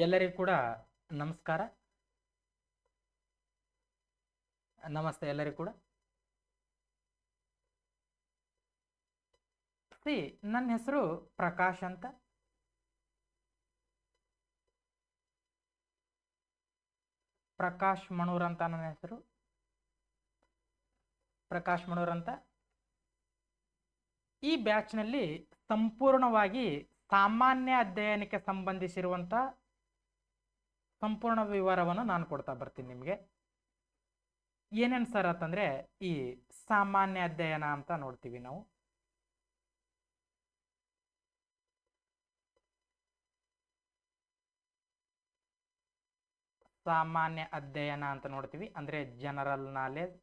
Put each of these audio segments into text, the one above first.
ಎಲ್ಲರಿಗೂ ಕೂಡ ನಮಸ್ಕಾರ. ನಮಸ್ತೆ ಎಲ್ಲರಿಗೂ ಕೂಡ. ನನ್ನ ಹೆಸರು ಪ್ರಕಾಶ್ ಅಂತ. ಪ್ರಕಾಶ್ ಮಣೂರ್ ಅಂತ ನನ್ನ ಹೆಸರು. ಪ್ರಕಾಶ್ ಮಣೂರ್ ಅಂತ. ಈ ಬ್ಯಾಚ್ನಲ್ಲಿ ಸಂಪೂರ್ಣವಾಗಿ ಸಾಮಾನ್ಯ ಅಧ್ಯಯನಕ್ಕೆ ಸಂಬಂಧಿಸಿರುವಂಥ ಸಂಪೂರ್ಣ ವಿವರವನ್ನು ನಾನು ಕೊಡ್ತಾ ಬರ್ತೀನಿ ನಿಮಗೆ. ಏನೇನು ಸರ್ ಅಂತಂದರೆ, ಈ ಸಾಮಾನ್ಯ ಅಧ್ಯಯನ ಅಂತ ನೋಡ್ತೀವಿ ನಾವು. ಸಾಮಾನ್ಯ ಅಧ್ಯಯನ ಅಂತ ನೋಡ್ತೀವಿ, ಅಂದರೆ ಜನರಲ್ ನಾಲೆಜ್.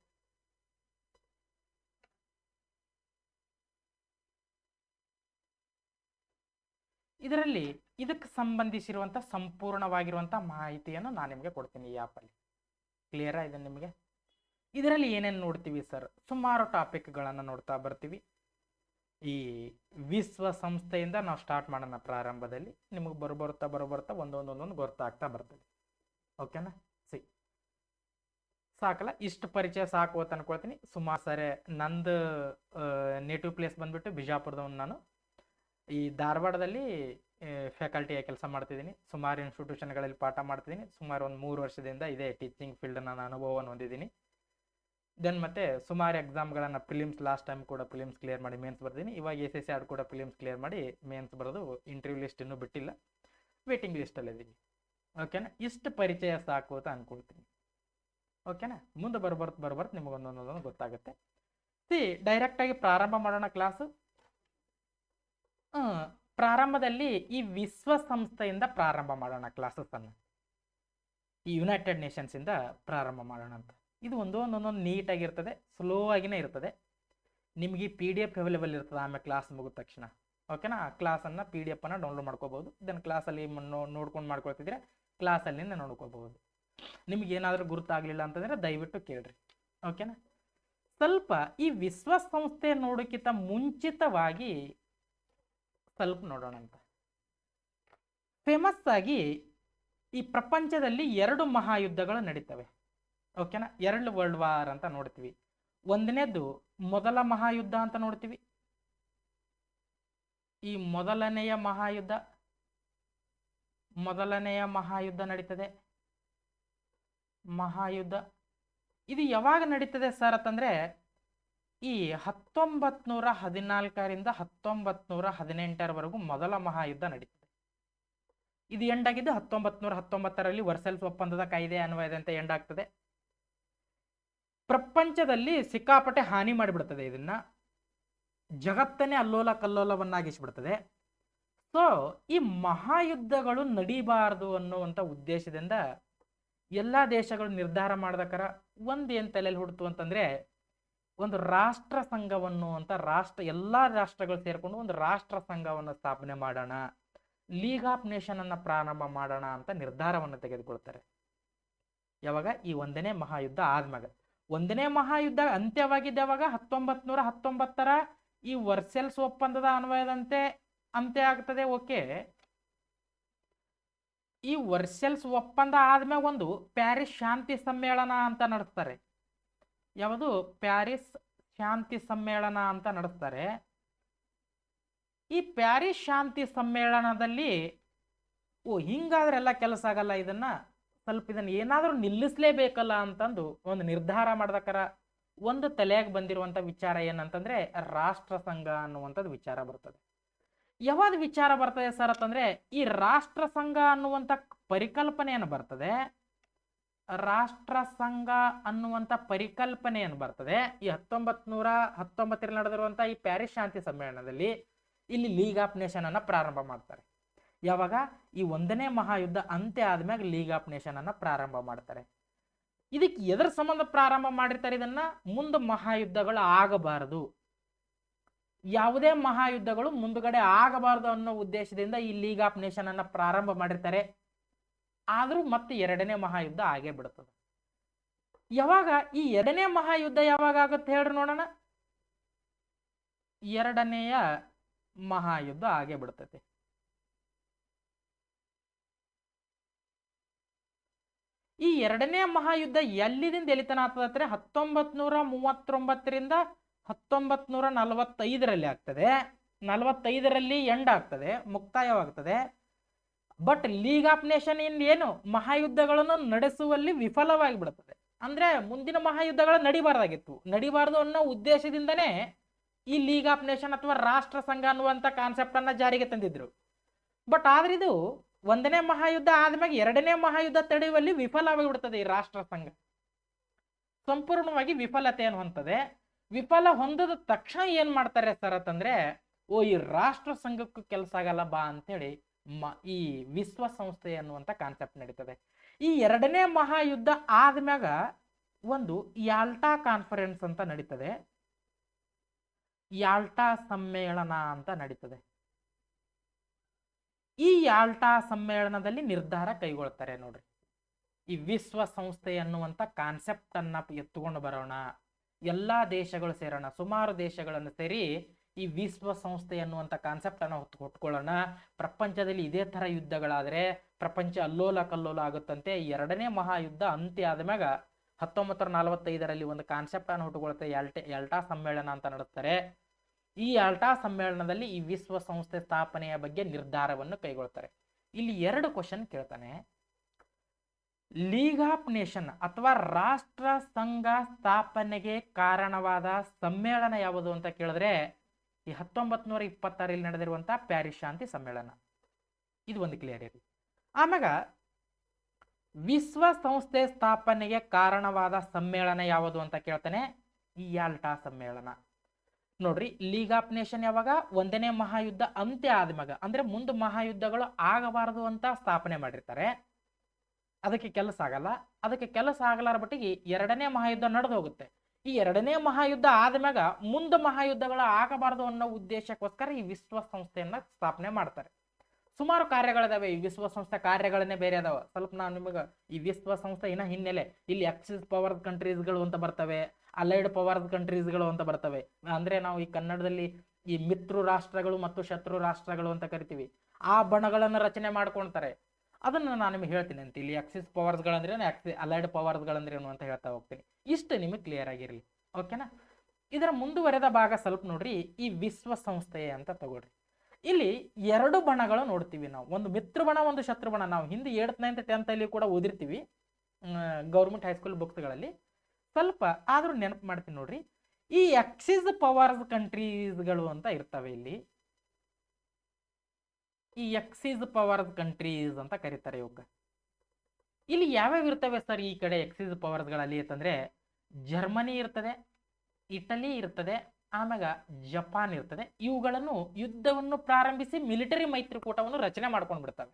ಇದರಲ್ಲಿ ಇದಕ್ಕೆ ಸಂಬಂಧಿಸಿರುವಂಥ ಸಂಪೂರ್ಣವಾಗಿರುವಂಥ ಮಾಹಿತಿಯನ್ನು ನಾನು ನಿಮಗೆ ಕೊಡ್ತೀನಿ ಈ ಆ್ಯಪಲ್ಲಿ. ಕ್ಲಿಯರಾ ಇದೆ ನಿಮಗೆ? ಇದರಲ್ಲಿ ಏನೇನು ನೋಡ್ತೀವಿ ಸರ್? ಸುಮಾರು ಟಾಪಿಕ್ಗಳನ್ನು ನೋಡ್ತಾ ಬರ್ತೀವಿ. ಈ ವಿಶ್ವಸಂಸ್ಥೆಯಿಂದ ನಾವು ಸ್ಟಾರ್ಟ್ ಮಾಡೋಣ. ಪ್ರಾರಂಭದಲ್ಲಿ ನಿಮಗೆ ಬರುತ್ತಾ ಒಂದೊಂದೊಂದೊಂದು ಗೊತ್ತಾಗ್ತಾ ಬರ್ತದೆ. ಓಕೆನಾ? ಸಾಕಲ್ಲ, ಇಷ್ಟು ಪರಿಚಯ ಸಾಕು ಅಂತ ಅನ್ಕೊಳ್ತೀನಿ. ಸುಮಾರು ಸರಿ ನಂದು ನೇಟಿವ್ ಪ್ಲೇಸ್ ಬಂದ್ಬಿಟ್ಟು ಬಿಜಾಪುರದವನು. ನಾನು ಈ ಧಾರವಾಡದಲ್ಲಿ ಫ್ಯಾಕಲ್ಟಿಯಾಗಿ ಕೆಲಸ ಮಾಡ್ತಿದ್ದೀನಿ. ಸುಮಾರು ಇನ್ಸ್ಟಿಟ್ಯೂಷನ್ಗಳಲ್ಲಿ ಪಾಠ ಮಾಡ್ತಿದ್ದೀನಿ. ಸುಮಾರು ಒಂದು 3 ವರ್ಷದಿಂದ ಇದೇ ಟೀಚಿಂಗ್ ಫೀಲ್ಡ್ ನಾನು ಅನುಭವವನ್ನು ಹೊಂದಿದ್ದೀನಿ. ದೆನ್ ಮತ್ತೆ ಸುಮಾರು ಎಕ್ಸಾಮ್ಗಳನ್ನು ಪ್ರಿಲಿಮ್ಸ್, ಲಾಸ್ಟ್ ಟೈಮ್ ಕೂಡ ಪ್ರಿಲಿಮ್ಸ್ ಕ್ಲಿಯರ್ ಮಾಡಿ ಮೇನ್ಸ್ ಬರ್ತೀನಿ. ಇವಾಗ SSC ಕೂಡ ಪ್ರಿಲಿಮ್ಸ್ ಕ್ಲಿಯರ್ ಮಾಡಿ ಮೇನ್ಸ್ ಬರೋದು. ಇಂಟರ್ವ್ಯೂ ಲಿಸ್ಟ್ ಇನ್ನೂ ಬಿಟ್ಟಿಲ್ಲ, ವೇಟಿಂಗ್ ಲಿಸ್ಟಲ್ಲಿದ್ದೀನಿ. ಓಕೆನಾ? ಇಷ್ಟು ಪರಿಚಯ ಸಾಕು ಅಂತ ಅಂದ್ಕೊಳ್ತೀನಿ. ಓಕೆನಾ? ಮುಂದೆ ಬರ್ಬರ್ತು ನಿಮಗೊಂದೊಂದೊಂದು ಗೊತ್ತಾಗುತ್ತೆ. ಡೈರೆಕ್ಟಾಗಿ ಪ್ರಾರಂಭ ಮಾಡೋಣ ಕ್ಲಾಸು. ಪ್ರಾರಂಭದಲ್ಲಿ ಈ ವಿಶ್ವಸಂಸ್ಥೆಯಿಂದ ಪ್ರಾರಂಭ ಮಾಡೋಣ ಕ್ಲಾಸಸ್ಸನ್ನು. ಈ ಯುನೈಟೆಡ್ ನೇಷನ್ಸಿಂದ ಪ್ರಾರಂಭ ಮಾಡೋಣ ಅಂತ. ಇದು ಒಂದೊಂದೊಂದೊಂದು ನೀಟಾಗಿರ್ತದೆ, ಸ್ಲೋ ಆಗಿನೇ ಇರ್ತದೆ. ನಿಮಗೆ PDF ಅವೈಲೇಬಲ್ ಇರ್ತದೆ ಆಮೇಲೆ ಕ್ಲಾಸ್ ಮುಗಿದ ತಕ್ಷಣ. ಓಕೆನಾ? ಆ ಕ್ಲಾಸನ್ನು PDF ಅನ್ನು ಡೌನ್ಲೋಡ್ ಮಾಡ್ಕೋಬೋದು. ದೆನ್ ಕ್ಲಾಸಲ್ಲಿ ನೋಡ್ಕೊಂಡು ಮಾಡ್ಕೊಳ್ತಿದ್ರೆ ಕ್ಲಾಸಲ್ಲಿಂದ ನೋಡ್ಕೋಬಹುದು. ನಿಮ್ಗೆ ಏನಾದರೂ ಗುರುತಾಗಲಿಲ್ಲ ಅಂತಂದರೆ ದಯವಿಟ್ಟು ಕೇಳ್ರಿ. ಓಕೆನಾ? ಸ್ವಲ್ಪ ಈ ವಿಶ್ವಸಂಸ್ಥೆ ನೋಡೋಕ್ಕಿಂತ ಮುಂಚಿತವಾಗಿ ಸ್ವಲ್ಪ ನೋಡೋಣ ಅಂತ. ಫೇಮಸ್ ಆಗಿ ಈ ಪ್ರಪಂಚದಲ್ಲಿ 2 ಮಹಾಯುದ್ಧಗಳು ನಡೀತವೆ. ಓಕೆನಾ? 2 ವರ್ಲ್ಡ್ ವಾರ್ ಅಂತ ನೋಡ್ತೀವಿ. ಒಂದನೇದು ಮೊದಲ ಮಹಾಯುದ್ಧ ಅಂತ ನೋಡ್ತೀವಿ. ಈ ಮೊದಲನೆಯ ಮಹಾಯುದ್ಧ ನಡೀತದೆ. ಮಹಾಯುದ್ಧ ಇದು ಯಾವಾಗ ನಡೀತದೆ ಸರ್ ಅಂತಂದ್ರೆ, ಈ 1914ರಿಂದ 1918ರವರೆಗೂ ಮೊದಲ ಮಹಾಯುದ್ಧ ನಡೀತದೆ. ಇದು ಎಂಡ್ ಆಗಿದ್ದು 1919ರಲ್ಲಿ ವರ್ಸೆಲ್ಸ್ ಒಪ್ಪಂದದ ಕಾಯ್ದೆ ಅನ್ವಯದಂತೆ ಎಂಡ್ ಆಗ್ತದೆ. ಪ್ರಪಂಚದಲ್ಲಿ ಸಿಕ್ಕಾಪಟ್ಟೆ ಹಾನಿ ಮಾಡಿಬಿಡ್ತದೆ. ಇದನ್ನ ಜಗತ್ತನ್ನೇ ಅಲ್ಲೋಲ ಕಲ್ಲೋಲವನ್ನಾಗಿಸ್ಬಿಡ್ತದೆ. ಸೊ ಈ ಮಹಾಯುದ್ಧಗಳು ನಡೀಬಾರದು ಅನ್ನುವಂಥ ಉದ್ದೇಶದಿಂದ ಎಲ್ಲ ದೇಶಗಳು ನಿರ್ಧಾರ ಮಾಡ್ದಕ್ಕಾರ ಒಂದು ಏನು ತಲೆಯಲ್ಲಿ ಹುಡ್ತು ಅಂತಂದ್ರೆ, ಒಂದು ರಾಷ್ಟ್ರ ಸಂಘವನ್ನು ಅಂತ ಎಲ್ಲ ರಾಷ್ಟ್ರಗಳು ಸೇರ್ಕೊಂಡು ಒಂದು ರಾಷ್ಟ್ರ ಸಂಘವನ್ನು ಸ್ಥಾಪನೆ ಮಾಡೋಣ, ಲೀಗ್ ಆಫ್ ನೇಷನ್ ಅನ್ನ ಪ್ರಾರಂಭ ಮಾಡೋಣ ಅಂತ ನಿರ್ಧಾರವನ್ನು ತೆಗೆದುಕೊಳ್ತಾರೆ. ಯಾವಾಗ? ಈ 1ನೇ ಮಹಾಯುದ್ಧ ಆದ್ಮ್ಯಾಗ. 1ನೇ ಮಹಾಯುದ್ಧ ಅಂತ್ಯವಾಗಿದ್ದ ಯಾವಾಗ? 1919ರ ಈ ವರ್ಸೆಲ್ಸ್ ಒಪ್ಪಂದದ ಅನ್ವಯದಂತೆ ಅಂತ್ಯ ಆಗ್ತದೆ. ಓಕೆ, ಈ ವರ್ಸೆಲ್ಸ್ ಒಪ್ಪಂದ ಆದ್ಮೇಲೆ ಒಂದು ಪ್ಯಾರಿಸ್ ಶಾಂತಿ ಸಮ್ಮೇಳನ ಅಂತ ನಡೆಸ್ತಾರೆ. ಯಾವುದು? ಪ್ಯಾರಿಸ್ ಶಾಂತಿ ಸಮ್ಮೇಳನ ಅಂತ ನಡೆಸ್ತಾರೆ. ಈ ಪ್ಯಾರಿಸ್ ಶಾಂತಿ ಸಮ್ಮೇಳನದಲ್ಲಿ ಹಿಂಗಾದ್ರೆ ಎಲ್ಲ ಕೆಲಸ ಆಗಲ್ಲ, ಇದನ್ನ ಏನಾದರೂ ನಿಲ್ಲಿಸಲೇಬೇಕಲ್ಲ ಅಂತಂದು ಒಂದು ನಿರ್ಧಾರ ಮಾಡ್ದಕ್ಕಾರ ಒಂದು ತಲೆಯಾಗಿ ಬಂದಿರುವಂಥ ವಿಚಾರ ಏನಂತಂದ್ರೆ ರಾಷ್ಟ್ರ ಸಂಘ ಅನ್ನುವಂಥದ್ದು ವಿಚಾರ ಬರ್ತದೆ. ಯಾವಾಗ ವಿಚಾರ ಬರ್ತದೆ ಸರ್ ಅಂತಂದ್ರೆ, ಈ ರಾಷ್ಟ್ರ ಸಂಘ ಅನ್ನುವಂಥ ಪರಿಕಲ್ಪನೆ ಏನು ಬರ್ತದೆ, ರಾಷ್ಟ್ರ ಸಂಘ ಅನ್ನುವಂಥ ಪರಿಕಲ್ಪನೆ ಏನು ಬರ್ತದೆ, ಈ 1919ರಲ್ಲಿ ನಡೆದಿರುವಂಥ ಈ ಪ್ಯಾರಿಸ್ ಶಾಂತಿ ಸಮ್ಮೇಳನದಲ್ಲಿ ಇಲ್ಲಿ ಲೀಗ್ ಆಫ್ ನೇಷನ್ ಅನ್ನ ಪ್ರಾರಂಭ ಮಾಡ್ತಾರೆ. ಯಾವಾಗ? ಈ 1ನೇ ಮಹಾಯುದ್ಧ ಅಂತ್ಯ ಆದ್ಮ್ಯಾಗ ಲೀಗ್ ಆಫ್ ನೇಷನ್ ಅನ್ನ ಪ್ರಾರಂಭ ಮಾಡ್ತಾರೆ. ಇದಕ್ಕೆ ಎದರ ಸಂಬಂಧ ಪ್ರಾರಂಭ ಮಾಡಿರ್ತಾರೆ? ಇದನ್ನ ಮುಂದೆ ಮಹಾಯುದ್ಧಗಳು ಆಗಬಾರದು, ಯಾವುದೇ ಮಹಾಯುದ್ಧಗಳು ಮುಂದುಗಡೆ ಆಗಬಾರದು ಅನ್ನೋ ಉದ್ದೇಶದಿಂದ ಈ ಲೀಗ್ ಆಫ್ ನೇಷನ್ ಅನ್ನ ಪ್ರಾರಂಭ ಮಾಡಿರ್ತಾರೆ. ಆದ್ರೂ ಮತ್ತೆ 2ನೇ ಮಹಾಯುದ್ಧ ಆಗೇ ಬಿಡುತ್ತದೆ. ಯಾವಾಗ? ಈ 2ನೇ ಮಹಾಯುದ್ಧ ಯಾವಾಗ ಆಗುತ್ತೆ ಹೇಳ್ರಿ ನೋಡೋಣ. 2ನೇಯ ಮಹಾಯುದ್ಧ ಆಗೇ ಬಿಡ್ತೈತೆ. ಈ ಎರಡನೇ ಮಹಾಯುದ್ಧ ಎಲ್ಲಿದಿಂದ ಎಲ್ಲಿತನ ಆಗ್ತದೆ 1939ರಿಂದ 1945ರಲ್ಲಿ ಆಗ್ತದೆ. 45ರಲ್ಲಿ ಎಂಡ್ ಆಗ್ತದೆ, ಮುಕ್ತಾಯವಾಗ್ತದೆ. ಬಟ್ ಲೀಗ್ ಆಫ್ ನೇಷನ್ ಏನು ಮಹಾಯುದ್ಧಗಳನ್ನು ನಡೆಸುವಲ್ಲಿ ವಿಫಲವಾಗಿ ಬಿಡುತ್ತದೆ. ಅಂದ್ರೆ ಮುಂದಿನ ಮಹಾಯುದ್ಧಗಳು ನಡಿಬಾರದು ಅನ್ನೋ ಉದ್ದೇಶದಿಂದನೇ ಈ ಲೀಗ್ ಆಫ್ ನೇಷನ್ ಅಥವಾ ರಾಷ್ಟ್ರ ಸಂಘ ಅನ್ನುವಂಥ ಕಾನ್ಸೆಪ್ಟ್ ಅನ್ನ ಜಾರಿಗೆ ತಂದಿದ್ರು. ಬಟ್ ಆದ್ರೆ ಇದು ಒಂದನೇ ಮಹಾಯುದ್ಧ ಆದ್ಮೇಲೆ ಎರಡನೇ ಮಹಾಯುದ್ಧ ತಡೆಯುವಲ್ಲಿ ವಿಫಲವಾಗಿ ಬಿಡ್ತದೆ. ಈ ರಾಷ್ಟ್ರ ಸಂಘ ಸಂಪೂರ್ಣವಾಗಿ ವಿಫಲತೆಯನ್ನು ಹೊಂದದೆ. ವಿಫಲ ಹೊಂದದ ತಕ್ಷಣ ಏನ್ ಮಾಡ್ತಾರೆ ಸರ್ ಅಂತಂದ್ರೆ, ಈ ರಾಷ್ಟ್ರ ಸಂಘಕ್ಕೂ ಕೆಲಸ ಆಗಲ್ಲ ಬಾ ಅಂತೇಳಿ ಈ ವಿಶ್ವಸಂಸ್ಥೆ ಅನ್ನುವಂಥ ಕಾನ್ಸೆಪ್ಟ್ ನಡೀತದೆ. ಈ ಎರಡನೇ ಮಹಾಯುದ್ಧ ಆದ್ಮ್ಯಾಗ ಒಂದು ಯಾಲ್ಟಾ ಕಾನ್ಫರೆನ್ಸ್ ಅಂತ ನಡೀತದೆ, ಯಾಲ್ಟಾ ಸಮ್ಮೇಳನ ಅಂತ ನಡೀತದೆ. ಈ ಯಾಲ್ಟಾ ಸಮ್ಮೇಳನದಲ್ಲಿ ನಿರ್ಧಾರ ಕೈಗೊಳ್ತಾರೆ ನೋಡ್ರಿ. ಈ ವಿಶ್ವಸಂಸ್ಥೆ ಅನ್ನುವಂಥ ಕಾನ್ಸೆಪ್ಟ್ ಅನ್ನ ಎತ್ತುಕೊಂಡು ಬರೋಣ, ಎಲ್ಲಾ ದೇಶಗಳು ಸೇರೋಣ, ಸುಮಾರು ದೇಶಗಳನ್ನು ಸೇರಿ ಈ ವಿಶ್ವಸಂಸ್ಥೆ ಅನ್ನುವಂಥ ಕಾನ್ಸೆಪ್ಟ್ ಅನ್ನು ಹೊತ್ಕೊಳ್ಳೋಣ. ಪ್ರಪಂಚದಲ್ಲಿ ಇದೇ ತರ ಯುದ್ಧಗಳಾದ್ರೆ ಪ್ರಪಂಚ ಅಲ್ಲೋಲ ಕಲ್ಲೋಲ ಆಗುತ್ತಂತೆ. ಎರಡನೇ ಮಹಾಯುದ್ಧ ಅಂತ್ಯ ಆದ್ಮ್ಯಾಗ 1945ರಲ್ಲಿ ಒಂದು ಕಾನ್ಸೆಪ್ಟ್ ಅನ್ನು ಹುಟ್ಟುಕೊಳುತ್ತೆ, ಯಾಲ್ಟಾ ಸಮ್ಮೇಳನ ಅಂತ ನಡೆಸ್ತಾರೆ. ಈ ಯಾಲ್ಟಾ ಸಮ್ಮೇಳನದಲ್ಲಿ ಈ ವಿಶ್ವಸಂಸ್ಥೆ ಸ್ಥಾಪನೆಯ ಬಗ್ಗೆ ನಿರ್ಧಾರವನ್ನು ಕೈಗೊಳ್ತಾರೆ. ಇಲ್ಲಿ 2 ಕ್ವಶನ್ ಕೇಳ್ತಾನೆ. ಲೀಗ್ ಆಫ್ ನೇಷನ್ ಅಥವಾ ರಾಷ್ಟ್ರ ಸಂಘ ಸ್ಥಾಪನೆಗೆ ಕಾರಣವಾದ ಸಮ್ಮೇಳನ ಯಾವುದು ಅಂತ ಕೇಳಿದ್ರೆ ಈ 1926ರಲ್ಲಿ ನಡೆದಿರುವಂತಹ ಪ್ಯಾರಿಸ್ ಶಾಂತಿ ಸಮ್ಮೇಳನ. ಇದು ಒಂದು ಕ್ಲಿಯರ್ ಇರಲಿ. ಆಮ್ಯಾಗ ವಿಶ್ವಸಂಸ್ಥೆ ಸ್ಥಾಪನೆಗೆ ಕಾರಣವಾದ ಸಮ್ಮೇಳನ ಯಾವುದು ಅಂತ ಕೇಳ್ತಾನೆ, ಈ ಯಾಲ್ಟಾ ಸಮ್ಮೇಳನ. ನೋಡ್ರಿ, ಲೀಗ್ ಆಫ್ ನೇಷನ್ ಯಾವಾಗ ಒಂದನೇ ಮಹಾಯುದ್ಧ ಅಂತ್ಯ ಆದ್ಮ್ಯಾಗ, ಅಂದ್ರೆ ಮುಂದೆ ಮಹಾಯುದ್ಧಗಳು ಆಗಬಾರದು ಅಂತ ಸ್ಥಾಪನೆ ಮಾಡಿರ್ತಾರೆ. ಅದಕ್ಕೆ ಕೆಲಸ ಆಗಲ್ಲ. ಅದಕ್ಕೆ ಕೆಲಸ ಆಗಲಾರ ಬಟ್ಟಿಗೆ ಎರಡನೇ ಮಹಾಯುದ್ಧ ನಡೆದು ಹೋಗುತ್ತೆ. ಈ ಎರಡನೇ ಮಹಾಯುದ್ಧ ಆದ್ಮ್ಯಾಗ ಮುಂದೆ ಮಹಾಯುದ್ಧಗಳು ಆಗಬಾರದು ಅನ್ನೋ ಉದ್ದೇಶಕ್ಕೋಸ್ಕರ ಈ ವಿಶ್ವಸಂಸ್ಥೆಯನ್ನ ಸ್ಥಾಪನೆ ಮಾಡ್ತಾರೆ. ಸುಮಾರು ಕಾರ್ಯಗಳಿದಾವೆ. ಈ ವಿಶ್ವಸಂಸ್ಥೆ ಕಾರ್ಯಗಳನ್ನೇ ಬೇರೆ ಅದಾವ. ಸ್ವಲ್ಪ ನಾವು ನಿಮಗೆ ಈ ವಿಶ್ವಸಂಸ್ಥೆ ಇನ್ನ ಹಿನ್ನೆಲೆ, ಇಲ್ಲಿ ಎಕ್ಸಿಸ್ ಪವರ್ ಕಂಟ್ರೀಸ್ಗಳು ಅಂತ ಬರ್ತವೆ, ಅಲೈಡ್ ಪವರ್ ಕಂಟ್ರೀಸ್ಗಳು ಅಂತ ಬರ್ತವೆ. ಅಂದ್ರೆ ನಾವು ಈ ಕನ್ನಡದಲ್ಲಿ ಈ ಮಿತ್ರ ರಾಷ್ಟ್ರಗಳು ಮತ್ತು ಶತ್ರು ರಾಷ್ಟ್ರಗಳು ಅಂತ ಕರಿತೀವಿ. ಆ ಬಣಗಳನ್ನು ರಚನೆ ಮಾಡ್ಕೊಳ್ತಾರೆ. ಅದನ್ನ ನಾನು ನಿಮಗೆ ಹೇಳ್ತೀನಿ ಅಂತ. ಇಲ್ಲಿ ಎಕ್ಸಿಸ್ ಪವರ್ಸ್ಗಳಂದ್ರೆ ಅಲೈಡ್ ಪವರ್ಸ್ಗಳಂದ್ರೆ ಏನು ಅಂತ ಹೇಳ್ತಾ ಹೋಗ್ತೀನಿ. ಇಷ್ಟು ನಿಮಗೆ ಕ್ಲಿಯರ್ ಆಗಿರಲಿ, ಓಕೆನಾ. ಇದರ ಮುಂದುವರೆದ ಭಾಗ ಸ್ವಲ್ಪ ನೋಡ್ರಿ, ಈ ವಿಶ್ವಸಂಸ್ಥೆ ಅಂತ ತಗೊಳ್ರಿ. ಇಲ್ಲಿ 2 ಬಣಗಳು ನೋಡ್ತೀವಿ ನಾವು, ಒಂದು ಮಿತ್ರ ಬಣ, ಒಂದು ಶತ್ರು ಬಣ. ನಾವು ಹಿಂದೆ 8th 9th 10th ಅಲ್ಲಿ ಕೂಡ ಓದಿರ್ತೀವಿ ಗೌರ್ಮೆಂಟ್ ಹೈಸ್ಕೂಲ್ ಬುಕ್ಸ್ಗಳಲ್ಲಿ. ಸ್ವಲ್ಪ ಆದ್ರೂ ನೆನಪು ಮಾಡ್ತೀನಿ ನೋಡ್ರಿ. ಈ ಎಕ್ಸಿಸ್ ಪವರ್ಸ್ ಕಂಟ್ರೀಸ್ಗಳು ಅಂತ ಇರ್ತವೆ. ಇಲ್ಲಿ ಈ ಎಕ್ಸಿಸ್ ಪವರ್ಸ್ ಕಂಟ್ರೀಸ್ ಅಂತ ಕರೀತಾರೆ ಇವಕ್ಕೆ. ಇಲ್ಲಿ ಯಾವ್ಯಾವ ಇರ್ತವೆ ಸರ್ ಈ ಕಡೆ ಎಕ್ಸಿಸ್ ಪವರ್ಸ್ಗಳಲ್ಲಿ ಅಂತಂದ್ರೆ, ಜರ್ಮನಿ ಇರ್ತದೆ, ಇಟಲಿ ಇರ್ತದೆ, ಆಮ್ಯಾಗ ಜಪಾನ್ ಇರ್ತದೆ. ಇವುಗಳನ್ನು ಯುದ್ಧವನ್ನು ಪ್ರಾರಂಭಿಸಿ ಮಿಲಿಟರಿ ಮೈತ್ರಿಕೂಟವನ್ನು ರಚನೆ ಮಾಡ್ಕೊಂಡು ಬಿಡ್ತವೆ.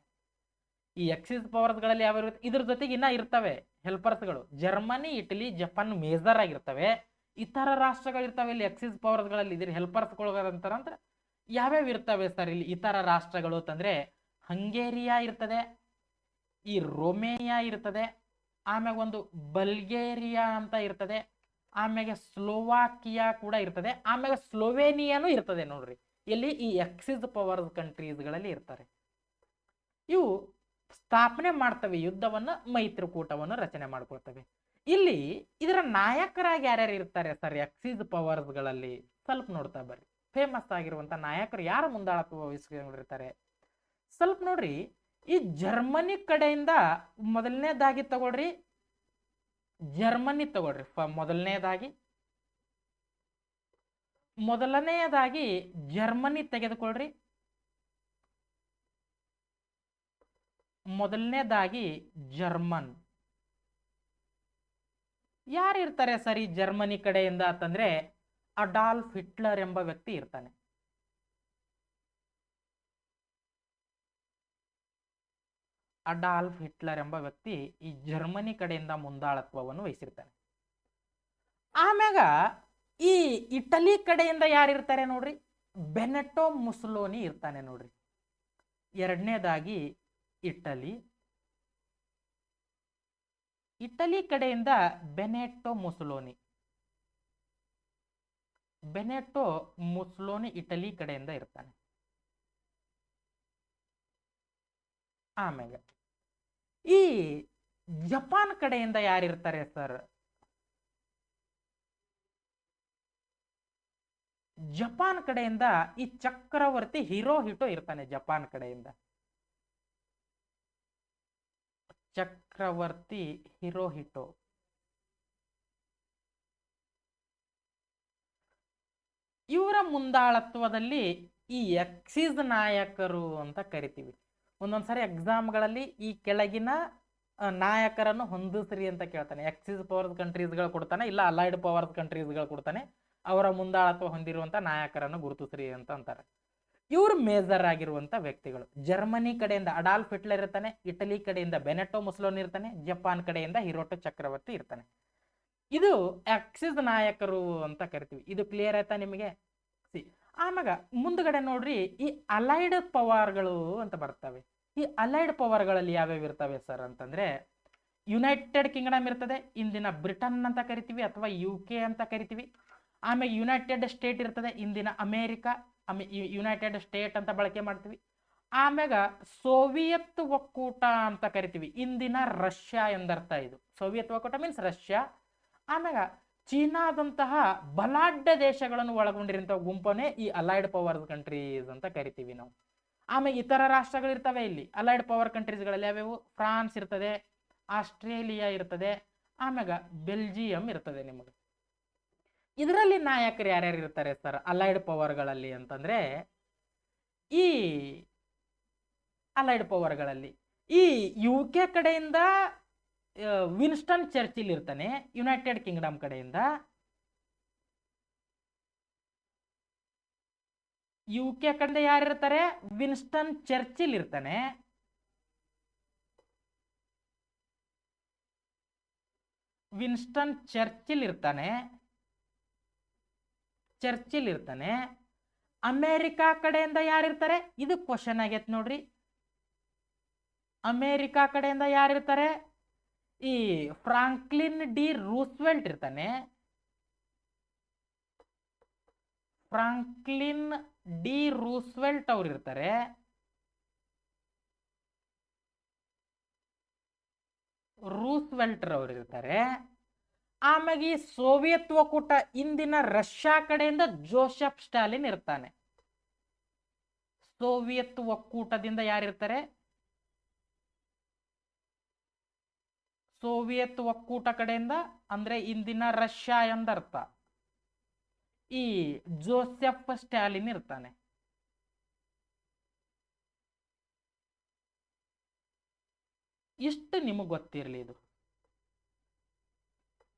ಈ ಎಕ್ಸಿಸ್ ಪವರ್ಸ್ಗಳಲ್ಲಿ ಯಾವ ಇರುತ್ತೆ, ಇದ್ರ ಜೊತೆಗೆ ಇನ್ನ ಇರ್ತವೆ ಹೆಲ್ಪರ್ಸ್ಗಳು. ಜರ್ಮನಿ, ಇಟಲಿ, ಜಪಾನ್ ಮೇಜರ್ ಆಗಿರ್ತವೆ. ಇತರ ರಾಷ್ಟ್ರಗಳು ಇರ್ತವೆ ಇಲ್ಲಿ ಎಕ್ಸಿಸ್ ಪವರ್ಸ್ಗಳಲ್ಲಿ. ಇದ್ರ ಹೆಲ್ಪರ್ಸ್ಗಳು ಅಂತ ಯಾವ್ಯಾವ ಇರ್ತವೆ ಸರ್ ಇಲ್ಲಿ ಇತರ ರಾಷ್ಟ್ರಗಳು ಅಂತಂದ್ರೆ, ಹಂಗೇರಿಯಾ ಇರ್ತದೆ, ಈ ರೊಮೇನಿಯಾ ಇರ್ತದೆ, ಆಮ್ಯಾಗ ಒಂದು ಬಲ್ಗೇರಿಯಾ ಅಂತ ಇರ್ತದೆ, ಆಮ್ಯಾಗ ಸ್ಲೋವಾಕಿಯಾ ಕೂಡ ಇರ್ತದೆ, ಆಮ್ಯಾಗ ಸ್ಲೋವೇನಿಯಾನು ಇರ್ತದೆ ನೋಡ್ರಿ. ಇಲ್ಲಿ ಈ ಎಕ್ಸಿಸ್ ಪವರ್ಸ್ ಕಂಟ್ರೀಸ್ಗಳಲ್ಲಿ ಇರ್ತಾರೆ. ಇವು ಸ್ಥಾಪನೆ ಮಾಡ್ತವೆ ಯುದ್ಧವನ್ನ, ಮೈತ್ರಿಕೂಟವನ್ನು ರಚನೆ ಮಾಡ್ಕೊಳ್ತವೆ. ಇಲ್ಲಿ ಇದರ ನಾಯಕರಾಗಿ ಯಾರ್ಯಾರು ಇರ್ತಾರೆ ಸರ್ ಎಕ್ಸಿಸ್ ಪವರ್ಸ್ಗಳಲ್ಲಿ ಸ್ವಲ್ಪ ನೋಡ್ತಾ ಬರ್ರಿ. ಫೇಮಸ್ ಆಗಿರುವಂತ ನಾಯಕರು ಯಾರು ಮುಂದಾಳತ್ವ ವಹಿಸ್ಕೊಂಡಿರ್ತಾರೆ ಸ್ವಲ್ಪ ನೋಡ್ರಿ. ಈ ಜರ್ಮನಿ ಕಡೆಯಿಂದ ಮೊದಲನೇದಾಗಿ ತಗೊಳ್ರಿ, ಜರ್ಮನಿ ತಗೊಳ್ರಿ. ಮೊದಲನೆಯದಾಗಿ ಜರ್ಮನಿ ತೆಗೆದುಕೊಳ್ರಿ. ಮೊದಲನೇದಾಗಿ ಜರ್ಮನ್ ಯಾರು ಇರ್ತಾರೆ ಸರಿ ಜರ್ಮನಿ ಕಡೆಯಿಂದ ಅಂತಂದ್ರೆ, ಅಡಾಲ್ಫ್ ಹಿಟ್ಲರ್ ಎಂಬ ವ್ಯಕ್ತಿ ಇರ್ತಾನೆ. ಅಡಾಲ್ಫ್ ಹಿಟ್ಲರ್ ಎಂಬ ವ್ಯಕ್ತಿ ಈ ಜರ್ಮನಿ ಕಡೆಯಿಂದ ಮುಂದಾಳತ್ವವನ್ನು ವಹಿಸಿರ್ತಾನೆ. ಆಮ್ಯಾಗ ಈ ಇಟಲಿ ಕಡೆಯಿಂದ ಯಾರಿರ್ತಾರೆ ನೋಡ್ರಿ, ಬೆನೆಟೋ ಮುಸೋಲಿನಿ ಇರ್ತಾನೆ ನೋಡ್ರಿ. ಎರಡನೇದಾಗಿ ಇಟಲಿ ಕಡೆಯಿಂದ ಬೆನೆಟೋ ಮುಸೋಲಿನಿ ಇಟಲಿ ಕಡೆಯಿಂದ ಇರ್ತಾನೆ. ಆಮ್ಯಾಗ ಈ ಜಪಾನ್ ಕಡೆಯಿಂದ ಯಾರಿರ್ತಾರೆ ಸರ್? ಜಪಾನ್ ಕಡೆಯಿಂದ ಈ ಚಕ್ರವರ್ತಿ ಹಿರೋಹಿಟೋ ಇರ್ತಾನೆ. ಜಪಾನ್ ಕಡೆಯಿಂದ ಚಕ್ರವರ್ತಿ ಹಿರೋಹಿಟೋ. ಇವರ ಮುಂದಾಳತ್ವದಲ್ಲಿ ಈ ಎಕ್ಸಿಸ್ ನಾಯಕರು ಅಂತ ಕರಿತೀವಿ. ಒಂದೊಂದ್ಸರಿ ಎಕ್ಸಾಮ್ಗಳಲ್ಲಿ ಈ ಕೆಳಗಿನ ನಾಯಕರನ್ನು ಹೊಂದಿಸ್ರಿ ಅಂತ ಕೇಳ್ತಾನೆ. ಎಕ್ಸಿಸ್ ಪವರ್ಸ್ ಕಂಟ್ರೀಸ್ಗಳು ಕೊಡ್ತಾನೆ, ಇಲ್ಲ ಅಲೈಡ್ ಪವರ್ಸ್ ಕಂಟ್ರೀಸ್ಗಳು ಕೊಡ್ತಾನೆ. ಅವರ ಮುಂದಾಳತ್ವ ಹೊಂದಿರುವಂತ ನಾಯಕರನ್ನು ಗುರುತಿಸ್ರಿ ಅಂತ ಅಂತಾರೆ. ಇವರು ಮೇಜರ್ ಆಗಿರುವಂತ ವ್ಯಕ್ತಿಗಳು. ಜರ್ಮನಿ ಕಡೆಯಿಂದ ಅಡಾಲ್ಫ್ ಹಿಟ್ಲರ್ ಇರ್ತಾನೆ, ಇಟಲಿ ಕಡೆಯಿಂದ ಬೆನೆಟೋ ಮುಸೋಲಿನಿ ಇರ್ತಾನೆ, ಜಪಾನ್ ಕಡೆಯಿಂದ ಹಿರೋಟೋ ಚಕ್ರವರ್ತಿ ಇರ್ತಾನೆ. ಇದು ಆಕ್ಸಿಸ್ ನಾಯಕರು ಅಂತ ಕರಿತೀವಿ. ಇದು ಕ್ಲಿಯರ್ ಆಯ್ತಾ ನಿಮಗೆ? ಆಮ್ಯಾಗ ಮುಂದ್ಗಡೆ ನೋಡ್ರಿ, ಈ ಅಲೈಡ್ ಪವರ್ಗಳು ಅಂತ ಬರ್ತವೆ. ಈ ಅಲೈಡ್ ಪವರ್ಗಳಲ್ಲಿ ಯಾವ್ಯಾವ ಇರ್ತವೆ ಸರ್ ಅಂತಂದ್ರೆ, ಯುನೈಟೆಡ್ ಕಿಂಗ್ಡಮ್ ಇರ್ತದೆ, ಇಂದಿನ ಬ್ರಿಟನ್ ಅಂತ ಕರಿತೀವಿ ಅಥವಾ UK ಅಂತ ಕರಿತೀವಿ. ಆಮೇಲೆ ಯುನೈಟೆಡ್ ಸ್ಟೇಟ್ ಇರ್ತದೆ, ಇಂದಿನ ಅಮೇರಿಕಾ, ಯುನೈಟೆಡ್ ಸ್ಟೇಟ್ ಅಂತ ಬಳಕೆ ಮಾಡ್ತೀವಿ. ಆಮ್ಯಾಗ ಸೋವಿಯತ್ ಒಕ್ಕೂಟ ಅಂತ ಕರಿತೀವಿ, ಇಂದಿನ ರಷ್ಯಾ ಎಂದರ್ಥ. ಇದು ಸೋವಿಯತ್ ಒಕ್ಕೂಟ ಮೀನ್ಸ್ ರಷ್ಯಾ. ಆಮ್ಯಾಗ ಚೀನಾದಂತಹ ಬಲಾಢ್ಯ ದೇಶಗಳನ್ನು ಒಳಗೊಂಡಿರುವಂತಹ ಗುಂಪನ್ನೇ ಈ ಅಲೈಡ್ ಪವರ್ ಕಂಟ್ರೀಸ್ ಅಂತ ಕರಿತೀವಿ ನಾವು. ಆಮೇಲೆ ಇತರ ರಾಷ್ಟ್ರಗಳು ಇರ್ತವೆ ಇಲ್ಲಿ ಅಲೈಡ್ ಪವರ್ ಕಂಟ್ರೀಸ್ಗಳಲ್ಲಿ. ಯಾವ್ಯಾವು? ಫ್ರಾನ್ಸ್ ಇರ್ತದೆ, ಆಸ್ಟ್ರೇಲಿಯಾ ಇರ್ತದೆ, ಆಮ್ಯಾಗ ಬೆಲ್ಜಿಯಂ ಇರ್ತದೆ. ನಿಮಗೆ ಇದರಲ್ಲಿ ನಾಯಕರು ಯಾರ್ಯಾರು ಇರ್ತಾರೆ ಸರ್ ಅಲೈಡ್ ಪವರ್ಗಳಲ್ಲಿ ಅಂತಂದ್ರೆ, ಈ ಅಲೈಡ್ ಪವರ್ಗಳಲ್ಲಿ ಈ UK ಕಡೆಯಿಂದ ವಿನ್ಸ್ಟನ್ ಚರ್ಚಿಲ್ ಇರ್ತಾನೆ. ಯುನೈಟೆಡ್ ಕಿಂಗ್ಡಮ್ ಕಡೆಯಿಂದ UK ಕಡೆಯಿಂದ ಯಾರಿರ್ತಾರೆ? ವಿನ್ಸ್ಟನ್ ಚರ್ಚಿಲ್ ಇರ್ತಾನೆ. ವಿನ್ಸ್ಟನ್ ಚರ್ಚಿಲ್ ಇರ್ತಾನೆ. ಅಮೇರಿಕಾ ಕಡೆಯಿಂದ ಯಾರಿರ್ತಾರೆ? ಇದು ಕ್ವಶನ್ ಆಗೈತೆ ನೋಡ್ರಿ. ಅಮೇರಿಕಾ ಕಡೆಯಿಂದ ಯಾರಿರ್ತಾರೆ? ಈ ಫ್ರಾಂಕ್ಲಿನ್ ಡಿ ರೂಸ್ವೆಲ್ಟ್ ಇರ್ತಾನೆ. ಫ್ರಾಂಕ್ಲಿನ್ ಡಿ ರೂಸ್ವೆಲ್ಟ್ ಅವ್ರು ಇರ್ತಾರೆ. ರೂಸ್ವೆಲ್ಟ್ ಅವ್ರು ಇರ್ತಾರೆ. ಆಮೇಲೆ ಈ ಸೋವಿಯತ್ ಒಕ್ಕೂಟ ಇಂದಿನ ರಷ್ಯಾ ಕಡೆಯಿಂದ ಜೋಸೆಫ್ ಸ್ಟಾಲಿನ್ ಇರ್ತಾನೆ. ಸೋವಿಯತ್ ಒಕ್ಕೂಟದಿಂದ ಯಾರಿರ್ತಾರೆ? ಸೋವಿಯತ್ ಒಕ್ಕೂಟ ಕಡೆಯಿಂದ ಅಂದ್ರೆ ಇಂದಿನ ರಷ್ಯಾ ಎಂದರ್ಥ. ಈ ಜೋಸೆಫ್ ಸ್ಟಾಲಿನ್ ಇರ್ತಾನೆ. ಇಷ್ಟು ನಿಮಗೆ ಗೊತ್ತಿರಲಿ. ಇದು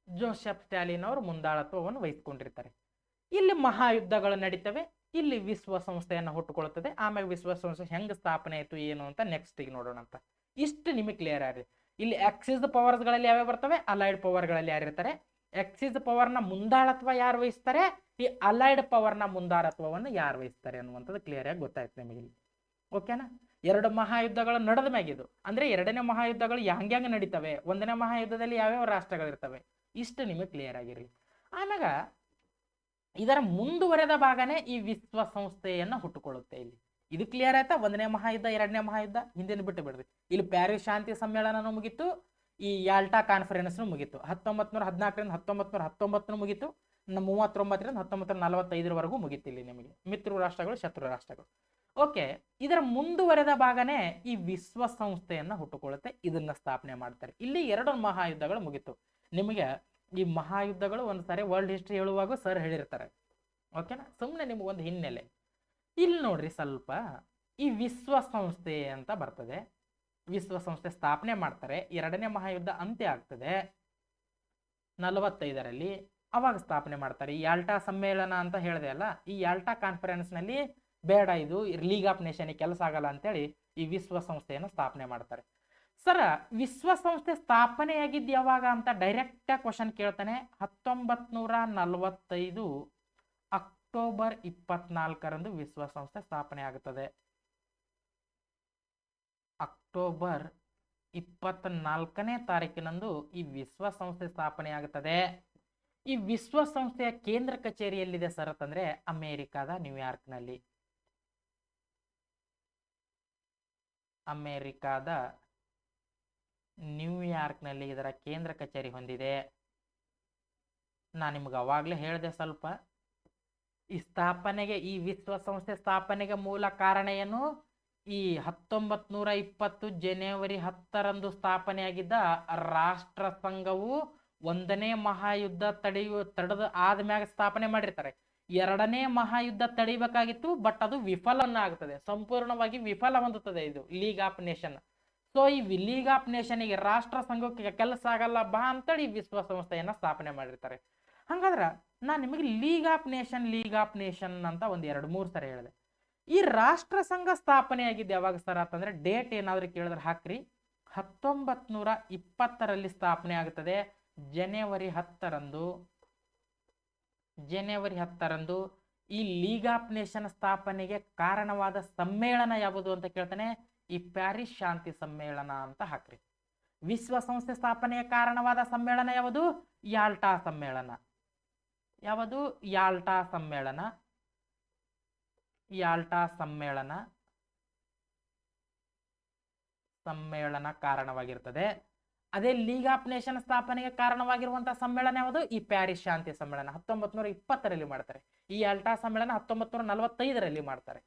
ಜೋಸೆಫ್ ಸ್ಟಾಲಿನ್ ಅವರು ಮುಂದಾಳತ್ವವನ್ನು ವಹಿಸಿಕೊಂಡಿರ್ತಾರೆ. ಇಲ್ಲಿ ಮಹಾಯುದ್ಧಗಳು ನಡೀತವೆ. ಇಲ್ಲಿ ವಿಶ್ವಸಂಸ್ಥೆಯನ್ನು ಹುಟ್ಟುಕೊಳ್ಳುತ್ತದೆ. ಆಮೇಲೆ ವಿಶ್ವಸಂಸ್ಥೆ ಹೆಂಗ್ ಸ್ಥಾಪನೆ ಆಯ್ತು ಏನು ಅಂತ ನೆಕ್ಸ್ಟ್ ಈಗ ನೋಡೋಣ ಅಂತ. ಇಷ್ಟು ನಿಮಗೆ ಕ್ಲಿಯರ್ ಆಗಲಿ. ಇಲ್ಲಿ ಆಕ್ಸಿಸ್ ಪವರ್ಸ್ ಗಳಲ್ಲಿ ಯಾವ್ಯಾವ ಬರ್ತವೆ? ಅಲೈಡ್ ಪವರ್ ಗಳಲ್ಲಿ ಯಾರಿರ್ತಾರೆ? ಆಕ್ಸಿಸ್ ಪವರ್ ನ ಮುಂದಾಳತ್ವ ಯಾರು ವಹಿಸ್ತಾರೆ? ಈ ಅಲೈಡ್ ಪವರ್ ನ ಮುಂದಾಳತ್ವವನ್ನು ಯಾರು ವಹಿಸ್ತಾರೆ ಅನ್ನುವಂಥದ್ದು ಕ್ಲಿಯರ್ ಆಗಿ ಗೊತ್ತಾಯ್ತು ನಿಮಗೆ. ಓಕೆನಾ? ಎರಡು ಮಹಾಯುದ್ಧಗಳು ನಡೆದ ಮ್ಯಾಗಿದು ಅಂದ್ರೆ ಎರಡನೇ ಮಹಾಯುದ್ಧಗಳು ಹ್ಯಾಂಗ ನಡೀತವೆ, ಒಂದನೇ ಮಹಾಯುದ್ಧದಲ್ಲಿ ಯಾವ್ಯಾವ ರಾಷ್ಟ್ರಗಳಿರ್ತವೆ, ಇಷ್ಟು ನಿಮಗೆ ಕ್ಲಿಯರ್ ಆಗಿರಲಿ. ಆಮ್ಯಾಗ ಇದರ ಮುಂದುವರೆದ ಭಾಗನೇ ಈ ವಿಶ್ವಸಂಸ್ಥೆಯನ್ನ ಹುಟ್ಟುಕೊಳ್ಳುತ್ತೆ. ಇಲ್ಲಿ ಇದು ಕ್ಲಿಯರ್ ಆಯ್ತಾ? ಒಂದನೇ ಮಹಾಯುದ್ಧ, ಎರಡನೇ ಮಹಾಯುದ್ಧ ಹಿಂದಿನ ಬಿಟ್ಟು ಬಿಡ್ರಿ. ಇಲ್ಲಿ ಪ್ಯಾರಿಸ್ ಶಾಂತಿ ಸಮ್ಮೇಳನನೂ ಮುಗೀತು, ಈ ಯಾಲ್ಟಾ ಕಾನ್ಫರೆನ್ಸ್ ಮುಗೀತು. 1914ರಿಂದ 1919 ಮುಗೀತು. 39ರಿಂದ 1945 ಮುಗೀತು. ಇಲ್ಲಿ ನಿಮಗೆ ಮಿತ್ರ ರಾಷ್ಟ್ರಗಳು, ಶತ್ರು ರಾಷ್ಟ್ರಗಳು. ಓಕೆ, ಇದರ ಮುಂದುವರೆದ ಭಾಗನೇ ಈ ವಿಶ್ವಸಂಸ್ಥೆಯನ್ನ ಹುಟ್ಟುಕೊಳ್ಳುತ್ತೆ. ಇದನ್ನ ಸ್ಥಾಪನೆ ಮಾಡ್ತಾರೆ. ಇಲ್ಲಿ ಎರಡು ಮಹಾಯುದ್ಧಗಳು ಮುಗೀತು. ನಿಮಗೆ ಈ ಮಹಾಯುದ್ಧಗಳು ಒಂದ್ಸಾರಿ ವರ್ಲ್ಡ್ ಹಿಸ್ಟ್ರಿ ಹೇಳುವಾಗ ಸರ್ ಹೇಳಿರ್ತಾರೆ. ಓಕೆನಾ? ಸುಮ್ಮನೆ ನಿಮ್ಗೊಂದು ಹಿನ್ನೆಲೆ. ಇಲ್ಲಿ ನೋಡ್ರಿ ಸ್ವಲ್ಪ ಈ ವಿಶ್ವಸಂಸ್ಥೆ ಅಂತ ಬರ್ತದೆ. ವಿಶ್ವಸಂಸ್ಥೆ ಸ್ಥಾಪನೆ ಮಾಡ್ತಾರೆ. ಎರಡನೇ ಮಹಾಯುದ್ಧ ಅಂತ್ಯ ಆಗ್ತದೆ 45ರಲ್ಲಿ. ಅವಾಗ ಸ್ಥಾಪನೆ ಮಾಡ್ತಾರೆ. ಈ ಯಾಲ್ಟಾ ಸಮ್ಮೇಳನ ಅಂತ ಹೇಳಿದೆ ಅಲ್ಲ, ಈ ಯಾಲ್ಟಾ ಕಾನ್ಫರೆನ್ಸ್ ನಲ್ಲಿ ಬೇಡ, ಇದು ಲೀಗ್ ಆಫ್ ನೇಷನ್ ಕೆಲಸ ಆಗಲ್ಲ ಅಂತೇಳಿ ಈ ವಿಶ್ವಸಂಸ್ಥೆಯನ್ನು ಸ್ಥಾಪನೆ ಮಾಡ್ತಾರೆ. ಸರ, ವಿಶ್ವಸಂಸ್ಥೆ ಸ್ಥಾಪನೆಯಾಗಿದ್ದು ಯಾವಾಗ ಅಂತ ಡೈರೆಕ್ಟ್ ಕ್ವಶನ್ ಕೇಳ್ತಾನೆ. 1945 ಅಕ್ಟೋಬರ್ 24ರಂದು ವಿಶ್ವಸಂಸ್ಥೆ ಸ್ಥಾಪನೆ ಆಗುತ್ತದೆ. ಅಕ್ಟೋಬರ್ 24ನೇ ತಾರೀಕಿನಂದು ಈ ವಿಶ್ವಸಂಸ್ಥೆ ಸ್ಥಾಪನೆ ಆಗುತ್ತದೆ. ಈ ವಿಶ್ವಸಂಸ್ಥೆಯ ಕೇಂದ್ರ ಕಚೇರಿ ಎಲ್ಲಿದೆ ಸರ್ ಅಂತಂದ್ರೆ ಅಮೆರಿಕಾದ ನ್ಯೂಯಾರ್ಕ್ನಲ್ಲಿ. ಅಮೆರಿಕಾದ ನ್ಯೂಯಾರ್ಕ್ನಲ್ಲಿ ಇದರ ಕೇಂದ್ರ ಕಚೇರಿ ಹೊಂದಿದೆ. ನಾನು ನಿಮ್ಗೆ ಅವಾಗಲೇ ಹೇಳಿದೆ ಸ್ವಲ್ಪ. ಈ ವಿಶ್ವಸಂಸ್ಥೆ ಸ್ಥಾಪನೆಗೆ ಮೂಲ ಕಾರಣ ಏನು? ಈ 1920 ಜನವರಿ 10ರಂದು ಸ್ಥಾಪನೆಯಾಗಿದ್ದ ರಾಷ್ಟ್ರ ಸಂಘವು 1ನೇ ಮಹಾಯುದ್ಧ ತಡೆದ ಆದ್ಮ್ಯಾಗ ಸ್ಥಾಪನೆ ಮಾಡಿರ್ತಾರೆ. 2ನೇ ಮಹಾಯುದ್ಧ ತಡಿಬೇಕಾಗಿತ್ತು, ಬಟ್ ಅದು ವಿಫಲನಾಗುತ್ತದೆ, ಸಂಪೂರ್ಣವಾಗಿ ವಿಫಲ ಹೊಂದುತ್ತದೆ ಇದು ಲೀಗ್ ಆಫ್ ನೇಷನ್. ಸೊ ಈ ಲೀಗ್ ಆಫ್ ನೇಷನ್ಗೆ ರಾಷ್ಟ್ರ ಸಂಘಕ್ಕೆ ಕೆಲಸ ಆಗಲ್ಲ ಬಾ ಅಂತೇಳಿ ವಿಶ್ವಸಂಸ್ಥೆಯನ್ನ ಸ್ಥಾಪನೆ ಮಾಡಿರ್ತಾರೆ. ಹಂಗಾದ್ರ ನಾನು ನಿಮಗೆ ಲೀಗ್ ಆಫ್ ನೇಷನ್ ಅಂತ ಒಂದ್ 2-3 ಸರಿ ಹೇಳಿದೆ. ಈ ರಾಷ್ಟ್ರ ಸಂಘ ಸ್ಥಾಪನೆಯಾಗಿದ್ದು ಯಾವಾಗ ಸರ್ ಅಂತಂದ್ರೆ ಡೇಟ್ ಏನಾದ್ರು ಕೇಳಿದ್ರೆ ಹಾಕ್ರಿ. 1920ರಲ್ಲಿ ಸ್ಥಾಪನೆ ಆಗುತ್ತದೆ. ಜನವರಿ 10ರಂದು ಈ ಲೀಗ್ ಆಫ್ ನೇಷನ್ ಸ್ಥಾಪನೆಗೆ ಕಾರಣವಾದ ಸಮ್ಮೇಳನ ಯಾವುದು ಅಂತ ಕೇಳ್ತಾನೆ. ಈ ಪ್ಯಾರಿಸ್ ಶಾಂತಿ ಸಮ್ಮೇಳನ ಅಂತ ಹಾಕ್ರಿ. ವಿಶ್ವಸಂಸ್ಥೆ ಸ್ಥಾಪನೆಗೆ ಕಾರಣವಾದ ಸಮ್ಮೇಳನ ಯಾವುದು? ಯಾಲ್ಟಾ ಸಮ್ಮೇಳನ. ಯಾವುದು? ಯಾಲ್ಟಾ ಸಮ್ಮೇಳನ ಕಾರಣವಾಗಿರ್ತದೆ. ಅದೇ ಲೀಗ್ ಆಫ್ ನೇಷನ್ ಸ್ಥಾಪನೆಗೆ ಕಾರಣವಾಗಿರುವಂತಹ ಸಮ್ಮೇಳನ ಯಾವುದು? ಈ ಪ್ಯಾರಿಸ್ ಶಾಂತಿ ಸಮ್ಮೇಳನ 1920ರಲ್ಲಿ ಮಾಡ್ತಾರೆ. ಈ ಯಾಲ್ಟಾ ಸಮ್ಮೇಳನ 1945ರಲ್ಲಿ ಮಾಡ್ತಾರೆ.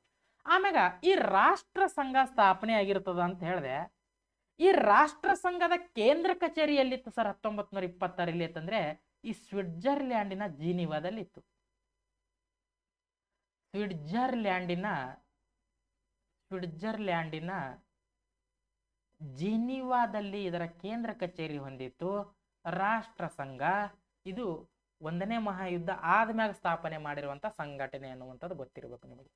ಆಮ್ಯಾಗ ಈ ರಾಷ್ಟ್ರ ಸಂಘ ಸ್ಥಾಪನೆ ಆಗಿರ್ತದ ಅಂತ ಹೇಳಿದೆ. ಈ ರಾಷ್ಟ್ರ ಸಂಘದ ಕೇಂದ್ರ ಕಚೇರಿ ಎಲ್ಲಿತ್ತು ಸರ್ 1920ರಲ್ಲಿ ಅಂತಂದ್ರೆ ಈ ಸ್ವಿಟ್ಜರ್ಲ್ಯಾಂಡಿನ ಜೀನಿವಾದಲ್ಲಿತ್ತು. ಸ್ವಿಟ್ಜರ್ಲ್ಯಾಂಡಿನ ಜಿನಿವಾದಲ್ಲಿ ಇದರ ಕೇಂದ್ರ ಕಚೇರಿ ಹೊಂದಿತ್ತು. ರಾಷ್ಟ್ರ ಸಂಘ ಇದು 1ನೇ ಮಹಾಯುದ್ಧ ಆದ್ಮ್ಯಾಗ ಸ್ಥಾಪನೆ ಮಾಡಿರುವಂತ ಸಂಘಟನೆ ಅನ್ನುವಂಥದ್ದು ಗೊತ್ತಿರಬೇಕು ನಿಮಗೆ.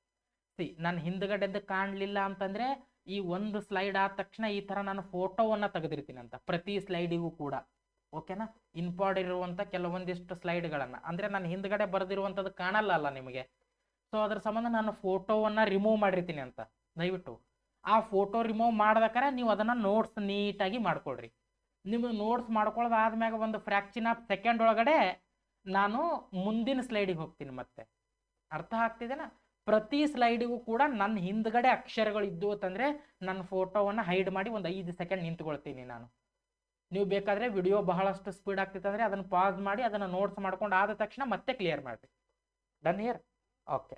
ನಾನು ಹಿಂದ್ಗಡೆದ್ದು ಕಾಣಲಿಲ್ಲ ಅಂತಂದ್ರೆ ಈ ಒಂದು ಸ್ಲೈಡ್ ಆದ ತಕ್ಷಣ ಈ ತರ ನಾನು ಫೋಟೋವನ್ನ ತೆಗೆದಿರ್ತೀನಿ ಅಂತ ಪ್ರತಿ ಸ್ಲೈಡಿಗೂ ಕೂಡ. ಓಕೆನಾ? ಇಂಪಾರ್ಟೆಂಟ್ ಇರುವಂತ ಕೆಲವೊಂದಿಷ್ಟು ಸ್ಲೈಡ್ಗಳನ್ನ ಅಂದ್ರೆ ನಾನು ಹಿಂದ್ಗಡೆ ಬರೆದಿರುವಂತದ್ದು ಕಾಣಲ್ಲ ನಿಮಗೆ. ಸೊ ಅದ್ರ ಸಂಬಂಧ ನಾನು ಫೋಟೋವನ್ನ ರಿಮೂವ್ ಮಾಡಿರ್ತೀನಿ ಅಂತ. ದಯವಿಟ್ಟು ಆ ಫೋಟೋ ರಿಮೂವ್ ಮಾಡ್ಬೇಕಾರೆ ನೀವು ಅದನ್ನ ನೋಟ್ಸ್ ನೀಟಾಗಿ ಮಾಡ್ಕೊಳ್ರಿ. ನಿಮ್ಗೆ ನೋಟ್ಸ್ ಮಾಡ್ಕೊಳ್ಳೋದಾದ್ಮ್ಯಾಗ ಒಂದು ಫ್ರಾಕ್ಷನ್ ಆಫ್ ಸೆಕೆಂಡ್ ಒಳಗಡೆ ನಾನು ಮುಂದಿನ ಸ್ಲೈಡಿಗೆ ಹೋಗ್ತೀನಿ. ಮತ್ತೆ ಅರ್ಥ ಆಗ್ತಿದೆನಾ? ಪ್ರತಿ ಸ್ಲೈಡಿಗೂ ಕೂಡ ನನ್ನ ಹಿಂದ್ಗಡೆ ಅಕ್ಷರಗಳು ಇದ್ದು ಅಂತಂದ್ರೆ ನನ್ನ ಫೋಟೋವನ್ನ ಹೈಡ್ ಮಾಡಿ ಒಂದು 5 ಸೆಕೆಂಡ್ ನಿಂತ್ಕೊಳ್ತೀನಿ ನಾನು. ನೀವು ಬೇಕಾದ್ರೆ ವಿಡಿಯೋ ಬಹಳಷ್ಟು ಸ್ಪೀಡ್ ಆಗ್ತಿತ್ತಂದ್ರೆ ಅದನ್ನ ಪಾಸ್ ಮಾಡಿ ಅದನ್ನ ನೋಟ್ಸ್ ಮಾಡ್ಕೊಂಡು ಆದ ತಕ್ಷಣ ಮತ್ತೆ ಕ್ಲಿಯರ್ ಮಾಡ್ರಿ. Done here? ಓಕೆ.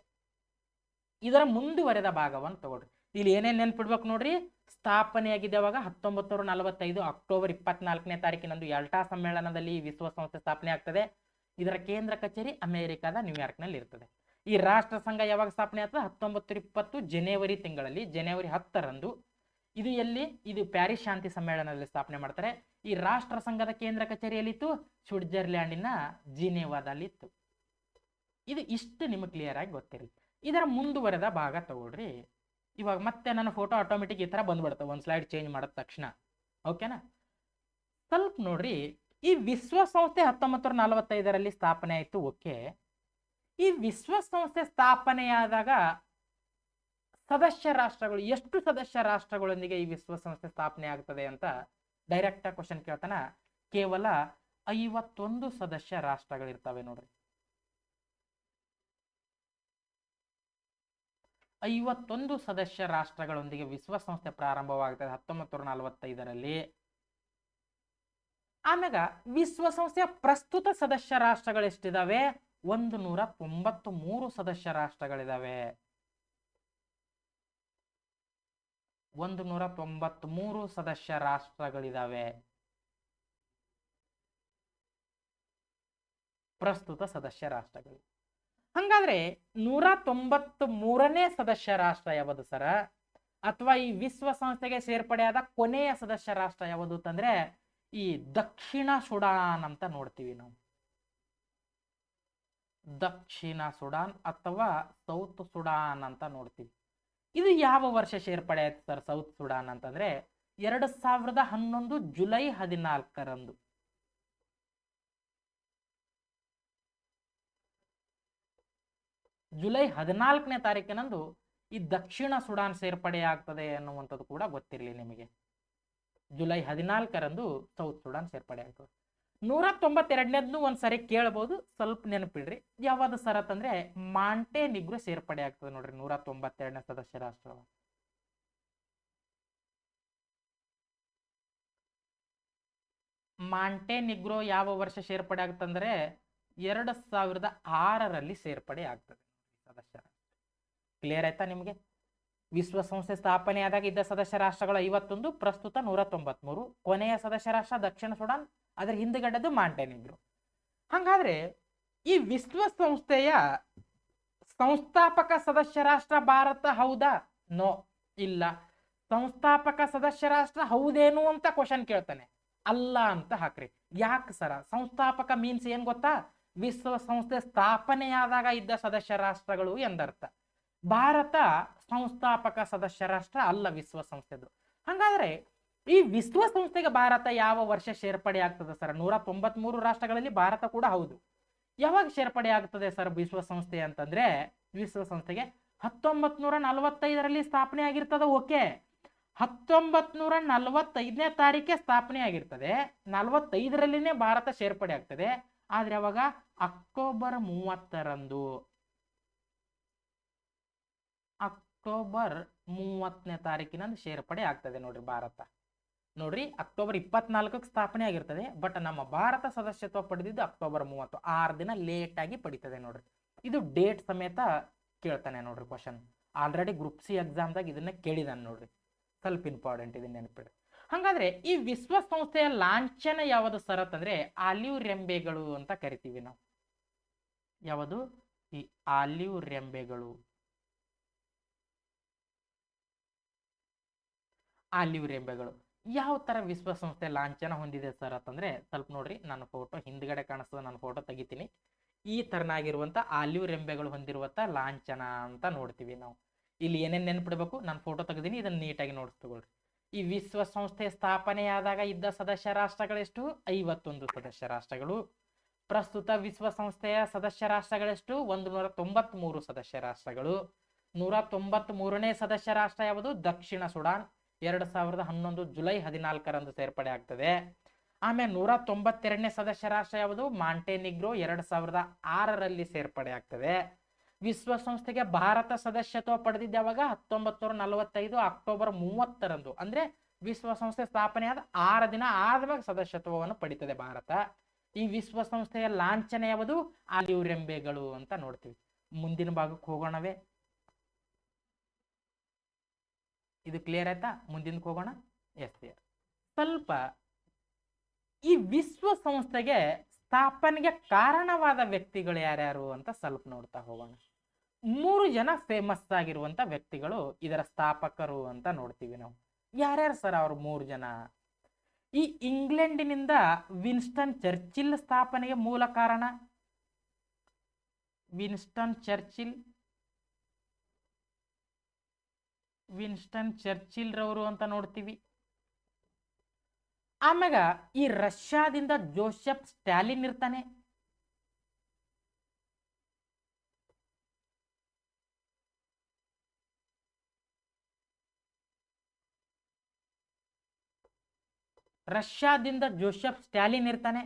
ಇದರ ಮುಂದುವರೆದ ಭಾಗವನ್ನು ತಗೊಳ್ರಿ. ಇಲ್ಲಿ ಏನೇನು ನೆನ್ಪಿಡ್ಬೇಕು ನೋಡ್ರಿ. ಸ್ಥಾಪನೆಯಾಗಿದೆ ಅವಾಗ 1945 ಅಕ್ಟೋಬರ್ 24ನೇ ತಾರೀಕಿನಂದು ಯಾಲ್ಟಾ ಸಮ್ಮೇಳನದಲ್ಲಿ ವಿಶ್ವಸಂಸ್ಥೆ ಸ್ಥಾಪನೆ ಆಗ್ತದೆ. ಇದರ ಕೇಂದ್ರ ಕಚೇರಿ ಅಮೆರಿಕದ ನ್ಯೂಯಾರ್ಕ್ನಲ್ಲಿ ಇರ್ತದೆ. ಈ ರಾಷ್ಟ್ರ ಸಂಘ ಯಾವಾಗ ಸ್ಥಾಪನೆ ಆಗ್ತದೆ? 1920 ಜನವರಿ ತಿಂಗಳಲ್ಲಿ, ಜನವರಿ 10ರಂದು. ಇದು ಎಲ್ಲಿ? ಇದು ಪ್ಯಾರಿಸ್ ಶಾಂತಿ ಸಮ್ಮೇಳನದಲ್ಲಿ ಸ್ಥಾಪನೆ ಮಾಡ್ತಾರೆ. ಈ ರಾಷ್ಟ್ರ ಸಂಘದ ಕೇಂದ್ರ ಕಚೇರಿಯಲ್ಲಿತ್ತು, ಸ್ವಿಟ್ಜರ್ಲ್ಯಾಂಡಿನ ಜಿನೇವಾದಲ್ಲಿತ್ತು. ಇದು ಇಷ್ಟು ನಿಮಗೆ ಕ್ಲಿಯರ್ ಆಗಿ ಗೊತ್ತಿರಲಿ. ಇದರ ಮುಂದುವರೆದ ಭಾಗ ತಗೊಳ್ರಿ. ಇವಾಗ ಮತ್ತೆ ನನ್ನ ಫೋಟೋ ಆಟೋಮೆಟಿಕ್ ಈ ತರ ಬಂದ್ಬಿಡುತ್ತೆ ಒಂದು ಸ್ಲೈಡ್ ಚೇಂಜ್ ಮಾಡಿದ ತಕ್ಷಣ. ಓಕೆನಾ? ಸ್ವಲ್ಪ ನೋಡ್ರಿ. ಈ ವಿಶ್ವಸಂಸ್ಥೆ 1945ರಲ್ಲಿ ಸ್ಥಾಪನೆ ಆಯಿತು. ಓಕೆ. ಈ ವಿಶ್ವಸಂಸ್ಥೆ ಸ್ಥಾಪನೆಯಾದಾಗ ಸದಸ್ಯ ರಾಷ್ಟ್ರಗಳು ಎಷ್ಟು ಸದಸ್ಯ ರಾಷ್ಟ್ರಗಳೊಂದಿಗೆ ಈ ವಿಶ್ವಸಂಸ್ಥೆ ಸ್ಥಾಪನೆ ಆಗ್ತದೆ ಅಂತ ಡೈರೆಕ್ಟ್ ಆಗಿ ಕ್ವಶನ್ ಕೇಳ್ತಾನ. ಕೇವಲ 51 ಸದಸ್ಯ ರಾಷ್ಟ್ರಗಳಿರ್ತವೆ ನೋಡ್ರಿ. 51 ಸದಸ್ಯ ರಾಷ್ಟ್ರಗಳೊಂದಿಗೆ ವಿಶ್ವಸಂಸ್ಥೆ ಪ್ರಾರಂಭವಾಗ್ತದೆ 1945ರಲ್ಲಿ. ಆಮ್ಯಾಗ ವಿಶ್ವಸಂಸ್ಥೆಯ ಪ್ರಸ್ತುತ ಸದಸ್ಯ ರಾಷ್ಟ್ರಗಳು ಎಷ್ಟಿದಾವೆ? 193 ಸದಸ್ಯ ರಾಷ್ಟ್ರಗಳಿದಾವೆ. 193 ಸದಸ್ಯ ರಾಷ್ಟ್ರಗಳಿದಾವೆ ಪ್ರಸ್ತುತ ಸದಸ್ಯ ರಾಷ್ಟ್ರಗಳು. ಹಂಗಾದ್ರೆ 193ನೇ ಸದಸ್ಯ ರಾಷ್ಟ್ರ ಯಾವುದು ಸರ? ಅಥವಾ ಈ ವಿಶ್ವಸಂಸ್ಥೆಗೆ ಸೇರ್ಪಡೆಯಾದ ಕೊನೆಯ ಸದಸ್ಯ ರಾಷ್ಟ್ರ ಯಾವುದು ಅಂತಂದ್ರೆ ಈ ದಕ್ಷಿಣ ಸುಡಾನ್ ಅಂತ ನೋಡ್ತೀವಿ ನಾವು. ದಕ್ಷಿಣ ಸುಡಾನ್ ಅಥವಾ ಸೌತ್ ಸುಡಾನ್ ಅಂತ ನೋಡ್ತೀವಿ. ಇದು ಯಾವ ವರ್ಷ ಸೇರ್ಪಡೆ ಆಯ್ತು ಸರ್ ಸೌತ್ ಸುಡಾನ್ ಅಂತಂದ್ರೆ 2011 ಜುಲೈ 14ರಂದು. ಜುಲೈ 14ನೇ ತಾರೀಕಿನಂದು ಈ ದಕ್ಷಿಣ ಸುಡಾನ್ ಸೇರ್ಪಡೆ ಆಗ್ತದೆ ಅನ್ನುವಂಥದ್ದು ಕೂಡ ಗೊತ್ತಿರಲಿ ನಿಮಗೆ. ಜುಲೈ 14ರಂದು ಸೌತ್ ಸುಡಾನ್ ಸೇರ್ಪಡೆ ಆಗ್ತದೆ. 192ನೇದ್ನು ಒಂದ್ಸರಿ ಕೇಳಬಹುದು, ಸ್ವಲ್ಪ ನೆನಪಿಡ್ರಿ. ಯಾವ್ದು ಸರ್ ಅಂತಂದ್ರೆ ಮಾಂಟೆನಿಗ್ರೋ ಸೇರ್ಪಡೆ ಆಗ್ತದೆ ನೋಡ್ರಿ 192ನೇ ಸದಸ್ಯ ರಾಷ್ಟ್ರ. ಮಾಂಟೆನಿಗ್ರೋ ಯಾವ ವರ್ಷ ಸೇರ್ಪಡೆ ಆಗ್ತಂದ್ರೆ 2006ರಲ್ಲಿ ಸೇರ್ಪಡೆ ಆಗ್ತದೆ ಸದಸ್ಯ. ಕ್ಲಿಯರ್ ಆಯ್ತಾ ನಿಮಗೆ? ವಿಶ್ವಸಂಸ್ಥೆ ಸ್ಥಾಪನೆಯಾದಾಗ ಇದ್ದ ಸದಸ್ಯ ರಾಷ್ಟ್ರಗಳು 51, ಪ್ರಸ್ತುತ 193. ಕೊನೆಯ ಸದಸ್ಯ ರಾಷ್ಟ್ರ ದಕ್ಷಿಣ ಸುಡಾನ್, ಅದರ ಹಿಂದುಗಡೆದು ಮಾಂಟೆನಿಗ್ರೋ. ಹಾಗಾದ್ರೆ ಈ ವಿಶ್ವಸಂಸ್ಥೆಯ ಸಂಸ್ಥಾಪಕ ಸದಸ್ಯ ರಾಷ್ಟ್ರ ಭಾರತ ಹೌದಾ? ನೋ, ಇಲ್ಲ. ಸಂಸ್ಥಾಪಕ ಸದಸ್ಯ ರಾಷ್ಟ್ರ ಹೌದೇನು ಅಂತ ಕ್ವಶನ್ ಕೇಳ್ತಾನೆ. ಅಲ್ಲ ಅಂತ ಹಾಕ್ರಿ. ಯಾಕೆ ಸರ? ಸಂಸ್ಥಾಪಕ ಮೀನ್ಸ್ ಏನ್ ಗೊತ್ತಾ? ವಿಶ್ವಸಂಸ್ಥೆ ಸ್ಥಾಪನೆಯಾದಾಗ ಇದ್ದ ಸದಸ್ಯ ರಾಷ್ಟ್ರಗಳು ಎಂದರ್ಥ. ಭಾರತ ಸಂಸ್ಥಾಪಕ ಸದಸ್ಯ ರಾಷ್ಟ್ರ ಅಲ್ಲ ವಿಶ್ವಸಂಸ್ಥೆದು. ಹಾಗಾದ್ರೆ ಈ ವಿಶ್ವಸಂಸ್ಥೆಗೆ ಭಾರತ ಯಾವ ವರ್ಷ ಸೇರ್ಪಡೆ ಆಗ್ತದೆ ಸರ್? 193 ರಾಷ್ಟ್ರಗಳಲ್ಲಿ ಭಾರತ ಕೂಡ ಹೌದು. ಯಾವಾಗ ಸೇರ್ಪಡೆ ಆಗ್ತದೆ ಸರ್ ವಿಶ್ವಸಂಸ್ಥೆ ಅಂತಂದ್ರೆ, ವಿಶ್ವಸಂಸ್ಥೆಗೆ 1945ರಲ್ಲಿ ಸ್ಥಾಪನೆ ಆಗಿರ್ತದೆ. ಓಕೆ, 1945ನೇ ತಾರೀಕೆ ಸ್ಥಾಪನೆ ಆಗಿರ್ತದೆ. 45ರಲ್ಲಿನೇ ಭಾರತ ಸೇರ್ಪಡೆ ಆಗ್ತದೆ. ಆದ್ರೆ ಅವಾಗ ಅಕ್ಟೋಬರ್ 30ರಂದು, ಅಕ್ಟೋಬರ್ 30ನೇ ತಾರೀಕಿನಂದು ಸೇರ್ಪಡೆ ಆಗ್ತದೆ ನೋಡ್ರಿ ಭಾರತ. ನೋಡ್ರಿ, ಅಕ್ಟೋಬರ್ 24ಕ್ಕೆ ಸ್ಥಾಪನೆ ಆಗಿರ್ತದೆ. ಬಟ್ ನಮ್ಮ ಭಾರತ ಸದಸ್ಯತ್ವ ಪಡೆದಿದ್ದು ಅಕ್ಟೋಬರ್ 30, 6 ದಿನ ಲೇಟ್ ಆಗಿ ಪಡಿತದೆ ನೋಡ್ರಿ. ಇದು ಡೇಟ್ ಸಮೇತ ಕೇಳ್ತಾನೆ ನೋಡ್ರಿ ಕ್ವಶನ್. ಆಲ್ರೆಡಿ ಗ್ರೂಪ್ ಸಿ ಎಕ್ಸಾಮ್ದಾಗ ಇದನ್ನ ಕೇಳಿದಾನೆ ನೋಡ್ರಿ. ಸ್ವಲ್ಪ ಇಂಪಾರ್ಟೆಂಟ್, ಇದನ್ನ ನೆನಪಿಡ್ರಿ. ಹಾಗಾದ್ರೆ ಈ ವಿಶ್ವಸಂಸ್ಥೆಯ ಲಾಂಛನ ಯಾವುದು ಸರ್ ಅಂತಂದ್ರೆ ಆಲಿವ್ ರೆಂಬೆಗಳು ಅಂತ ಕರಿತೀವಿ ನಾವು. ಯಾವುದು? ಈ ಆಲಿವ್ ರೆಂಬೆಗಳು. ಆಲಿವ್ ರೆಂಬೆಗಳು ಯಾವ ತರ ವಿಶ್ವಸಂಸ್ಥೆ ಲಾಂಛನ ಹೊಂದಿದೆ ಸರ್ ಅಂತಂದ್ರೆ, ಸ್ವಲ್ಪ ನೋಡ್ರಿ, ನನ್ನ ಫೋಟೋ ಹಿಂದ್ಗಡೆ ಕಾಣಿಸ್ತದೆ, ನಾನು ಫೋಟೋ ತೆಗಿತೀನಿ. ಈ ತರನಾಗಿರುವಂತ ಆಲಿವ್ ರೆಂಬೆಗಳು ಹೊಂದಿರುವಂತ ಲಾಂಛನ ಅಂತ ನೋಡ್ತೀವಿ ನಾವು. ಇಲ್ಲಿ ಏನೇನ್ ನೆನ್ಪಿಡ್ಬೇಕು, ನಾನು ಫೋಟೋ ತೆಗೆದೀನಿ, ಇದನ್ನ ನೀಟಾಗಿ ನೋಡಿಸ್ಕೊಳ್ರಿ. ಈ ವಿಶ್ವಸಂಸ್ಥೆ ಸ್ಥಾಪನೆಯಾದಾಗ ಇದ್ದ ಸದಸ್ಯ ರಾಷ್ಟ್ರಗಳೆಷ್ಟು? 51 ಸದಸ್ಯ ರಾಷ್ಟ್ರಗಳು. ಪ್ರಸ್ತುತ ವಿಶ್ವಸಂಸ್ಥೆಯ ಸದಸ್ಯ ರಾಷ್ಟ್ರಗಳೆಷ್ಟು? 193 ಸದಸ್ಯ ರಾಷ್ಟ್ರಗಳು. 193ನೇ ಸದಸ್ಯ ರಾಷ್ಟ್ರ ಯಾವುದು? ದಕ್ಷಿಣ ಸುಡಾನ್. 2011 ಜುಲೈ 14ರಂದು ಸೇರ್ಪಡೆ ಆಗ್ತದೆ. ಆಮೇಲೆ 192ನೇ ಸದಸ್ಯ ರಾಷ್ಟ್ರ ಯಾವುದು? ಮಾಂಟೆನಿಗ್ರೋ. 2006ರಲ್ಲಿ ಸೇರ್ಪಡೆ ಆಗ್ತದೆ. ವಿಶ್ವಸಂಸ್ಥೆಗೆ ಭಾರತ ಸದಸ್ಯತ್ವ ಪಡೆದಿದ್ದ ಯಾವಾಗ? 1945 ಅಕ್ಟೋಬರ್ 30ರಂದು. ಅಂದ್ರೆ ವಿಶ್ವಸಂಸ್ಥೆ ಸ್ಥಾಪನೆಯಾದ 6 ದಿನ ಆದ್ಮೇಲೆ ಸದಸ್ಯತ್ವವನ್ನು ಪಡಿತದೆ ಭಾರತ. ಈ ವಿಶ್ವಸಂಸ್ಥೆಯ ಲಾಂಛನ ಯಾವುದು? ಆಲಿವ್ ರೆಂಬೆಗಳು ಅಂತ ನೋಡ್ತೀವಿ. ಮುಂದಿನ ಭಾಗಕ್ಕೆ ಹೋಗೋಣವೇ? ಇದು ಕ್ಲಿಯರ್ ಆಯ್ತಾ? ಮುಂದಿನಕ್ಕೆ ಹೋಗೋಣ. Yes clear. ಸ್ವಲ್ಪ ಈ ವಿಶ್ವಸಂಸ್ಥೆಗೆ ಸ್ಥಾಪನೆಗೆ ಕಾರಣವಾದ ವ್ಯಕ್ತಿಗಳು ಯಾರ್ಯಾರು ಅಂತ ಸ್ವಲ್ಪ ನೋಡ್ತಾ ಹೋಗೋಣ. 3 ಜನ ಫೇಮಸ್ ಆಗಿರುವಂತ ವ್ಯಕ್ತಿಗಳು ಇದರ ಸ್ಥಾಪಕರು ಅಂತ ನೋಡ್ತೀವಿ ನಾವು. ಯಾರ್ಯಾರು ಸರ್ ಅವ್ರು 3 ಜನ? ಈ ಇಂಗ್ಲೆಂಡಿನಿಂದ ವಿನ್ಸ್ಟನ್ ಚರ್ಚಿಲ್ ಸ್ಥಾಪನೆಗೆ ಮೂಲ ಕಾರಣ. ವಿನ್ಸ್ಟನ್ ಚರ್ಚಿಲ್ ರವರು ಅಂತ ನೋಡ್ತೀವಿ. ಆಮ್ಯಾಗ ಈ ರಷ್ಯಾದಿಂದ ಜೋಸೆಫ್ ಸ್ಟಾಲಿನ್ ಇರ್ತಾನೆ. ರಷ್ಯಾದಿಂದ ಜೋಸೆಫ್ ಸ್ಟಾಲಿನ್ ಇರ್ತಾನೆ.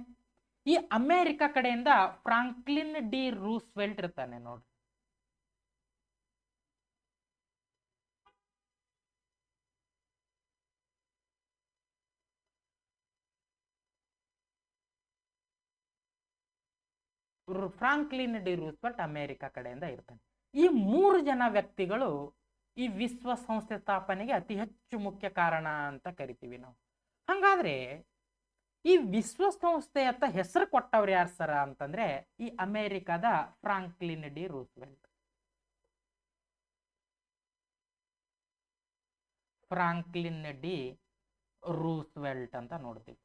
ಈ ಅಮೆರಿಕ ಕಡೆಯಿಂದ ಫ್ರಾಂಕ್ಲಿನ್ ಡಿ ರೂಸ್ವೆಲ್ಟ್ ಇರ್ತಾನೆ ನೋಡ್ರಿ. ಫ್ರಾಂಕ್ಲಿನ್ ಡಿ ರೂಸ್ವೆಲ್ಟ್ ಅಮೆರಿಕ ಕಡೆಯಿಂದ ಇರ್ತಾನೆ. ಈ 3 ಜನ ವ್ಯಕ್ತಿಗಳು ಈ ವಿಶ್ವಸಂಸ್ಥೆ ಸ್ಥಾಪನೆಗೆ ಅತಿ ಹೆಚ್ಚು ಮುಖ್ಯ ಕಾರಣ ಅಂತ ಕರಿತೀವಿ ನಾವು. ಹಂಗಾದ್ರೆ ಈ ವಿಶ್ವಸಂಸ್ಥೆಯತ್ತ ಹೆಸರು ಕೊಟ್ಟವ್ರು ಯಾರು ಸರ ಅಂತಂದ್ರೆ ಈ ಅಮೆರಿಕದ Franklin D Roosevelt. Franklin D Roosevelt ಅಂತ ನೋಡ್ತೀವಿ.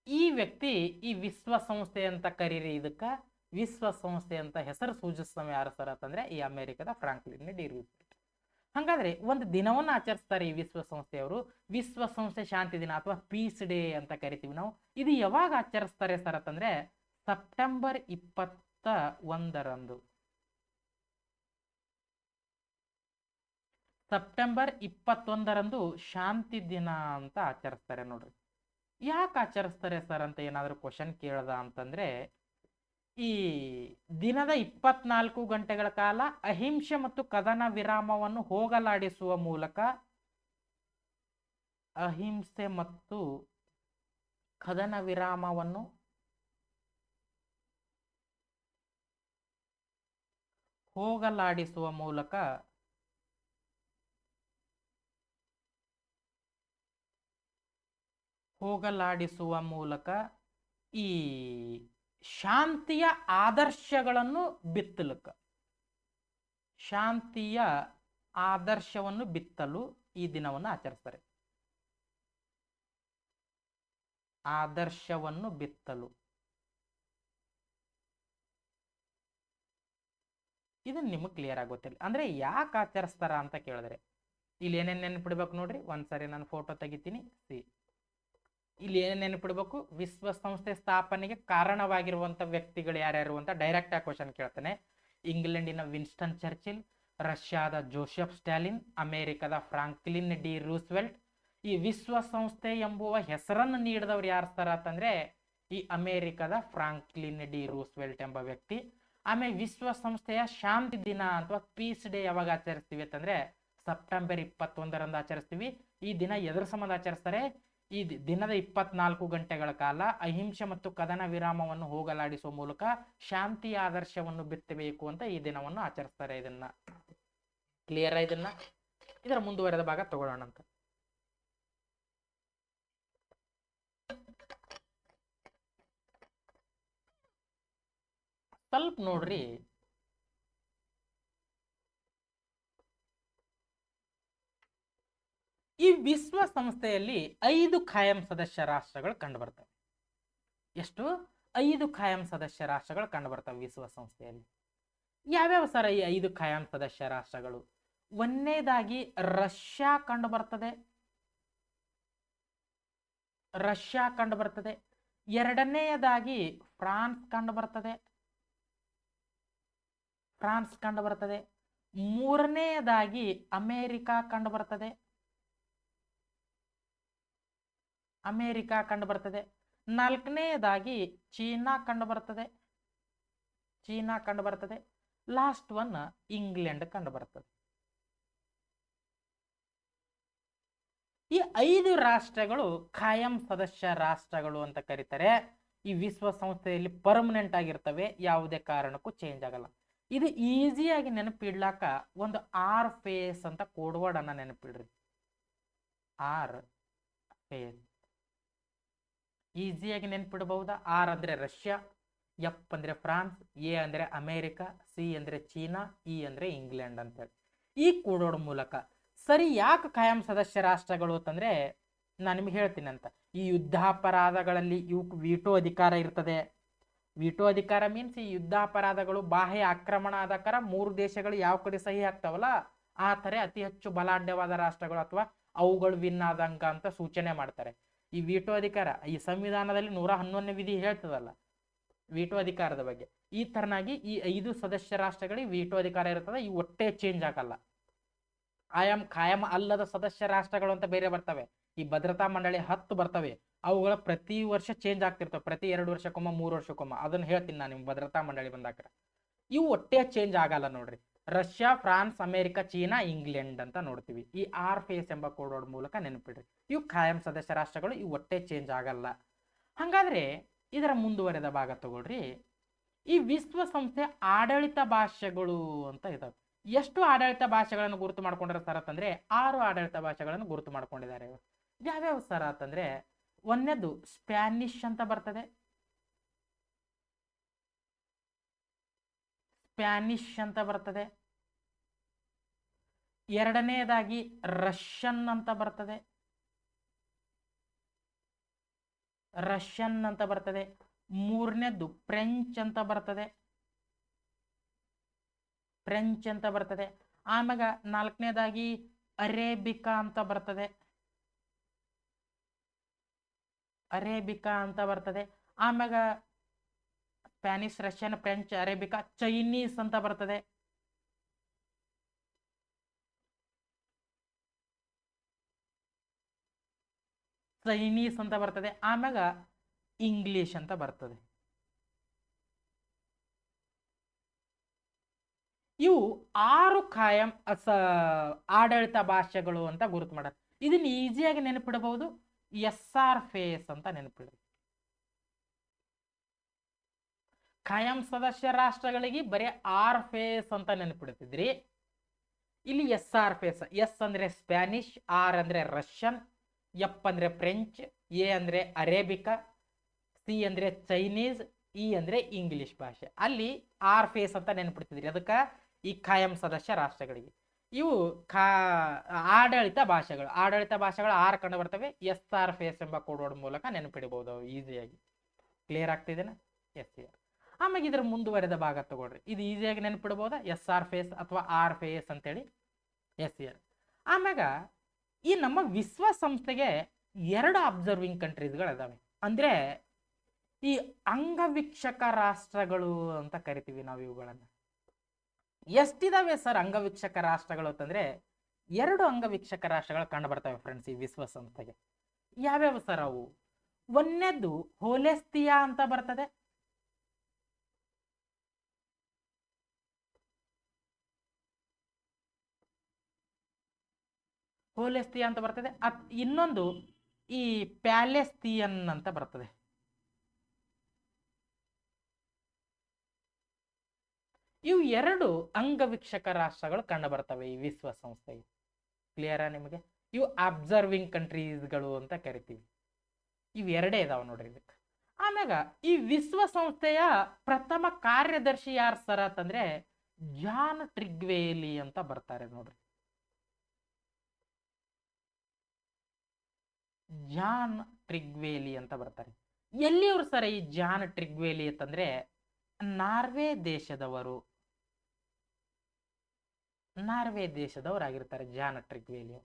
ಈ ವ್ಯಕ್ತಿ ಈ ವಿಶ್ವಸಂಸ್ಥೆ ಅಂತ ಕರೀರಿ, ಇದಕ್ಕ ವಿಶ್ವಸಂಸ್ಥೆ ಅಂತ ಹೆಸರು ಸೂಚಿಸ್ತವೆ ಯಾರು ಸರ್ ಅಂತಂದ್ರೆ ಈ ಅಮೆರಿಕದ ಫ್ರಾಂಕ್ಲಿನ್ ಡಿ ರೂಸ್ವೆಲ್ಟ್. ಹಾಗಾದ್ರೆ ಒಂದು ದಿನವನ್ನು ಆಚರಿಸ್ತಾರೆ ಈ ವಿಶ್ವಸಂಸ್ಥೆಯವರು, ವಿಶ್ವಸಂಸ್ಥೆ ಶಾಂತಿ ದಿನ ಅಥವಾ ಪೀಸ್ ಡೇ ಅಂತ ಕರಿತೀವಿ ನಾವು. ಇದು ಯಾವಾಗ ಆಚರಿಸ್ತಾರೆ ಸರ್ ಅಂತಂದ್ರೆ ಸೆಪ್ಟೆಂಬರ್ 21ರಂದು. ಸೆಪ್ಟೆಂಬರ್ 21ರಂದು ಶಾಂತಿ ದಿನ ಅಂತ ಆಚರಿಸ್ತಾರೆ ನೋಡ್ರಿ. ಯಾಕೆ ಆಚರಿಸ್ತಾರೆ ಸರ್ ಅಂತ ಏನಾದರೂ ಕ್ವಶನ್ ಕೇಳದ ಅಂತಂದ್ರೆ, ಈ ದಿನದ 24 ಗಂಟೆಗಳ ಕಾಲ ಅಹಿಂಸೆ ಮತ್ತು ಕದನ ವಿರಾಮವನ್ನು ಹೋಗಲಾಡಿಸುವ ಮೂಲಕ ಅಹಿಂಸೆ ಮತ್ತು ಕದನ ವಿರಾಮವನ್ನು ಹೋಗಲಾಡಿಸುವ ಮೂಲಕ ಈ ಶಾಂತಿಯ ಆದರ್ಶಗಳನ್ನು ಬಿತ್ತಲು ಈ ದಿನವನ್ನು ಆಚರಿಸ್ತಾರೆ. ಆದರ್ಶವನ್ನು ಬಿತ್ತಲು ಇದು ನಿಮಗೆ ಕ್ಲಿಯರ್ ಆಗುತ್ತಿಲ್ಲ. ಅಂದ್ರೆ ಯಾಕೆ ಆಚರಿಸ್ತಾರ ಅಂತ ಕೇಳಿದ್ರೆ ಇಲ್ಲಿ ಏನೇನು ನೆನಪಿಡ್ಬೇಕು ನೋಡ್ರಿ. ಒಂದ್ಸರಿ ನಾನು ಫೋಟೋ ತೆಗಿತೀನಿ. ಇಲ್ಲಿ ಏನೇನು ನೆನಪಿಡ್ಬೇಕು? ವಿಶ್ವಸಂಸ್ಥೆ ಸ್ಥಾಪನೆಗೆ ಕಾರಣವಾಗಿರುವಂತ ವ್ಯಕ್ತಿಗಳು ಯಾರ್ಯಾರು ಅಂತ ಡೈರೆಕ್ಟ್ ಆಗಿ ಕ್ವಶನ್ ಕೇಳ್ತಾನೆ. ಇಂಗ್ಲೆಂಡಿನ ವಿನ್ಸ್ಟನ್ ಚರ್ಚಿಲ್, ರಷ್ಯಾದ ಜೋಸೆಫ್ ಸ್ಟಾಲಿನ್, ಅಮೆರಿಕದ ಫ್ರಾಂಕ್ಲಿನ್ ಡಿ ರೂಸ್ವೆಲ್ಟ್. ಈ ವಿಶ್ವಸಂಸ್ಥೆ ಎಂಬುವ ಹೆಸರನ್ನು ನೀಡಿದವ್ರು ಯಾರು ಸರ್ ಅಂತಂದ್ರೆ ಈ ಅಮೆರಿಕದ ಫ್ರಾಂಕ್ಲಿನ್ ಡಿ ರೂಸ್ವೆಲ್ಟ್ ಎಂಬ ವ್ಯಕ್ತಿ. ಆಮೇಲೆ ವಿಶ್ವಸಂಸ್ಥೆಯ ಶಾಂತಿ ದಿನ ಅಥವಾ ಪೀಸ್ ಡೇ ಯಾವಾಗ ಆಚರಿಸ್ತೀವಿ ಅಂತಂದ್ರೆ ಸೆಪ್ಟೆಂಬರ್ 21ರಂದು ಆಚರಿಸ್ತೀವಿ. ಈ ದಿನ ಎದುರ ಸಂಬಂಧ ಆಚರಿಸ್ತಾರೆ? ಈ ದಿನದ 24 ಗಂಟೆಗಳ ಕಾಲ ಅಹಿಂಸೆ ಮತ್ತು ಕದನ ವಿರಾಮವನ್ನು ಹೋಗಲಾಡಿಸುವ ಮೂಲಕ ಶಾಂತಿಯ ಆದರ್ಶವನ್ನು ಬಿತ್ತಬೇಕು ಅಂತ ಈ ದಿನವನ್ನು ಆಚರಿಸ್ತಾರೆ. ಇದನ್ನ ಕ್ಲಿಯರ್? ಇದರ ಮುಂದುವರೆದ ಭಾಗ ತಗೊಳ್ಳೋಣ ಅಂತ. ಸ್ವಲ್ಪ ನೋಡ್ರಿ, ಈ ವಿಶ್ವಸಂಸ್ಥೆಯಲ್ಲಿ 5 ಖಾಯಂ ಸದಸ್ಯ ರಾಷ್ಟ್ರಗಳು ಕಂಡು ಬರ್ತವೆ. ಎಷ್ಟು? 5 ಖಾಯಂ ಸದಸ್ಯ ರಾಷ್ಟ್ರಗಳು ಕಂಡು ಬರ್ತವೆ ವಿಶ್ವಸಂಸ್ಥೆಯಲ್ಲಿ. ಯಾವ್ಯಾವ ಸರ ಈ 5 ಖಾಯಂ ಸದಸ್ಯ ರಾಷ್ಟ್ರಗಳು? ಒಂದನೇದಾಗಿ ರಷ್ಯಾ ಕಂಡು ಬರ್ತದೆ. ಎರಡನೆಯದಾಗಿ ಫ್ರಾನ್ಸ್ ಕಂಡು ಬರ್ತದೆ. ಮೂರನೆಯದಾಗಿ ಅಮೆರಿಕ ಕಂಡು ಬರ್ತದೆ. ನಾಲ್ಕನೆಯದಾಗಿ ಚೀನಾ ಕಂಡು ಬರ್ತದೆ. ಲಾಸ್ಟ್ ಒನ್ ಇಂಗ್ಲೆಂಡ್ ಕಂಡು ಬರ್ತದೆ. ಈ 5 ರಾಷ್ಟ್ರಗಳು ಖಾಯಂ ಸದಸ್ಯ ರಾಷ್ಟ್ರಗಳು ಅಂತ ಕರೀತಾರೆ. ಈ ವಿಶ್ವಸಂಸ್ಥೆಯಲ್ಲಿ ಪರ್ಮನೆಂಟ್ ಆಗಿರ್ತವೆ, ಯಾವುದೇ ಕಾರಣಕ್ಕೂ ಚೇಂಜ್ ಆಗಲ್ಲ. ಇದು ಈಸಿಯಾಗಿ ನೆನಪಿಡ್ಲಾಕ ಒಂದು ಆರ್ ಫೇಸ್ ಅಂತ ಕೋಡ್ ವರ್ಡ್ ಅನ್ನ ನೆನಪಿಡ್ರಿ. ಆರ್ ಫೇಸ್ ಈಸಿಯಾಗಿ ನೆನಪಿಡಬಹುದಾ? ಆರ್ ಅಂದ್ರೆ ರಷ್ಯಾ, ಎಫ್ ಅಂದ್ರೆ ಫ್ರಾನ್ಸ್, ಎ ಅಂದ್ರೆ ಅಮೆರಿಕ, ಸಿ ಅಂದ್ರೆ ಚೀನಾ, ಇ ಅಂದ್ರೆ ಇಂಗ್ಲೆಂಡ್ ಅಂತೇಳಿ ಈ ಕೋಡ್ ವರ್ಡ್ ಮೂಲಕ. ಸರಿ, ಯಾಕೆ ಖಾಯಂ ಸದಸ್ಯ ರಾಷ್ಟ್ರಗಳು ಅಂತಂದ್ರೆ ನಾನು ನಿಮ್ಗೆ ಹೇಳ್ತೀನಿ ಅಂತ. ಈ ಯುದ್ಧಾಪರಾಧಗಳಲ್ಲಿ ಇವಕ್ಕೆ ವೀಟೋ ಅಧಿಕಾರ ಇರ್ತದೆ. ವೀಟೋ ಅಧಿಕಾರ ಮೀನ್ಸ್ ಈ ಯುದ್ಧಾಪರಾಧಗಳು, ಬಾಹ್ಯ ಆಕ್ರಮಣ ಆದಕಾರ 3 ದೇಶಗಳು ಯಾವ ಕಡೆ ಸಹಿ ಆಗ್ತಾವಲ್ಲ ಆ ತರ ಅತಿ ಹೆಚ್ಚು ಬಲಾಢ್ಯವಾದ ರಾಷ್ಟ್ರಗಳು ಅಥವಾ ಅವುಗಳು ವಿನ್ ಆದಂಗ ಅಂತ ಸೂಚನೆ ಮಾಡ್ತಾರೆ. ಈ ವೀಟೋ ಅಧಿಕಾರ ಈ ಸಂವಿಧಾನದಲ್ಲಿ 111ನೇ ವಿಧಿ ಹೇಳ್ತದಲ್ಲ ವೀಟೋ ಅಧಿಕಾರದ ಬಗ್ಗೆ. ಈ ತರನಾಗಿ ಈ 5 ಸದಸ್ಯ ರಾಷ್ಟ್ರಗಳಿಗೆ ವೀಟೋ ಅಧಿಕಾರ ಇರ್ತದೆ. ಈ ಒಟ್ಟೆ ಚೇಂಜ್ ಆಗಲ್ಲ. ಖಾಯಂ ಅಲ್ಲದ ಸದಸ್ಯ ರಾಷ್ಟ್ರಗಳು ಅಂತ ಬೇರೆ ಬರ್ತವೆ. ಈ ಭದ್ರತಾ ಮಂಡಳಿ 10 ಬರ್ತವೆ. ಅವುಗಳ ಪ್ರತಿ ವರ್ಷ ಚೇಂಜ್ ಆಗ್ತಿರ್ತವೆ, ಪ್ರತಿ 2 ವರ್ಷಕ್ಕೊಮ್ಮ 3 ವರ್ಷಕ್ಕೊಮ್ಮ. ಅದನ್ನ ಹೇಳ್ತೀನಿ ನಾನು ನಿಮ್ ಭದ್ರತಾ ಮಂಡಳಿ ಬಂದಾಕ. ಇವು ಒಟ್ಟೆ ಚೇಂಜ್ ಆಗಲ್ಲ ನೋಡ್ರಿ. Russia, France, America, China, England ಅಂತ ನೋಡ್ತೀವಿ. ಈ ಆರ್ ಫೇಸ್ ಎಂಬ ಕೋಡ್ ವರ್ಡ್ ಮೂಲಕ ನೆನಪಿಡ್ರಿ. ಇವು ಖಾಯಂ ಸದಸ್ಯ ರಾಷ್ಟ್ರಗಳು, ಇವು ಒಟ್ಟೆ ಚೇಂಜ್ ಆಗಲ್ಲ. ಹಂಗಾದ್ರೆ ಇದರ ಮುಂದುವರೆದ ಭಾಗ ತಗೊಳ್ರಿ. ಈ ವಿಶ್ವಸಂಸ್ಥೆ ಆಡಳಿತ ಭಾಷೆಗಳು ಅಂತ ಇದಾವೆ. ಎಷ್ಟು ಆಡಳಿತ ಭಾಷೆಗಳನ್ನು ಗುರುತು ಮಾಡ್ಕೊಂಡಿರೋ ಸರ್ ಅಂತಂದ್ರೆ 6 ಆಡಳಿತ ಭಾಷೆಗಳನ್ನು ಗುರುತು ಮಾಡ್ಕೊಂಡಿದ್ದಾರೆ. ಯಾವ್ಯಾವ ಸರ್ ಅಂತಂದ್ರೆ ಒಂದನೇದು ಸ್ಪ್ಯಾನಿಷ್ ಅಂತ ಬರ್ತದೆ. ಎರಡನೆಯದಾಗಿ ರಷ್ಯನ್ ಅಂತ ಬರ್ತದೆ. ಮೂರನೇದು ಫ್ರೆಂಚ್ ಅಂತ ಬರ್ತದೆ. ಆಮ್ಯಾಗ 4ನೇದಾಗಿ ಅರೇಬಿಕಾ ಅಂತ ಬರ್ತದೆ. ಆಮ್ಯಾಗ Spanish, Russian, French, arabica, Chinese ಅಂತ ಬರ್ತದೆ. ಆಮ್ಯಾಗ ಇಂಗ್ಲಿಷ್ ಅಂತ ಬರ್ತದೆ. ಇವು 6 ಖಾಯಂ ಆಡಳಿತ ಭಾಷೆಗಳು ಅಂತ ಗುರುತು ಮಾಡ್ತಾರೆ. ಇದನ್ನ ಈಸಿಯಾಗಿ ನೆನಪಿಡಬಹುದು, SR ಫೇಸ್ ಅಂತ ನೆನಪಿಡ್ರಿ. ಖಾಯಂ ಸದಸ್ಯ ರಾಷ್ಟ್ರಗಳಿಗೆ ಬರೀ R ಫೇಸ್ ಅಂತ ನೆನಪಿಡ್ತಿದ್ರಿ. ಇಲ್ಲಿ SR ಫೇಸ್. ಎಸ್ ಅಂದ್ರೆ ಸ್ಪ್ಯಾನಿಷ್, ಆರ್ ಅಂದ್ರೆ ರಷ್ಯನ್, ಎಫ್ ಅಂದ್ರೆ ಫ್ರೆಂಚ್, ಎ ಅಂದ್ರೆ ಅರೇಬಿಕಾ, ಸಿ ಅಂದ್ರೆ ಚೈನೀಸ್, ಇ ಅಂದ್ರೆ ಇಂಗ್ಲಿಷ್ ಭಾಷೆ. ಅಲ್ಲಿ R ಫೇಸ್ ಅಂತ ನೆನಪಿಡ್ತಿದ್ರಿ. ಅದಕ್ಕೆ ಈ ಖಾಯಂ ಸದಸ್ಯ ರಾಷ್ಟ್ರಗಳಿಗೆ. ಇವು ಆಡಳಿತ ಭಾಷೆಗಳು. ಆಡಳಿತ ಭಾಷೆಗಳು ಆರ್ ಕಂಡು ಬರ್ತವೆ. SR ಫೇಸ್ ಎಂಬ ಕೋಡ್ ಮೂಲಕ ನೆನಪಿಡಬಹುದು ಅವು ಈಸಿಯಾಗಿ. ಕ್ಲಿಯರ್ ಆಗ್ತಿದೆನಾ? ಎಸ್. ಆಮೇಲೆ ಇದರ ಮುಂದುವರೆದ ಭಾಗ ತಗೊಳ್ರಿ. ಇದು ಈಸಿಯಾಗಿ ನೆನಪಿಡಬಹುದಾ? SR ಫೇಸ್ ಅಥವಾ R ಫೇಸ್ ಅಂತೇಳಿ. ಎಸ್. ಆಮ್ಯಾಗ ಈ ನಮ್ಮ ವಿಶ್ವಸಂಸ್ಥೆಗೆ 2 ಅಬ್ಸರ್ವಿಂಗ್ ಕಂಟ್ರೀಸ್ಗಳು ಅದಾವೆ. ಅಂದ್ರೆ ಈ ಅಂಗವೀಕ್ಷಕ ರಾಷ್ಟ್ರಗಳು ಅಂತ ಕರಿತೀವಿ ನಾವು ಇವುಗಳನ್ನ. ಎಷ್ಟಿದಾವೆ ಸರ್ ಅಂಗವೀಕ್ಷಕ ರಾಷ್ಟ್ರಗಳು ಅಂತಂದ್ರೆ 2 ಅಂಗವೀಕ್ಷಕ ರಾಷ್ಟ್ರಗಳು ಕಂಡು ಬರ್ತವೆ ಫ್ರೆಂಡ್ಸ್ ಈ ವಿಶ್ವಸಂಸ್ಥೆಗೆ. ಯಾವ್ಯಾವ ಸರ್ ಅವು? ಒಂದನೇದ್ದು ಹೋಲೆಸ್ತಿಯಾ ಅಂತ ಬರ್ತದೆ. ಹೋಲೆಸ್ತಿಯಾ ಅಂತ ಬರ್ತದೆ. ಇನ್ನೊಂದು ಈ ಪ್ಯಾಲೆಸ್ತಿಯನ್ ಅಂತ ಬರ್ತದೆ. ಇವು 2 ಅಂಗವೀಕ್ಷಕ ರಾಷ್ಟ್ರಗಳು ಕಂಡು ಬರ್ತವೆ ಈ ವಿಶ್ವಸಂಸ್ಥೆಗೆ. ಕ್ಲಿಯರಾ ನಿಮಗೆ? ಇವು ಅಬ್ಸರ್ವಿಂಗ್ ಕಂಟ್ರೀಸ್ಗಳು ಅಂತ ಕರಿತೀವಿ. ಇವು 2 ಇದಾವ ನೋಡ್ರಿ ಇದಕ್ಕೆ. ಆಮ್ಯಾಗ ಈ ವಿಶ್ವಸಂಸ್ಥೆಯ ಪ್ರಥಮ ಕಾರ್ಯದರ್ಶಿ ಯಾರು ಸರ್ ಅಂತಂದ್ರೆ ಜಾನ್ ಟ್ರಿಗ್ವೇಲಿ ಅಂತ ಬರ್ತಾರೆ ನೋಡ್ರಿ. ಜಾನ್ ಟ್ರಿಗ್ವೇಲಿ ಅಂತ ಬರ್ತಾರೆ. ಎಲ್ಲಿಯವರು ಸರ್ ಈ ಜಾನ್ ಟ್ರಿಗ್ವೇಲಿ ಅಂತಂದ್ರೆ ನಾರ್ವೆ ದೇಶದವರು. ನಾರ್ವೆ ದೇಶದವರಾಗಿರ್ತಾರೆ ಜಾನ್ ಟ್ರಿಗ್ವೇಲಿ.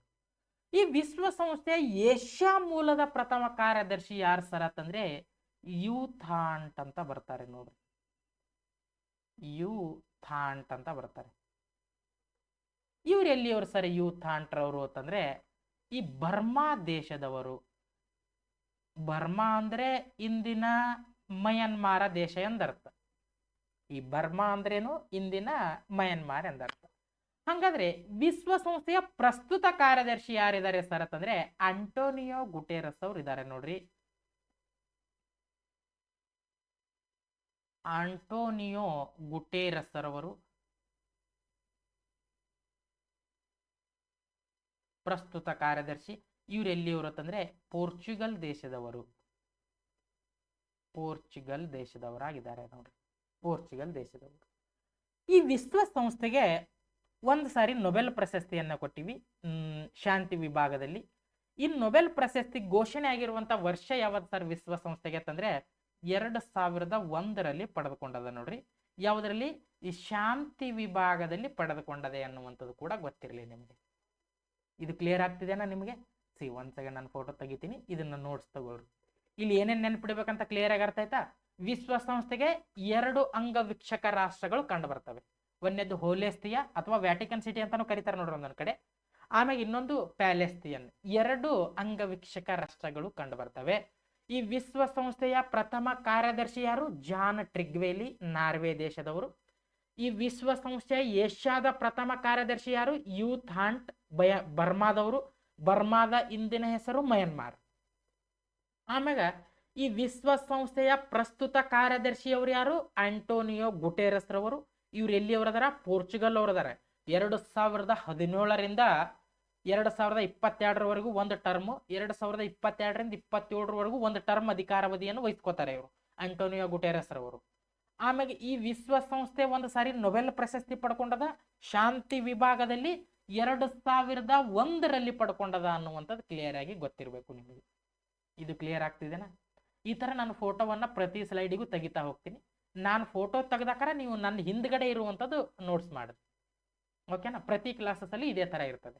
ಈ ವಿಶ್ವಸಂಸ್ಥೆಯ ಏಷ್ಯಾ ಮೂಲದ ಪ್ರಥಮ ಕಾರ್ಯದರ್ಶಿ ಯಾರು ಸರ್ ಅಂತಂದ್ರೆ ಯೂಥಾಂಟ್ ಅಂತ ಬರ್ತಾರೆ ನೋಡ್ರಿ. ಯೂಥಾಂಟ್ ಅಂತ ಬರ್ತಾರೆ. ಇವ್ರು ಎಲ್ಲಿಯವರು ಸರ್ ಯೂಥಾಂಟ್ ರವರು ಅಂತಂದ್ರೆ ಈ ಬರ್ಮಾ ದೇಶದವರು. ಬರ್ಮಾ ಅಂದ್ರೆ ಇಂದಿನ ಮಯನ್ಮಾರ ದೇಶ ಎಂದರ್ಥ. ಈ ಬರ್ಮಾ ಅಂದ್ರೇನು? ಇಂದಿನ ಮಯನ್ಮಾರ್ ಎಂದರ್ಥ. ಹಾಗಾದ್ರೆ ವಿಶ್ವಸಂಸ್ಥೆಯ ಪ್ರಸ್ತುತ ಕಾರ್ಯದರ್ಶಿ ಯಾರಿದ್ದಾರೆ ಸರ್ ಅಂತಂದ್ರೆ ಆಂಟೋನಿಯೋ ಗುಟೆರಸ್ ಅವರು ಇದ್ದಾರೆ ನೋಡ್ರಿ. ಆಂಟೋನಿಯೋ ಗುಟೆರಸ್ ಅವರು ಪ್ರಸ್ತುತ ಕಾರ್ಯದರ್ಶಿ. ಇವ್ರು ಎಲ್ಲಿಯವರು ಅಂತಂದ್ರೆ ಪೋರ್ಚುಗಲ್ ದೇಶದವರು. ಪೋರ್ಚುಗಲ್ ದೇಶದವರಾಗಿದ್ದಾರೆ ನೋಡ್ರಿ. ಪೋರ್ಚುಗಲ್ ದೇಶದವರು. ಈ ವಿಶ್ವಸಂಸ್ಥೆಗೆ ಒಂದು ಸಾರಿ ನೊಬೆಲ್ ಪ್ರಶಸ್ತಿಯನ್ನ ಕೊಟ್ಟಿವಿ ಶಾಂತಿ ವಿಭಾಗದಲ್ಲಿ. ಈ ನೊಬೆಲ್ ಪ್ರಶಸ್ತಿ ಘೋಷಣೆ ಆಗಿರುವಂತ ವರ್ಷ ಯಾವ್ದು ಸರ್ ವಿಶ್ವಸಂಸ್ಥೆಗೆ ಅಂತಂದ್ರೆ 2001ರಲ್ಲಿ ಪಡೆದುಕೊಂಡದ ನೋಡ್ರಿ. ಯಾವುದರಲ್ಲಿ? ಈ ಶಾಂತಿ ವಿಭಾಗದಲ್ಲಿ ಪಡೆದುಕೊಂಡದೆ ಅನ್ನುವಂಥದ್ದು ಕೂಡ ಗೊತ್ತಿರಲಿ ನಿಮಗೆ. ಇದು ಕ್ಲಿಯರ್ ಆಗ್ತಿದೆನಾ ನಿಮಗೆ? ಒಂದ್ ಸೆಕೆಂಡ್ ನಾನು ಫೋಟೋ ತೆಗಿತೀನಿ, ಇದನ್ನ ನೋಟ್ಸ್ ತಗೋರಿ. ಇಲ್ಲಿ ಏನೇನ್ ನೆನ್ಪಿಡ್ಬೇಕಂತ ಕ್ಲಿಯರ್ ಆಗಿ ಅರ್ಥ ಆಯ್ತಾ? ವಿಶ್ವಸಂಸ್ಥೆಗೆ 2 ಅಂಗವೀಕ್ಷಕ ರಾಷ್ಟ್ರಗಳು ಕಂಡು ಬರ್ತವೆ. ಒಂದನೇದು ಹೋಲೆಸ್ತಿಯಾ ಅಥವಾ ವ್ಯಾಟಿಕನ್ ಸಿಟಿ ಅಂತಾನು ಕರೀತಾರೆ ನೋಡ್ರಿ ಒಂದೊಂದ್ ಕಡೆ. ಆಮೇಲೆ ಇನ್ನೊಂದು ಪ್ಯಾಲೆಸ್ತಿಯನ್. 2 ಅಂಗವೀಕ್ಷಕ ರಾಷ್ಟ್ರಗಳು ಕಂಡು ಬರ್ತವೆ. ಈ ವಿಶ್ವಸಂಸ್ಥೆಯ ಪ್ರಥಮ ಕಾರ್ಯದರ್ಶಿ ಯಾರು? ಜಾನ್ ಟ್ರಿಗ್ವೇಲಿ, ನಾರ್ವೆ ದೇಶದವರು. ಈ ವಿಶ್ವಸಂಸ್ಥೆಯ ಏಷ್ಯಾದ ಪ್ರಥಮ ಕಾರ್ಯದರ್ಶಿ ಯಾರು? ಯೂಥಾಂಟ್, ಬರ್ಮಾದವರು. ಬರ್ಮಾದ ಇಂದಿನ ಹೆಸರು ಮಯನ್ಮಾರ್. ಆಮ್ಯಾಗ ಈ ವಿಶ್ವಸಂಸ್ಥೆಯ ಪ್ರಸ್ತುತ ಕಾರ್ಯದರ್ಶಿಯವರು ಯಾರು? ಆಂಟೋನಿಯೋ ಗುಟೆರಸ್ ರವರು. ಇವ್ರು ಎಲ್ಲಿಯವರದಾರ? ಪೋರ್ಚುಗಲ್ ಅವರದಾರ. 2017ರಿಂದ 2022ರವರೆಗೂ ಒಂದು ಟರ್ಮ್, 2022ರಿಂದ 2027ರವರೆಗೂ ಒಂದು ಟರ್ಮ್ ಅಧಿಕಾರಾವಧಿಯನ್ನು ವಹಿಸ್ಕೋತಾರೆ ಇವರು ಆಂಟೋನಿಯೋ ಗುಟೆರಸ್ ರವರು. ಆಮೇಲೆ ಈ ವಿಶ್ವಸಂಸ್ಥೆ ಒಂದು ಸಾರಿ ನೊಬೆಲ್ ಪ್ರಶಸ್ತಿ ಪಡ್ಕೊಂಡದ ಶಾಂತಿ ವಿಭಾಗದಲ್ಲಿ 2001ರಲ್ಲಿ ಪಡ್ಕೊಂಡದ ಅನ್ನುವಂಥದ್ದು ಕ್ಲಿಯರ್ ಆಗಿ ಗೊತ್ತಿರಬೇಕು ನಿಮಗೆ. ಇದು ಕ್ಲಿಯರ್ ಆಗ್ತಿದೆನಾ? ಈ ತರ ನಾನು ಫೋಟೋವನ್ನ ಪ್ರತಿ ಸ್ಲೈಡಿಗೂ ತೆಗಿತಾ ಹೋಗ್ತೀನಿ. ನಾನು ಫೋಟೋ ತೆಗೆದಾಕರ ನೀವು ನನ್ನ ಹಿಂದ್ಗಡೆ ಇರುವಂಥದ್ದು ನೋಟ್ಸ್ ಮಾಡಿ. ಓಕೆನಾ? ಪ್ರತಿ ಕ್ಲಾಸಸ್ ಅಲ್ಲಿ ಇದೇ ತರ ಇರ್ತದೆ.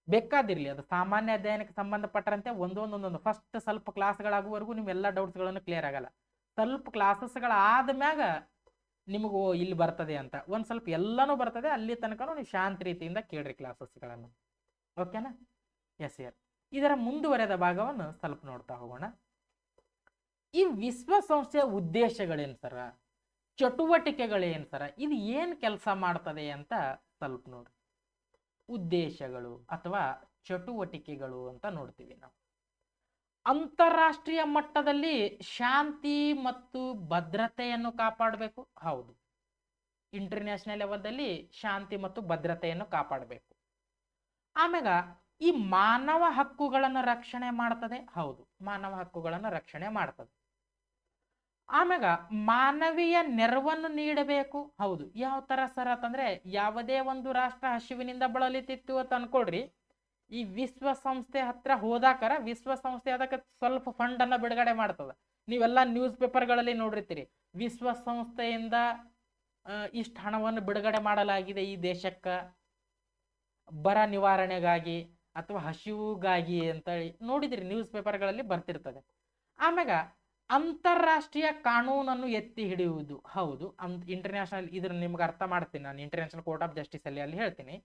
ಬೇಕಾದಿರ್ಲಿ, ಅದು ಸಾಮಾನ್ಯ ಅಧ್ಯಯನಕ್ಕೆ ಸಂಬಂಧಪಟ್ಟಂತೆ ಒಂದೊಂದೊಂದೊಂದು ಫಸ್ಟ್ ಸ್ವಲ್ಪ ಕ್ಲಾಸ್ಗಳಾಗುವವರೆಗೂ ನಿಮ್ಮೆಲ್ಲ ಡೌಟ್ಸ್ಗಳನ್ನು ಕ್ಲಿಯರ್ ಆಗಲ್ಲ. ಸ್ವಲ್ಪ ಕ್ಲಾಸಸ್ಗಳಾದ್ಮ್ಯಾಗ ನಿಮಗೂ ಇಲ್ಲಿ ಬರ್ತದೆ ಅಂತ ಒಂದ್ ಸ್ವಲ್ಪ ಎಲ್ಲಾನು ಬರ್ತದೆ. ಅಲ್ಲಿ ತನಕ ನೀವು ಶಾಂತ ರೀತಿಯಿಂದ ಕೇಳ್ರಿ ಕ್ಲಾಸಸ್ಗಳನ್ನು. ಓಕೆನಾ? ಎಸ್ ಯರ್. ಇದರ ಮುಂದುವರೆದ ಭಾಗವನ್ನು ಸ್ವಲ್ಪ ನೋಡ್ತಾ ಹೋಗೋಣ. ಈ ವಿಶ್ವಸಂಸ್ಥೆಯ ಉದ್ದೇಶಗಳೇನು ಸರ, ಚಟುವಟಿಕೆಗಳೇನು ಸರ, ಇದು ಏನ್ ಕೆಲಸ ಮಾಡ್ತದೆ ಅಂತ ಸ್ವಲ್ಪ ನೋಡಿ. ಉದ್ದೇಶಗಳು ಅಥವಾ ಚಟುವಟಿಕೆಗಳು ಅಂತ ನೋಡ್ತೀವಿ ನಾವು. ಅಂತಾರಾಷ್ಟ್ರೀಯ ಮಟ್ಟದಲ್ಲಿ ಶಾಂತಿ ಮತ್ತು ಭದ್ರತೆಯನ್ನು ಕಾಪಾಡಬೇಕು. ಹೌದು, ಇಂಟರ್ನ್ಯಾಷನಲ್ ಲೆವೆಲ್ದಲ್ಲಿ ಶಾಂತಿ ಮತ್ತು ಭದ್ರತೆಯನ್ನು ಕಾಪಾಡಬೇಕು. ಆಮ್ಯಾಗ ಈ ಮಾನವ ಹಕ್ಕುಗಳನ್ನು ರಕ್ಷಣೆ ಮಾಡ್ತದೆ. ಹೌದು, ಮಾನವ ಹಕ್ಕುಗಳನ್ನು ರಕ್ಷಣೆ ಮಾಡ್ತದೆ. ಆಮ್ಯಾಗ ಮಾನವೀಯ ನೆರವನ್ನು ನೀಡಬೇಕು. ಹೌದು, ಯಾವ ತರ ಸರ್ ಅಂತಂದ್ರೆ, ಯಾವುದೇ ಒಂದು ರಾಷ್ಟ್ರ ಹಸಿವಿನಿಂದ ಬಳಲಿತಿತ್ತು ಅಂತ ಅನ್ಕೊಳ್ರಿ, ಈ ವಿಶ್ವಸಂಸ್ಥೆ ಹತ್ರ ಹೋದಾಕರ ವಿಶ್ವಸಂಸ್ಥೆ ಅದಕ್ಕೆ ಸ್ವಲ್ಪ ಫಂಡ್ ಅನ್ನ ಬಿಡುಗಡೆ ಮಾಡ್ತದ. ನೀವೆಲ್ಲ ನ್ಯೂಸ್ ಪೇಪರ್ಗಳಲ್ಲಿ ನೋಡಿರ್ತೀರಿ, ವಿಶ್ವಸಂಸ್ಥೆಯಿಂದ ಇಷ್ಟು ಹಣವನ್ನು ಬಿಡುಗಡೆ ಮಾಡಲಾಗಿದೆ ಈ ದೇಶಕ್ಕ ಬರ ನಿವಾರಣೆಗಾಗಿ ಅಥವಾ ಹಸಿವುಗಾಗಿ ಅಂತ ನೋಡಿದ್ರಿ, ನ್ಯೂಸ್ ಪೇಪರ್ಗಳಲ್ಲಿ ಬರ್ತಿರ್ತದೆ. ಆಮ್ಯಾಗ ಅಂತಾರಾಷ್ಟ್ರೀಯ ಕಾನೂನನ್ನು ಎತ್ತಿ ಹಿಡಿಯುವುದು. ಹೌದು, ಇಂಟರ್ನ್ಯಾಷನಲ್, ಇದ್ರ ನಿಮ್ಗೆ ಅರ್ಥ ಮಾಡ್ತೀನಿ ನಾನು, ಇಂಟರ್ನ್ಯಾಷನಲ್ ಕೋರ್ಟ್ ಆಫ್ ಜಸ್ಟಿಸ್ ಅಲ್ಲಿ ಹೇಳ್ತೀನಿ.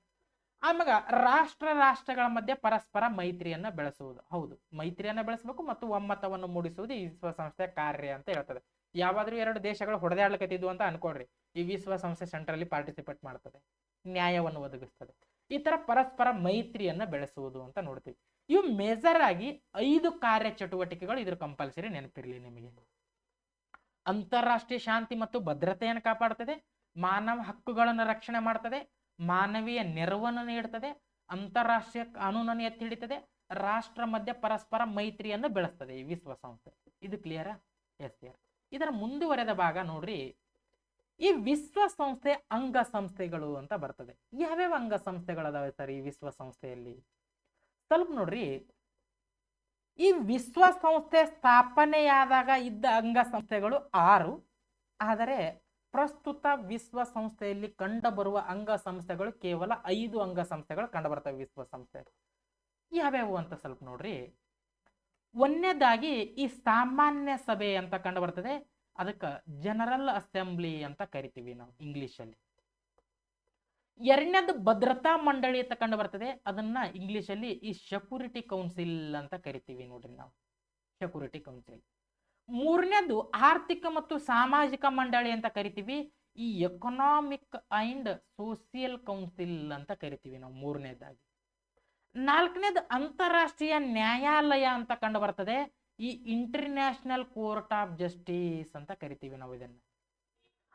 ಆಮ್ಯಾಗ ರಾಷ್ಟ್ರಗಳ ಮಧ್ಯೆ ಪರಸ್ಪರ ಮೈತ್ರಿಯನ್ನ ಬೆಳೆಸುವುದು. ಹೌದು, ಮೈತ್ರಿಯನ್ನ ಬೆಳೆಸಬೇಕು ಮತ್ತು ಒಮ್ಮತವನ್ನು ಮೂಡಿಸುವುದು ಈ ವಿಶ್ವಸಂಸ್ಥೆಯ ಕಾರ್ಯ ಅಂತ ಹೇಳ್ತದೆ. ಯಾವಾದ್ರೂ ಎರಡು ದೇಶಗಳು ಹೊಡೆದಾಡ್ಲಿಕತ್ತಿದ್ವು ಅಂತ ಅನ್ಕೊಡ್ರಿ, ಈ ವಿಶ್ವಸಂಸ್ಥೆ ಸೆಂಟ್ರಲ್ಲಿ ಪಾರ್ಟಿಸಿಪೇಟ್ ಮಾಡ್ತದೆ, ನ್ಯಾಯವನ್ನು ಒದಗಿಸ್ತದೆ. ಈ ತರ ಪರಸ್ಪರ ಮೈತ್ರಿಯನ್ನ ಬೆಳೆಸುವುದು ಅಂತ ನೋಡ್ತೀವಿ. ಇವು ಮೇಜರ್ ಆಗಿ 5 ಕಾರ್ಯ ಚಟುವಟಿಕೆಗಳು. ಇದ್ರ ಕಂಪಲ್ಸರಿ ನೆನಪಿರ್ಲಿ ನಿಮಗೆ. ಅಂತಾರಾಷ್ಟ್ರೀಯ ಶಾಂತಿ ಮತ್ತು ಭದ್ರತೆಯನ್ನು ಕಾಪಾಡುತ್ತದೆ, ಮಾನವ ಹಕ್ಕುಗಳನ್ನು ರಕ್ಷಣೆ ಮಾಡ್ತದೆ, ಮಾನವೀಯ ನೆರವನ್ನು ನೀಡುತ್ತದೆ, ಅಂತಾರಾಷ್ಟ್ರೀಯ ಕಾನೂನನ್ನು ಎತ್ತಿ ಹಿಡಿತದೆ, ರಾಷ್ಟ್ರ ಮಧ್ಯೆ ಪರಸ್ಪರ ಮೈತ್ರಿಯನ್ನು ಬೆಳೆಸ್ತದೆ ಈ ವಿಶ್ವಸಂಸ್ಥೆ. ಇದು ಕ್ಲಿಯರಾ? Yes clear. ಇದರ ಮುಂದುವರೆದ ಭಾಗ ನೋಡ್ರಿ, ಈ ವಿಶ್ವಸಂಸ್ಥೆ ಅಂಗಸಂಸ್ಥೆಗಳು ಅಂತ ಬರ್ತದೆ. ಯಾವ್ಯಾವ ಅಂಗಸಂಸ್ಥೆಗಳದಾವೆ ಸರ್ ಈ ವಿಶ್ವಸಂಸ್ಥೆಯಲ್ಲಿ? ಸ್ವಲ್ಪ ನೋಡ್ರಿ, ಈ ವಿಶ್ವಸಂಸ್ಥೆ ಸ್ಥಾಪನೆಯಾದಾಗ ಇದ್ದ ಅಂಗಸಂಸ್ಥೆಗಳು 6, ಆದರೆ ಪ್ರಸ್ತುತ ವಿಶ್ವಸಂಸ್ಥೆಯಲ್ಲಿ ಕಂಡುಬರುವ ಅಂಗಸಂಸ್ಥೆಗಳು ಕೇವಲ 5 ಅಂಗಸಂಸ್ಥೆಗಳು ಕಂಡುಬರ್ತವೆ ವಿಶ್ವಸಂಸ್ಥೆ. ಯಾವ್ಯಾವು ಅಂತ ಸ್ವಲ್ಪ ನೋಡ್ರಿ. ಒಂದನೇದಾಗಿ ಈ ಸಾಮಾನ್ಯ ಸಭೆ ಅಂತ ಕಂಡು ಬರ್ತದೆ, ಅದಕ್ಕೆ ಜನರಲ್ ಅಸೆಂಬ್ಲಿ ಅಂತ ಕರಿತೀವಿ ನಾವು ಇಂಗ್ಲಿಷಲ್ಲಿ. ಎರಡನೇದು ಭದ್ರತಾ ಮಂಡಳಿ ಅಂತ ಕಂಡು ಬರ್ತದೆ, ಅದನ್ನ ಇಂಗ್ಲಿಷಲ್ಲಿ ಈ ಸೆಕ್ಯೂರಿಟಿ ಕೌನ್ಸಿಲ್ ಅಂತ ಕರಿತೀವಿ ನೋಡ್ರಿ ನಾವು, ಸೆಕ್ಯೂರಿಟಿ ಕೌನ್ಸಿಲ್. ಮೂರನೇದು ಆರ್ಥಿಕ ಮತ್ತು ಸಾಮಾಜಿಕ ಮಂಡಳಿ ಅಂತ ಕರಿತೀವಿ, ಈ ಎಕನಾಮಿಕ್ ಅಂಡ್ ಸೋಷಿಯಲ್ ಕೌನ್ಸಿಲ್ ಅಂತ ಕರಿತೀವಿ ನಾವು ಮೂರನೇದಾಗಿ. ನಾಲ್ಕನೇದು ಅಂತಾರಾಷ್ಟ್ರೀಯ ನ್ಯಾಯಾಲಯ ಅಂತ ಕಂಡು ಬರ್ತದೆ, ಈ ಇಂಟರ್ನ್ಯಾಷನಲ್ ಕೋರ್ಟ್ ಆಫ್ ಜಸ್ಟಿಸ್ ಅಂತ ಕರಿತೀವಿ ನಾವು ಇದನ್ನ.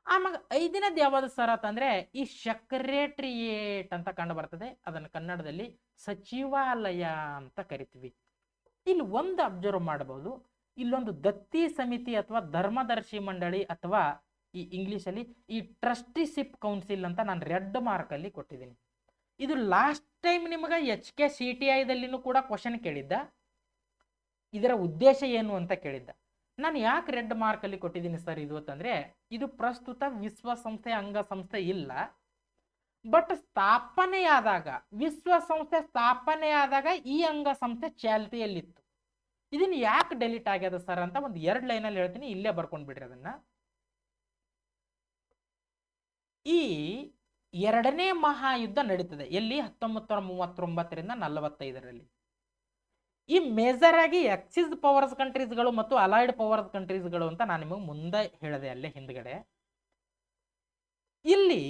ಆಮೇಲೆ 5ನೇದು ಯಾವ್ದು ಸರ್ ಅಂತಂದ್ರೆ ಈ ಸೆಕ್ರೆಟರಿಯೇಟ್ ಅಂತ ಕಂಡು ಬರ್ತದೆ, ಅದನ್ನು ಕನ್ನಡದಲ್ಲಿ ಸಚಿವಾಲಯ ಅಂತ ಕರಿತೀವಿ. ಇಲ್ಲಿ ಒಂದು ಅಬ್ಸರ್ವ್ ಮಾಡಬಹುದು, ಇಲ್ಲೊಂದು ದತ್ತಿ ಸಮಿತಿ ಅಥವಾ ಧರ್ಮದರ್ಶಿ ಮಂಡಳಿ ಅಥವಾ ಈ ಇಂಗ್ಲಿಷಲ್ಲಿ ಈ ಟ್ರಸ್ಟಿಶಿಪ್ ಕೌನ್ಸಿಲ್ ಅಂತ ನಾನು ರೆಡ್ ಮಾರ್ಕ್ ಅಲ್ಲಿ ಕೊಟ್ಟಿದ್ದೀನಿ. ಇದು ಲಾಸ್ಟ್ ಟೈಮ್ ನಿಮಗೆ HKCTI ದಲ್ಲಿನೂ ಕೂಡ ಕ್ವಶನ್ ಕೇಳಿದ್ದ, ಇದರ ಉದ್ದೇಶ ಏನು ಅಂತ ಕೇಳಿದ್ದ. ನಾನು ಯಾಕೆ ರೆಡ್ ಮಾರ್ಕ್ ಅಲ್ಲಿ ಕೊಟ್ಟಿದ್ದೀನಿ ಸರ್ ಇದು ಅಂತಂದ್ರೆ, ಇದು ಪ್ರಸ್ತುತ ವಿಶ್ವಸಂಸ್ಥೆ ಅಂಗಸಂಸ್ಥೆ ಇಲ್ಲ, ಬಟ್ ಸ್ಥಾಪನೆಯಾದಾಗ ವಿಶ್ವಸಂಸ್ಥೆ ಸ್ಥಾಪನೆಯಾದಾಗ ಈ ಅಂಗಸಂಸ್ಥೆ ಚಾಲ್ತಿಯಲ್ಲಿತ್ತು. ಇದನ್ನ ಯಾಕೆ ಡೆಲಿಟ್ ಆಗ್ಯದ ಸರ್ ಅಂತ ಒಂದು 2 ಲೈನಲ್ಲಿ ಹೇಳ್ತೀನಿ, ಇಲ್ಲೇ ಬರ್ಕೊಂಡ್ ಬಿಡ್ರಿ ಅದನ್ನ. ಈ 2ನೇ ಮಹಾಯುದ್ಧ ನಡೀತದೆ ಎಲ್ಲಿ? 1939ರಿಂದ 45ರಲ್ಲಿ. ಈ ಮೇಜರ್ ಆಗಿ ಎಕ್ಸಿಸ್ ಪವರ್ಸ್ ಕಂಟ್ರೀಸ್ಗಳು ಮತ್ತು ಅಲೈಡ್ ಪವರ್ಸ್ ಕಂಟ್ರೀಸ್ಗಳು ಅಂತ ನಾನು ನಿಮಗೆ ಮುಂದೆ ಹೇಳಿದೆ ಅಲ್ಲೇ ಹಿಂದ್ಗಡೆ. ಇಲ್ಲಿ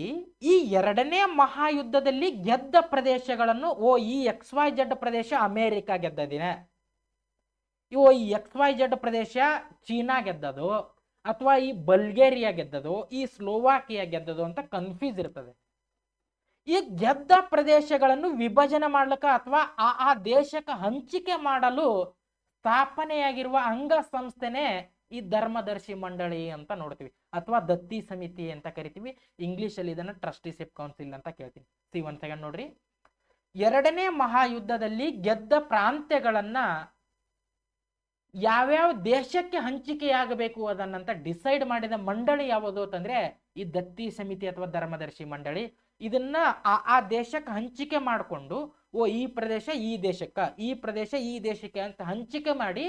ಈ 2ನೇ ಮಹಾಯುದ್ಧದಲ್ಲಿ ಗೆದ್ದ ಪ್ರದೇಶಗಳನ್ನು ಈ XYZ ಪ್ರದೇಶ ಅಮೆರಿಕ ಗೆದ್ದದಿನ, ಈ XYZ ಪ್ರದೇಶ ಚೀನಾ ಗೆದ್ದದು, ಅಥವಾ ಈ ಬಲ್ಗೇರಿಯಾ ಗೆದ್ದದು, ಈ ಸ್ಲೋವಾಕಿಯಾ ಗೆದ್ದದು ಅಂತ ಕನ್ಫ್ಯೂಸ್ ಇರ್ತದೆ. ಈ ಗೆದ್ದ ಪ್ರದೇಶಗಳನ್ನು ವಿಭಜನೆ ಮಾಡ್ಲಿಕ್ಕೆ ಅಥವಾ ಆ ದೇಶಕ್ಕೆ ಹಂಚಿಕೆ ಮಾಡಲು ಸ್ಥಾಪನೆಯಾಗಿರುವ ಅಂಗಸಂಸ್ಥೆನೇ ಈ ಧರ್ಮದರ್ಶಿ ಮಂಡಳಿ ಅಂತ ನೋಡ್ತೀವಿ, ಅಥವಾ ದತ್ತಿ ಸಮಿತಿ ಅಂತ ಕರಿತೀವಿ. ಇಂಗ್ಲಿಷಲ್ಲಿ ಇದನ್ನ ಟ್ರಸ್ಟಿಶಿಪ್ ಕೌನ್ಸಿಲ್ ಅಂತ ಕೇಳ್ತೀವಿ. ಒಂದು ಸೆಕೆಂಡ್ ನೋಡ್ರಿ. 2ನೇ ಮಹಾಯುದ್ಧದಲ್ಲಿ ಗೆದ್ದ ಪ್ರಾಂತ್ಯಗಳನ್ನ ಯಾವ್ಯಾವ ದೇಶಕ್ಕೆ ಹಂಚಿಕೆಯಾಗಬೇಕು ಅದನ್ನಂತ ಡಿಸೈಡ್ ಮಾಡಿದ ಮಂಡಳಿ ಯಾವುದು ಅಂತಂದ್ರೆ ಈ ದತ್ತಿ ಸಮಿತಿ ಅಥವಾ ಧರ್ಮದರ್ಶಿ ಮಂಡಳಿ. ಇದನ್ನ ಆ ದೇಶಕ್ಕೆ ಹಂಚಿಕೆ ಮಾಡಿಕೊಂಡು ಈ ಪ್ರದೇಶ ಈ ದೇಶಕ್ಕ, ಈ ಪ್ರದೇಶ ಈ ದೇಶಕ್ಕೆ ಅಂತ ಹಂಚಿಕೆ ಮಾಡಿ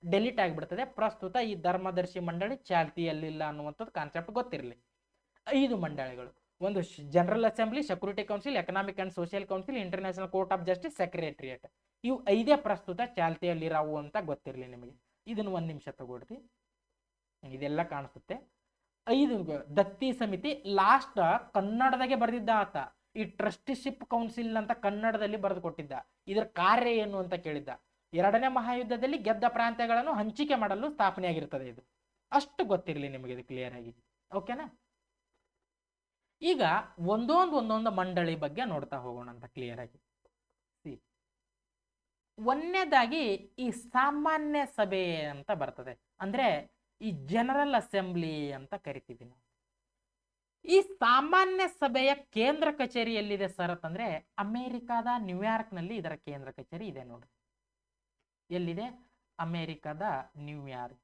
ಡೆಲಿಟ್ ಆಗಿಬಿಡ್ತದೆ. ಪ್ರಸ್ತುತ ಈ ಧರ್ಮದರ್ಶಿ ಮಂಡಳಿ ಚಾಲ್ತಿಯಲ್ಲಿಲ್ಲ ಅನ್ನುವಂಥದ್ದು ಕಾನ್ಸೆಪ್ಟ್ ಗೊತ್ತಿರಲಿ. 5 ಮಂಡಳಿಗಳು: ಒಂದು general assembly, security council, economic and social council, international court of justice, secretariat. ಇವು 5 ಪ್ರಸ್ತುತ ಚಾಲ್ತಿಯಲ್ಲಿರಾವು ಅಂತ ಗೊತ್ತಿರಲಿ ನಿಮಗೆ. ಇದನ್ನು 1 ನಿಮಿಷ ತಗೊಳ್ರಿ, ಇದೆಲ್ಲ ಕಾಣಿಸುತ್ತೆ. 5 ದತ್ತಿ ಸಮಿತಿ ಲಾಸ್ಟ್ ಕನ್ನಡದಾಗೆ ಬರೆದಿದ್ದ ಆತ. ಈ ಟ್ರಸ್ಟಿಶಿಪ್ ಕೌನ್ಸಿಲ್ ಅಂತ ಕನ್ನಡದಲ್ಲಿ ಬರೆದು ಕೊಟ್ಟಿದ್ದ. ಇದರ ಕಾರ್ಯ ಏನು ಅಂತ ಕೇಳಿದ್ದ. 2ನೇ ಮಹಾಯುದ್ಧದಲ್ಲಿ ಗೆದ್ದ ಪ್ರಾಂತ್ಯಗಳನ್ನು ಹಂಚಿಕೆ ಮಾಡಲು ಸ್ಥಾಪನೆಯಾಗಿರ್ತದೆ ಇದು. ಅಷ್ಟು ಗೊತ್ತಿರಲಿ ನಿಮಗೆ ಇದು ಕ್ಲಿಯರ್ ಆಗಿ. ಓಕೆನಾ? ಈಗ ಒಂದೊಂದು ಮಂಡಳಿ ಬಗ್ಗೆ ನೋಡ್ತಾ ಹೋಗೋಣ ಅಂತ ಕ್ಲಿಯರ್ ಆಗಿ. ಒಂದನೇದಾಗಿ ಈ ಸಾಮಾನ್ಯ ಸಭೆ ಅಂತ ಬರ್ತದೆ, ಅಂದ್ರೆ ಈ ಜನರಲ್ ಅಸೆಂಬ್ಲಿ ಅಂತ ಕರಿತೀವಿ ನಾವು. ಈ ಸಾಮಾನ್ಯ ಸಭೆಯ ಕೇಂದ್ರ ಕಚೇರಿ ಎಲ್ಲಿದೆ ಸರ್ ಅಂತಂದ್ರೆ ಅಮೆರಿಕಾದ ನ್ಯೂಯಾರ್ಕ್ ನಲ್ಲಿ ಇದರ ಕೇಂದ್ರ ಕಚೇರಿ ಇದೆ ನೋಡ್ರಿ. ಎಲ್ಲಿದೆ? ಅಮೆರಿಕಾದ ನ್ಯೂಯಾರ್ಕ್.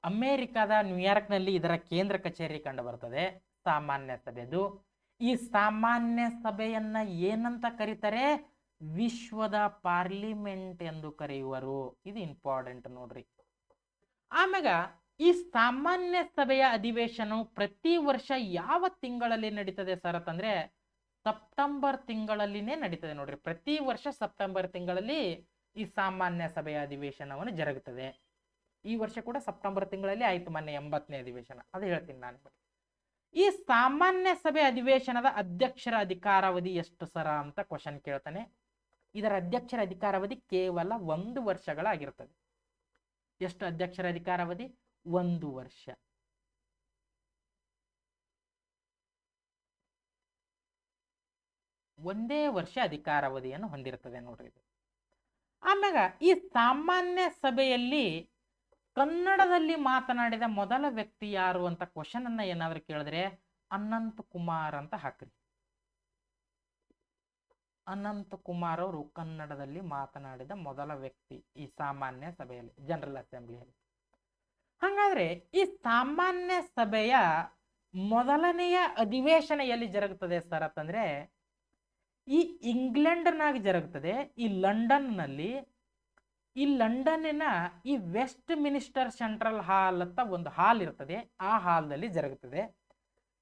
ಅಮೆರಿಕಾದ ನ್ಯೂಯಾರ್ಕ್ ನಲ್ಲಿ ಇದರ ಕೇಂದ್ರ ಕಚೇರಿ ಕಂಡು ಬರ್ತದೆ ಸಾಮಾನ್ಯ ಸಭೆದು. ಈ ಸಾಮಾನ್ಯ ಸಭೆಯನ್ನ ಏನಂತ ಕರೀತಾರೆ? ವಿಶ್ವದ ಪಾರ್ಲಿಮೆಂಟ್ ಎಂದು ಕರೆಯುವರು. ಇದು ಇಂಪಾರ್ಟೆಂಟ್ ನೋಡ್ರಿ. ಆಮ್ಯಾಗ ಈ ಸಾಮಾನ್ಯ ಸಭೆಯ ಅಧಿವೇಶನವು ಪ್ರತಿ ವರ್ಷ ಯಾವ ತಿಂಗಳಲ್ಲಿ ನಡೀತದೆ ಸರ್ ಅಂತಂದ್ರೆ ಸೆಪ್ಟೆಂಬರ್ ತಿಂಗಳಲ್ಲಿನೇ ನಡೀತದೆ ನೋಡ್ರಿ. ಪ್ರತಿ ವರ್ಷ ಸೆಪ್ಟೆಂಬರ್ ತಿಂಗಳಲ್ಲಿ ಈ ಸಾಮಾನ್ಯ ಸಭೆಯ ಅಧಿವೇಶನವನ್ನು ಜರುಗುತ್ತದೆ. ಈ ವರ್ಷ ಕೂಡ ಸೆಪ್ಟೆಂಬರ್ ತಿಂಗಳಲ್ಲಿ ಆಯ್ತು, ಮೊನ್ನೆ 80ನೇ ಅಧಿವೇಶನ. ಅದು ಹೇಳ್ತೀನಿ ನಾನು. ಈ ಸಾಮಾನ್ಯ ಸಭೆ ಅಧಿವೇಶನದ ಅಧ್ಯಕ್ಷರ ಅಧಿಕಾರಾವಧಿ ಎಷ್ಟು ಸರ ಅಂತ ಕ್ವಶನ್ ಕೇಳ್ತಾನೆ. ಇದರ ಅಧ್ಯಕ್ಷರ ಅಧಿಕಾರಾವಧಿ ಕೇವಲ 1 ವರ್ಷಗಳಾಗಿರ್ತದೆ. ಎಷ್ಟು ಅಧ್ಯಕ್ಷರ ಅಧಿಕಾರಾವಧಿ? 1 ವರ್ಷ. ಒಂದೇ ವರ್ಷ ಅಧಿಕಾರಾವಧಿಯನ್ನು ಹೊಂದಿರ್ತದೆ ನೋಡ್ರಿ ಇದು. ಆಮ್ಯಾಗ ಈ ಸಾಮಾನ್ಯ ಸಭೆಯಲ್ಲಿ ಕನ್ನಡದಲ್ಲಿ ಮಾತನಾಡಿದ ಮೊದಲ ವ್ಯಕ್ತಿ ಯಾರು ಅಂತ ಕ್ವಶನ್ ಅನ್ನ ಏನಾದ್ರೂ ಕೇಳಿದ್ರೆ ಅನಂತ ಕುಮಾರ್ ಅಂತ ಹಾಕ್ರಿ. ಅನಂತ ಕುಮಾರ್ ಅವರು ಕನ್ನಡದಲ್ಲಿ ಮಾತನಾಡಿದ ಮೊದಲ ವ್ಯಕ್ತಿ ಈ ಸಾಮಾನ್ಯ ಸಭೆಯಲ್ಲಿ, ಜನರಲ್ ಅಸೆಂಬ್ಲಿಯಲ್ಲಿ. ಹಾಗಾದ್ರೆ ಈ ಸಾಮಾನ್ಯ ಸಭೆಯ ಮೊದಲನೆಯ ಅಧಿವೇಶನ ಎಲ್ಲಿ ಜರುಗುತ್ತದೆ ಸರ್ ಅಂತಂದ್ರೆ ಈ ಇಂಗ್ಲೆಂಡ್ನಾಗ ಜರುಗುತ್ತದೆ. ಈ ಲಂಡನ್ನಲ್ಲಿ, ಈ ಲಂಡನ್ನಿನ ಈ ವೆಸ್ಟ್ ಮಿನಿಸ್ಟರ್ ಸೆಂಟ್ರಲ್ ಹಾಲ್ ಅಂತ ಒಂದು ಹಾಲ್ ಇರ್ತದೆ, ಆ ಹಾಲ್ನಲ್ಲಿ ಜರುಗುತ್ತದೆ.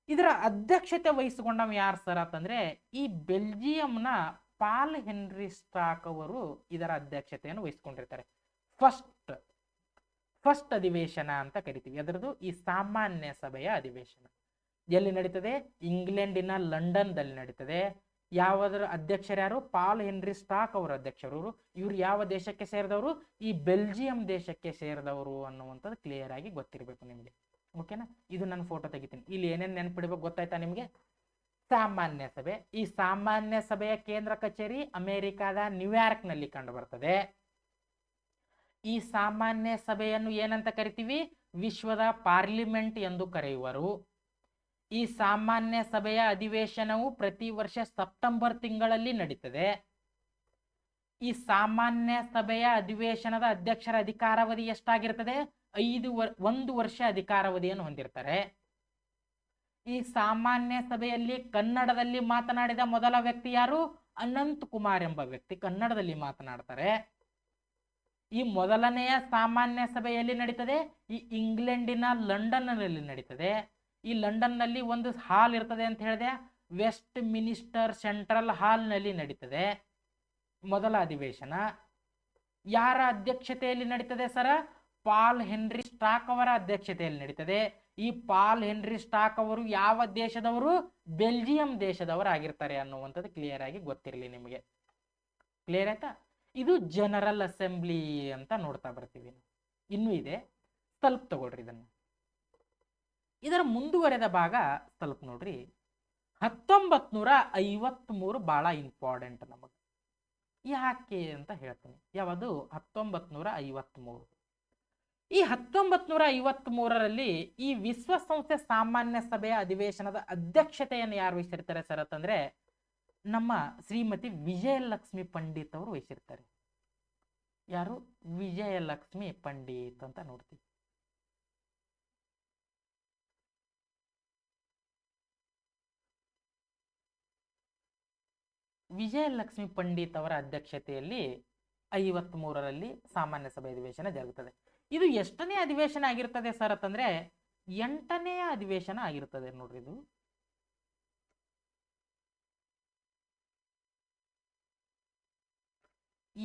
ಇದರ ಅಧ್ಯಕ್ಷತೆ ವಹಿಸಿಕೊಂಡವ ಯಾರು ಸರ್ ಅಂತಂದ್ರೆ ಈ ಬೆಲ್ಜಿಯಂನ ಪಾಲ್ ಹೆನ್ರಿ ಸ್ಟಾಕ್ ಅವರು ಇದರ ಅಧ್ಯಕ್ಷತೆಯನ್ನು ವಹಿಸಿಕೊಂಡಿರ್ತಾರೆ. ಫಸ್ಟ್ ಅಧಿವೇಶನ ಅಂತ ಕರಿತೀವಿ ಅದರದ್ದು ಈ ಸಾಮಾನ್ಯ ಸಭೆಯ ಅಧಿವೇಶನ. ಎಲ್ಲಿ ನಡೀತದೆ? ಇಂಗ್ಲೆಂಡಿನ ಲಂಡನ್ದಲ್ಲಿ ನಡೀತದೆ. ಯಾವುದರ ಅಧ್ಯಕ್ಷರು ಯಾರು? ಪಾಲ್ ಹೆನ್ರಿ ಸ್ಟಾಕ್ ಅವರ ಅಧ್ಯಕ್ಷರು. ಇವ್ರು ಯಾವ ದೇಶಕ್ಕೆ ಸೇರಿದವರು? ಈ ಬೆಲ್ಜಿಯಂ ದೇಶಕ್ಕೆ ಸೇರಿದವರು ಅನ್ನುವಂಥದ್ದು ಕ್ಲಿಯರ್ ಆಗಿ ಗೊತ್ತಿರಬೇಕು ನಿಮಗೆ. ಓಕೆನಾ? ಇದು ನಾನು ಫೋಟೋ ತೆಗಿತೀನಿ. ಇಲ್ಲಿ ಏನೇನು ನೆನಪಿಡಬೇಕು ಗೊತ್ತಾಯ್ತಾ ನಿಮಗೆ? ಸಾಮಾನ್ಯ ಸಭೆ. ಈ ಸಾಮಾನ್ಯ ಸಭೆಯ ಕೇಂದ್ರ ಕಚೇರಿ ಅಮೆರಿಕಾದ ನ್ಯೂಯಾರ್ಕ್ ನಲ್ಲಿ ಕಂಡು ಬರ್ತದೆ. ಈ ಸಾಮಾನ್ಯ ಸಭೆಯನ್ನು ಏನಂತ ಕರಿತೀವಿ? ವಿಶ್ವದ ಪಾರ್ಲಿಮೆಂಟ್ ಎಂದು ಕರೆಯುವರು. ಈ ಸಾಮಾನ್ಯ ಸಭೆಯ ಅಧಿವೇಶನವು ಪ್ರತಿ ವರ್ಷ ಸೆಪ್ಟೆಂಬರ್ ತಿಂಗಳಲ್ಲಿ ನಡೀತದೆ. ಈ ಸಾಮಾನ್ಯ ಸಭೆಯ ಅಧಿವೇಶನದ ಅಧ್ಯಕ್ಷರ ಅಧಿಕಾರಾವಧಿ ಎಷ್ಟಾಗಿರ್ತದೆ? 1 ವರ್ಷ ಅಧಿಕಾರಾವಧಿಯನ್ನು ಹೊಂದಿರ್ತಾರೆ. ಈ ಸಾಮಾನ್ಯ ಸಭೆಯಲ್ಲಿ ಕನ್ನಡದಲ್ಲಿ ಮಾತನಾಡಿದ ಮೊದಲ ವ್ಯಕ್ತಿ ಯಾರು? ಅನಂತ್ ಕುಮಾರ್ ಎಂಬ ವ್ಯಕ್ತಿ ಕನ್ನಡದಲ್ಲಿ ಮಾತನಾಡ್ತಾರೆ. ಈ ಮೊದಲನೆಯ ಸಾಮಾನ್ಯ ಸಭೆಯಲ್ಲಿ ನಡೀತದೆ ಈ ಇಂಗ್ಲೆಂಡಿನ ಲಂಡನ್ನಲ್ಲಿ ನಡೀತದೆ. ಈ ಲಂಡನ್ನಲ್ಲಿ ಒಂದು ಹಾಲ್ ಇರ್ತದೆ ಅಂತ ಹೇಳಿದೆ, ವೆಸ್ಟ್ ಮಿನಿಸ್ಟರ್ ಸೆಂಟ್ರಲ್ ಹಾಲ್ ನಲ್ಲಿ ನಡೀತದೆ ಮೊದಲ ಅಧಿವೇಶನ. ಯಾರ ಅಧ್ಯಕ್ಷತೆಯಲ್ಲಿ ನಡೀತದೆ ಸರ? ಪಾಲ್ ಹೆನ್ರಿ ಸ್ಟಾಕ್ ಅವರ ಅಧ್ಯಕ್ಷತೆಯಲ್ಲಿ ನಡೀತದೆ. ಈ ಪಾಲ್ ಹೆನ್ರಿ ಸ್ಟಾಕ್ ಅವರು ಯಾವ ದೇಶದವರು? ಬೆಲ್ಜಿಯಂ ದೇಶದವರು ಆಗಿರ್ತಾರೆ ಅನ್ನುವಂಥದ್ದು ಕ್ಲಿಯರ್ ಆಗಿ ಗೊತ್ತಿರಲಿ ನಿಮಗೆ. ಕ್ಲಿಯರ್ ಆಯ್ತಾ? ಇದು ಜನರಲ್ ಅಸೆಂಬ್ಲಿ ಅಂತ ನೋಡ್ತಾ ಬರ್ತೀವಿ. ಇನ್ನೂ ಇದೆ, ಸ್ವಲ್ಪ ತಗೊಳ್ರಿ ಇದನ್ನು. ಇದರ ಮುಂದುವರೆದ ಭಾಗ ಸ್ವಲ್ಪ ನೋಡ್ರಿ. 1953 ಬಹಳ ಇಂಪಾರ್ಟೆಂಟ್ ನಮಗೆ. ಯಾಕೆ ಅಂತ ಹೇಳ್ತೀನಿ. ಯಾವುದು? 1953. ಈ 1953ರಲ್ಲಿ ಈ ವಿಶ್ವಸಂಸ್ಥೆ ಸಾಮಾನ್ಯ ಸಭೆಯ ಅಧಿವೇಶನದ ಅಧ್ಯಕ್ಷತೆಯನ್ನು ಯಾರು ವಹಿಸಿರ್ತಾರೆ ಸರ್ ಅಂತಂದ್ರೆ ನಮ್ಮ ಶ್ರೀಮತಿ ವಿಜಯಲಕ್ಷ್ಮಿ ಪಂಡಿತ್ ಅವರು ವಹಿಸಿರ್ತಾರೆ. ಯಾರು? ವಿಜಯಲಕ್ಷ್ಮಿ ಪಂಡಿತ್ ಅಂತ ನೋಡ್ತೀವಿ. ವಿಜಯಲಕ್ಷ್ಮಿ ಪಂಡಿತ್ ಅವರ ಅಧ್ಯಕ್ಷತೆಯಲ್ಲಿ 53ರಲ್ಲಿ ಸಾಮಾನ್ಯ ಸಭೆ ಅಧಿವೇಶನ ಜರುಗುತ್ತದೆ. ಇದು ಎಷ್ಟನೇ ಅಧಿವೇಶನ ಆಗಿರ್ತದೆ ಸರ್ ಅಂತಂದ್ರೆ 8ನೇ ಅಧಿವೇಶನ ಆಗಿರ್ತದೆ ನೋಡ್ರಿ. ಇದು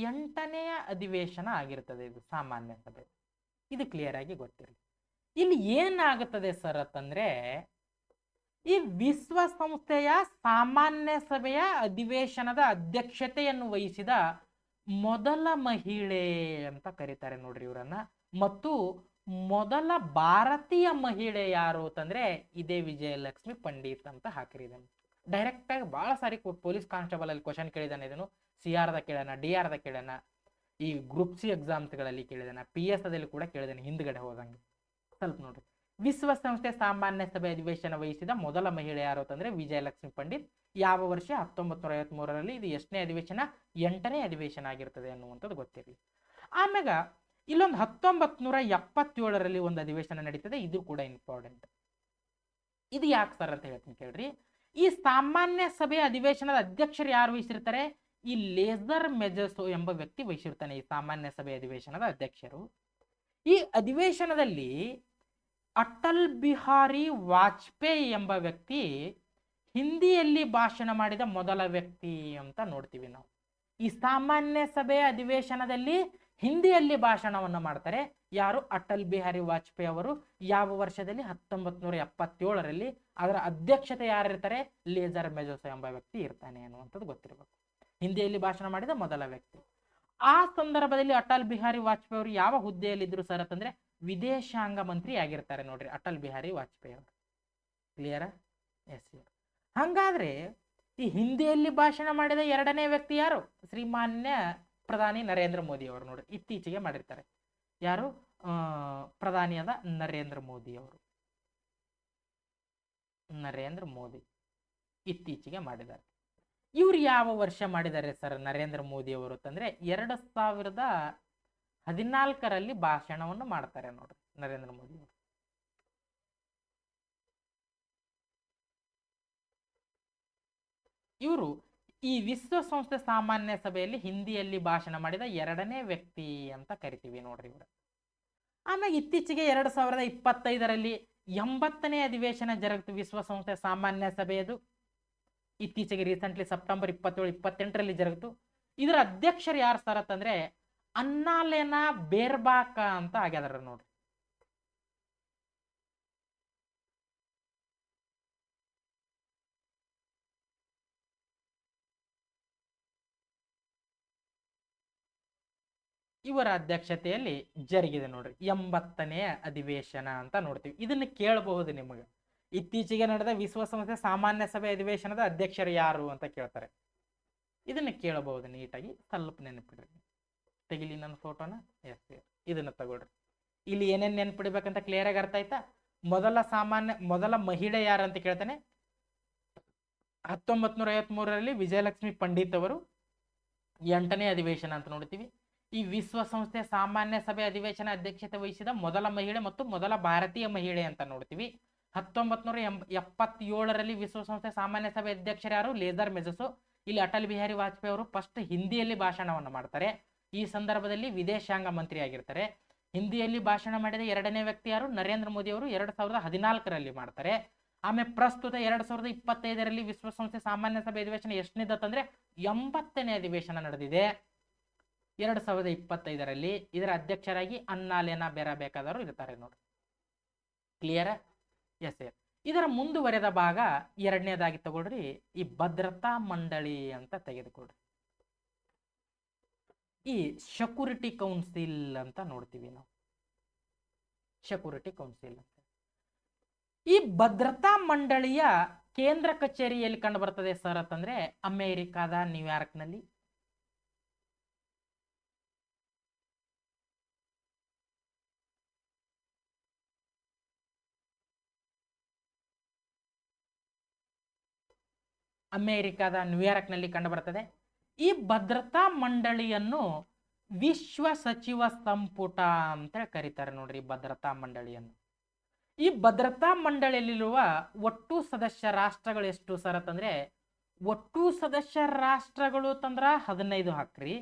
8ನೇ ಅಧಿವೇಶನ ಆಗಿರ್ತದೆ ಇದು ಸಾಮಾನ್ಯ ಸಭೆ. ಇದು ಕ್ಲಿಯರ್ ಆಗಿ ಗೊತ್ತಿರಲಿ. ಇಲ್ಲಿ ಏನಾಗುತ್ತದೆ ಸರ್ ಅಂತಂದ್ರೆ, ಈ ವಿಶ್ವಸಂಸ್ಥೆಯ ಸಾಮಾನ್ಯ ಸಭೆಯ ಅಧಿವೇಶನದ ಅಧ್ಯಕ್ಷತೆಯನ್ನು ವಹಿಸಿದ ಮೊದಲ ಮಹಿಳೆ ಅಂತ ಕರೀತಾರೆ ನೋಡ್ರಿ ಇವರನ್ನ. ಮತ್ತು ಮೊದಲ ಭಾರತೀಯ ಮಹಿಳೆ ಯಾರು ಅಂತಂದ್ರೆ ಇದೇ ವಿಜಯಲಕ್ಷ್ಮಿ ಪಂಡಿತ್ ಅಂತ ಹಾಕಿರಿದ್ದಾನೆ. ಡೈರೆಕ್ಟ್ ಆಗಿ ಬಹಳ ಸಾರಿ ಪೊಲೀಸ್ ಕಾನ್ಸ್ಟೇಬಲ್ ಅಲ್ಲಿ ಕ್ವಶನ್ ಕೇಳಿದಾನೆ. ಇದನ್ನು CR ದ ಕೇಳೋಣ, DR ದ ಕೇಳೋಣ, ಈ ಗ್ರೂಪ್ C ಎಕ್ಸಾಮ್ಸ್ಗಳಲ್ಲಿ ಕೇಳಿದಾನೆ, PS ದಲ್ಲಿ ಕೂಡ ಕೇಳಿದಾನೆ ಹಿಂದ್ಗಡೆ ಹೋದಂಗೆ. ಸ್ವಲ್ಪ ನೋಡ್ರಿ, ವಿಶ್ವಸಂಸ್ಥೆ ಸಾಮಾನ್ಯ ಸಭೆ ಅಧಿವೇಶನ ವಹಿಸಿದ ಮೊದಲ ಮಹಿಳೆ ಯಾರು ಅಂತಂದ್ರೆ ವಿಜಯಲಕ್ಷ್ಮಿ ಪಂಡಿತ್. ಯಾವ ವರ್ಷ? 1953ರಲ್ಲಿ. ಇದು ಎಷ್ಟನೇ ಅಧಿವೇಶನ? 8ನೇ ಅಧಿವೇಶನ ಆಗಿರ್ತದೆ ಅನ್ನುವಂಥದ್ದು ಗೊತ್ತಿರಲಿ. ಆಮ್ಯಾಗ ಇಲ್ಲೊಂದು 1977ರಲ್ಲಿ ಒಂದು ಅಧಿವೇಶನ ನಡೀತದೆ. ಇದು ಕೂಡ ಇಂಪಾರ್ಟೆಂಟ್. ಇದು ಯಾಕೆ ಸರ್ ಅಂತ ಹೇಳ್ತೀನಿ ಕೇಳ್ರಿ. ಈ ಸಾಮಾನ್ಯ ಸಭೆಯ ಅಧಿವೇಶನದ ಅಧ್ಯಕ್ಷರು ಯಾರು ವಹಿಸಿರ್ತಾರೆ? ಈ ಲೇಸರ್ ಮೆಜರ್ಸೋ ಎಂಬ ವ್ಯಕ್ತಿ ವಹಿಸಿರ್ತಾನೆ ಈ ಸಾಮಾನ್ಯ ಸಭೆ ಅಧಿವೇಶನದ ಅಧ್ಯಕ್ಷರು. ಈ ಅಧಿವೇಶನದಲ್ಲಿ ಅಟಲ್ ಬಿಹಾರಿ ವಾಜಪೇಯಿ ಎಂಬ ವ್ಯಕ್ತಿ ಹಿಂದಿಯಲ್ಲಿ ಭಾಷಣ ಮಾಡಿದ ಮೊದಲ ವ್ಯಕ್ತಿ ಅಂತ ನೋಡ್ತೀವಿ ನಾವು. ಈ ಸಾಮಾನ್ಯ ಸಭೆಯ ಅಧಿವೇಶನದಲ್ಲಿ ಹಿಂದಿಯಲ್ಲಿ ಭಾಷಣವನ್ನು ಮಾಡ್ತಾರೆ ಯಾರು? ಅಟಲ್ ಬಿಹಾರಿ ವಾಜಪೇಯಿ ಅವರು. ಯಾವ ವರ್ಷದಲ್ಲಿ? 1977ರಲ್ಲಿ. ಅದರ ಅಧ್ಯಕ್ಷತೆ ಯಾರಿರ್ತಾರೆ? ಲೇಸರ್ ಮೆಜೋಸೋ ಎಂಬ ವ್ಯಕ್ತಿ ಇರ್ತಾನೆ ಅನ್ನುವಂಥದ್ದು ಗೊತ್ತಿರಬೇಕು. ಹಿಂದಿಯಲ್ಲಿ ಭಾಷಣ ಮಾಡಿದ ಮೊದಲ ವ್ಯಕ್ತಿ. ಆ ಸಂದರ್ಭದಲ್ಲಿ ಅಟಲ್ ಬಿಹಾರಿ ವಾಜಪೇಯಿ ಅವರು ಯಾವ ಹುದ್ದೆಯಲ್ಲಿದ್ರು ಸರ್ ಅಂತಂದ್ರೆ ವಿದೇಶಾಂಗ ಮಂತ್ರಿ ಆಗಿರ್ತಾರೆ ನೋಡ್ರಿ ಅಟಲ್ ಬಿಹಾರಿ ವಾಜಪೇಯಿ ಅವರು. ಕ್ಲಿಯರಾ? ಎಸ್. ಹಂಗಾದ್ರೆ ಈ ಹಿಂದಿಯಲ್ಲಿ ಭಾಷಣ ಮಾಡಿದ 2ನೇ ವ್ಯಕ್ತಿ ಯಾರು? ಶ್ರೀಮಾನ್ಯ ಪ್ರಧಾನಿ ನರೇಂದ್ರ ಮೋದಿ ಅವರು ನೋಡ್ರಿ. ಇತ್ತೀಚೆಗೆ ಮಾಡಿರ್ತಾರೆ. ಯಾರು? ಪ್ರಧಾನಿಯಾದ ನರೇಂದ್ರ ಮೋದಿ ಅವರು. ನರೇಂದ್ರ ಮೋದಿ ಇತ್ತೀಚೆಗೆ ಮಾಡಿದ್ದಾರೆ. ಇವ್ರು ಯಾವ ವರ್ಷ ಮಾಡಿದ್ದಾರೆ ಸರ್ ನರೇಂದ್ರ ಮೋದಿ ಅವರು ಅಂತಂದ್ರೆ 2014ರಲ್ಲಿ ಭಾಷಣವನ್ನು ಮಾಡ್ತಾರೆ ನೋಡ್ರಿ ನರೇಂದ್ರ ಮೋದಿ ಅವರು. ಇವರು ಈ ವಿಶ್ವಸಂಸ್ಥೆ ಸಾಮಾನ್ಯ ಸಭೆಯಲ್ಲಿ ಹಿಂದಿಯಲ್ಲಿ ಭಾಷಣ ಮಾಡಿದ 2ನೇ ವ್ಯಕ್ತಿ ಅಂತ ಕರಿತೀವಿ ನೋಡ್ರಿ ಇವರು. ಆಮೇಲೆ ಇತ್ತೀಚೆಗೆ 2025ರಲ್ಲಿ 80ನೇ ಅಧಿವೇಶನ ಜರುಗಿತು ವಿಶ್ವಸಂಸ್ಥೆ ಸಾಮಾನ್ಯ ಸಭೆಯದು. ಇತ್ತೀಚೆಗೆ ರೀಸೆಂಟ್ಲಿ ಸೆಪ್ಟೆಂಬರ್ 27, 28ರಲ್ಲಿ ಜರುಗಿತು. ಇದರ ಅಧ್ಯಕ್ಷರು ಯಾರು ಸರ್ ಅಂತಂದ್ರೆ ಅನ್ನಲೇನಾ ಬೇರ್ಬಾಕ ಅಂತ ಆಗ್ಯಾರ ನೋಡ್ರಿ. ಇವರ ಅಧ್ಯಕ್ಷತೆಯಲ್ಲಿ ಜರುಗಿದೆ ನೋಡ್ರಿ 80ನೇ ಅಧಿವೇಶನ ಅಂತ ನೋಡ್ತೀವಿ. ಇದನ್ನು ಕೇಳಬಹುದು ನಿಮಗೆ. ಇತ್ತೀಚೆಗೆ ನಡೆದ ವಿಶ್ವಸಂಸ್ಥೆ ಸಾಮಾನ್ಯ ಸಭೆ ಅಧಿವೇಶನದ ಅಧ್ಯಕ್ಷರು ಯಾರು ಅಂತ ಕೇಳ್ತಾರೆ. ಇದನ್ನು ಕೇಳಬಹುದು ನೀಟಾಗಿ. ಸ್ವಲ್ಪ ನೆನಪಿಡ್ರಿ. ತೆಗಿಲಿ ನನ್ನ ಫೋಟೋನ. ಎಸ್, ಇದನ್ನ ತಗೊಳ್ರಿ. ಇಲ್ಲಿ ಏನೇನು ನೆನಪಿಡ್ಬೇಕಂತ ಕ್ಲಿಯರ್ ಆಗಿ ಅರ್ಥ ಆಯ್ತಾ? ಮೊದಲ ಮಹಿಳೆ ಯಾರು ಅಂತ ಕೇಳ್ತಾನೆ. 1953ರಲ್ಲಿ ವಿಜಯಲಕ್ಷ್ಮಿ ಪಂಡಿತ್ ಅವರು 8ನೇ ಅಧಿವೇಶನ ಅಂತ ನೋಡ್ತೀವಿ. ಈ ವಿಶ್ವಸಂಸ್ಥೆ ಸಾಮಾನ್ಯ ಸಭೆ ಅಧಿವೇಶನ ಅಧ್ಯಕ್ಷತೆ ವಹಿಸಿದ ಮೊದಲ ಮಹಿಳೆ ಮತ್ತು ಮೊದಲ ಭಾರತೀಯ ಮಹಿಳೆ ಅಂತ ನೋಡ್ತೀವಿ. 1977ರಲ್ಲಿ ವಿಶ್ವಸಂಸ್ಥೆ ಸಾಮಾನ್ಯ ಸಭೆ ಅಧ್ಯಕ್ಷರು ಯಾರು? ಲೇಸರ್ ಮೆಜೋಸೋ. ಇಲ್ಲಿ ಅಟಲ್ ಬಿಹಾರಿ ವಾಜಪೇಯಿ ಅವರು ಫಸ್ಟ್ ಹಿಂದಿಯಲ್ಲಿ ಭಾಷಣವನ್ನು ಮಾಡ್ತಾರೆ. ಈ ಸಂದರ್ಭದಲ್ಲಿ ವಿದೇಶಾಂಗ ಮಂತ್ರಿ ಆಗಿರ್ತಾರೆ. ಹಿಂದಿಯಲ್ಲಿ ಭಾಷಣ ಮಾಡಿದ 2ನೇ ವ್ಯಕ್ತಿ ಯಾರು? ನರೇಂದ್ರ ಮೋದಿ ಅವರು 2014ರಲ್ಲಿ ಮಾಡ್ತಾರೆ. ಆಮೇಲೆ ಪ್ರಸ್ತುತ 2025ರಲ್ಲಿ ವಿಶ್ವಸಂಸ್ಥೆ ಸಾಮಾನ್ಯ ಸಭೆ ಅಧಿವೇಶನ ಎಷ್ಟನೇದಂತಂದ್ರೆ 80ನೇ ಅಧಿವೇಶನ ನಡೆದಿದೆ 2025ರಲ್ಲಿ. ಇದರ ಅಧ್ಯಕ್ಷರಾಗಿ ಅನ್ನಲೇನಾ ಬೇರಬೇಕಾದವರು ಇರ್ತಾರೆ ನೋಡಿ. ಕ್ಲಿಯರ್? ಎಸ್. ಇದರ ಮುಂದುವರೆದ ಭಾಗ 2ನೇದಾಗಿ ತಗೊಳ್ರಿ. ಈ ಭದ್ರತಾ ಮಂಡಳಿ ಅಂತ ತೆಗೆದುಕೊಳ್ರಿ. ಈ ಸೆಕ್ಯೂರಿಟಿ ಕೌನ್ಸಿಲ್ ಅಂತ ನೋಡ್ತೀವಿ ನಾವು. ಸೆಕ್ಯೂರಿಟಿ ಕೌನ್ಸಿಲ್ ಅಂತ. ಈ ಭದ್ರತಾ ಮಂಡಳಿಯ ಕೇಂದ್ರ ಕಚೇರಿಯಲ್ಲಿ ಕಂಡು ಬರ್ತದೆ ಸರ್ ಅಂತಂದ್ರೆ ಅಮೆರಿಕಾದ ನ್ಯೂಯಾರ್ಕ್ನಲ್ಲಿ. ಅಮೆರಿಕಾದ ನ್ಯೂಯಾರ್ಕ್ನಲ್ಲಿ ಕಂಡುಬರ್ತದೆ. ಈ ಭದ್ರತಾ ಮಂಡಳಿಯನ್ನು ವಿಶ್ವ ಸಚಿವ ಸಂಪುಟ ಅಂತ ಕರೀತಾರೆ ನೋಡ್ರಿ. ಭದ್ರತಾ ಮಂಡಳಿಯನ್ನು. ಈ ಭದ್ರತಾ ಮಂಡಳಿಯಲ್ಲಿರುವ ಒಟ್ಟು ಸದಸ್ಯ ರಾಷ್ಟ್ರಗಳು ಎಷ್ಟು ಸರ್ ಅಂತಂದ್ರೆ ಒಟ್ಟು ಸದಸ್ಯ ರಾಷ್ಟ್ರಗಳು ತಂದ್ರ 15 ಹಾಕ್ರಿ.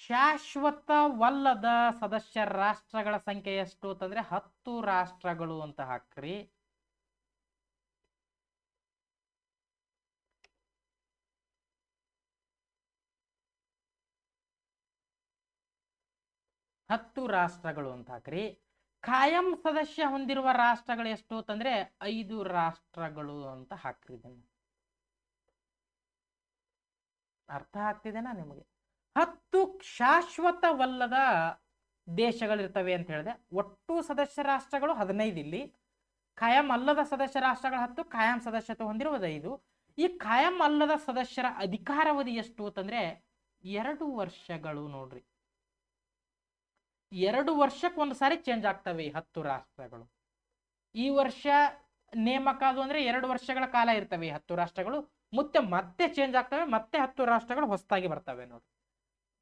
ಶಾಶ್ವತವಲ್ಲದ ಸದಸ್ಯ ರಾಷ್ಟ್ರಗಳ ಸಂಖ್ಯೆ ಎಷ್ಟು ಅಂತಂದ್ರೆ 10 ರಾಷ್ಟ್ರಗಳು ಅಂತ ಹಾಕ್ರಿ. 10 ರಾಷ್ಟ್ರಗಳು ಅಂತ ಹಾಕ್ರಿ. ಕಾಯಂ ಸದಸ್ಯ ಹೊಂದಿರುವ ರಾಷ್ಟ್ರಗಳು ಎಷ್ಟು ಅಂತಂದ್ರೆ 5 ರಾಷ್ಟ್ರಗಳು ಅಂತ ಹಾಕ್ರಿ. ಇದನ್ನು ಅರ್ಥ ಆಗ್ತಿದೆನಾ ನಿಮಗೆ? 10 ಶಾಶ್ವತವಲ್ಲದ ದೇಶಗಳಿರ್ತವೆ ಅಂತ ಹೇಳಿದೆ. ಒಟ್ಟು ಸದಸ್ಯ ರಾಷ್ಟ್ರಗಳು 15 ಇಲ್ಲಿ. ಕಾಯಂ ಅಲ್ಲದ ಸದಸ್ಯ ರಾಷ್ಟ್ರಗಳು 10, ಕಾಯಂ ಸದಸ್ಯತ್ವ ಹೊಂದಿರುವುದು 5. ಈ ಕಾಯಂ ಅಲ್ಲದ ಸದಸ್ಯರ ಅಧಿಕಾರಾವಧಿ ಎಷ್ಟು ಅಂತಂದ್ರೆ 2 ವರ್ಷಗಳು ನೋಡ್ರಿ. 2 ವರ್ಷಕ್ಕೆ ಒಂದು ಸಾರಿ ಚೇಂಜ್ ಆಗ್ತವೆ ಈ 10 ರಾಷ್ಟ್ರಗಳು. ಈ ವರ್ಷ ನೇಮಕ ಅದು ಅಂದ್ರೆ 2 ವರ್ಷಗಳ ಕಾಲ ಇರ್ತವೆ ಈ 10 ರಾಷ್ಟ್ರಗಳು. ಮತ್ತೆ ಚೇಂಜ್ ಆಗ್ತವೆ, ಮತ್ತೆ 10 ರಾಷ್ಟ್ರಗಳು ಹೊಸದಾಗಿ ಬರ್ತವೆ ನೋಡ್ರಿ.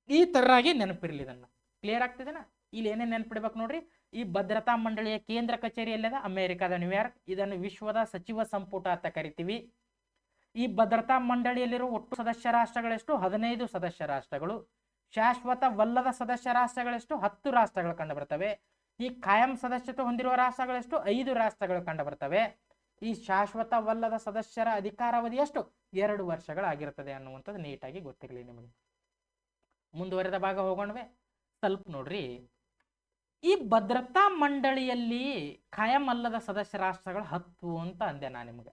ಈ ತರವಾಗಿ ನೆನಪಿರ್ಲಿ. ಇದನ್ನ ಕ್ಲಿಯರ್ ಆಗ್ತಿದೆನಾ? ಇಲ್ಲಿ ಏನೇನು ನೆನಪಿಡ್ಬೇಕು ನೋಡ್ರಿ. ಈ ಭದ್ರತಾ ಮಂಡಳಿಯ ಕೇಂದ್ರ ಕಚೇರಿ ಎಲ್ಲದ ಅಮೆರಿಕದ ನ್ಯೂಯಾರ್ಕ್. ಇದನ್ನು ವಿಶ್ವದ ಸಚಿವ ಸಂಪುಟ ಅಂತ ಕರಿತೀವಿ. ಈ ಭದ್ರತಾ ಮಂಡಳಿಯಲ್ಲಿರುವ ಒಟ್ಟು ಸದಸ್ಯ ರಾಷ್ಟ್ರಗಳೆಷ್ಟು? 15 ಸದಸ್ಯ ರಾಷ್ಟ್ರಗಳು. ಶಾಶ್ವತವಲ್ಲದ ಸದಸ್ಯ ರಾಷ್ಟ್ರಗಳೆಷ್ಟು? 10 ರಾಷ್ಟ್ರಗಳು ಕಂಡು ಬರ್ತವೆ. ಈ ಕಾಯಂ ಸದಸ್ಯತ್ವ ಹೊಂದಿರುವ ರಾಷ್ಟ್ರಗಳೆಷ್ಟು? 5 ರಾಷ್ಟ್ರಗಳು ಕಂಡು ಬರ್ತವೆ. ಈ ಶಾಶ್ವತವಲ್ಲದ ಸದಸ್ಯರ ಅಧಿಕಾರಾವಧಿ ಎಷ್ಟು? 2 ವರ್ಷಗಳಾಗಿರ್ತದೆ ಅನ್ನುವಂಥದ್ದು ನೀಟಾಗಿ ಗೊತ್ತಿರಲಿ ನಿಮಗೆ. ಮುಂದುವರೆದ ಭಾಗ ಹೋಗೋಣವೆ. ಸ್ವಲ್ಪ ನೋಡ್ರಿ. ಈ ಭದ್ರತಾ ಮಂಡಳಿಯಲ್ಲಿ ಕಾಯಂ ಅಲ್ಲದ ಸದಸ್ಯ ರಾಷ್ಟ್ರಗಳು 10 ಅಂತ ಅಂದೆ ನಾನು ನಿಮಗೆ.